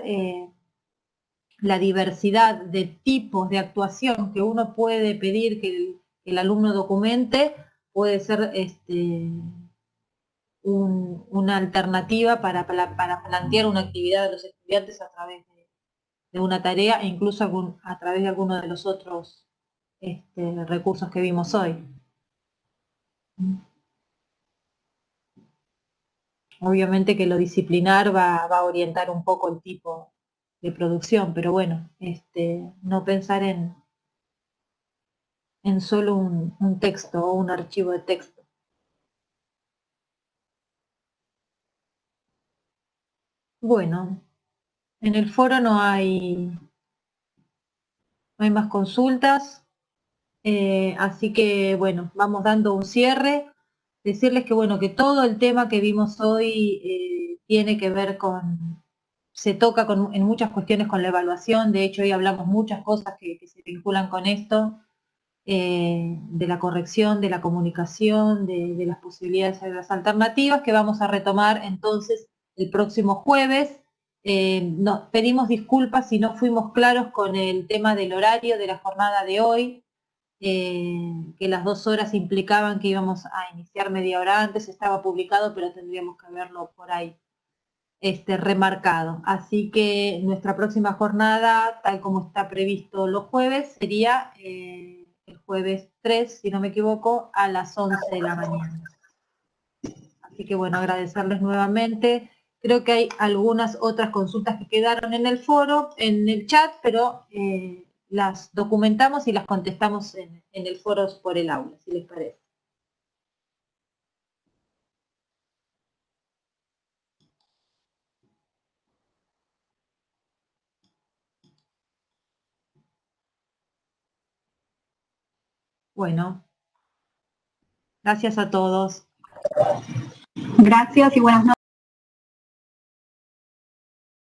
Speaker 10: la diversidad de tipos de actuación que uno puede pedir que el alumno documente puede ser una alternativa para plantear una actividad de los estudiantes a través de una tarea e incluso a través de alguno de los otros recursos que vimos hoy. Obviamente que lo disciplinar va a orientar un poco el tipo de producción, pero bueno, no pensar en solo un texto o un archivo de texto. Bueno, en el foro no hay más consultas, así que bueno, vamos dando un cierre. Decirles que bueno, que todo el tema que vimos hoy tiene que ver se toca en muchas cuestiones con la evaluación. De hecho, hoy hablamos muchas cosas que se vinculan con esto, de la corrección, de la comunicación, de las posibilidades de las alternativas, que vamos a retomar entonces el próximo jueves. Pedimos disculpas si no fuimos claros con el tema del horario de la jornada de hoy, que las 2 horas implicaban que íbamos a iniciar media hora antes, estaba publicado, pero tendríamos que haberlo por ahí remarcado. Así que nuestra próxima jornada, tal como está previsto los jueves, sería el jueves 3, si no me equivoco, a las 11 de la mañana. Así que bueno, agradecerles nuevamente. Creo que hay algunas otras consultas que quedaron en el foro, en el chat, pero las documentamos y las contestamos en el foro por el aula, si les parece. Bueno, gracias a todos.
Speaker 5: Gracias y buenas noches.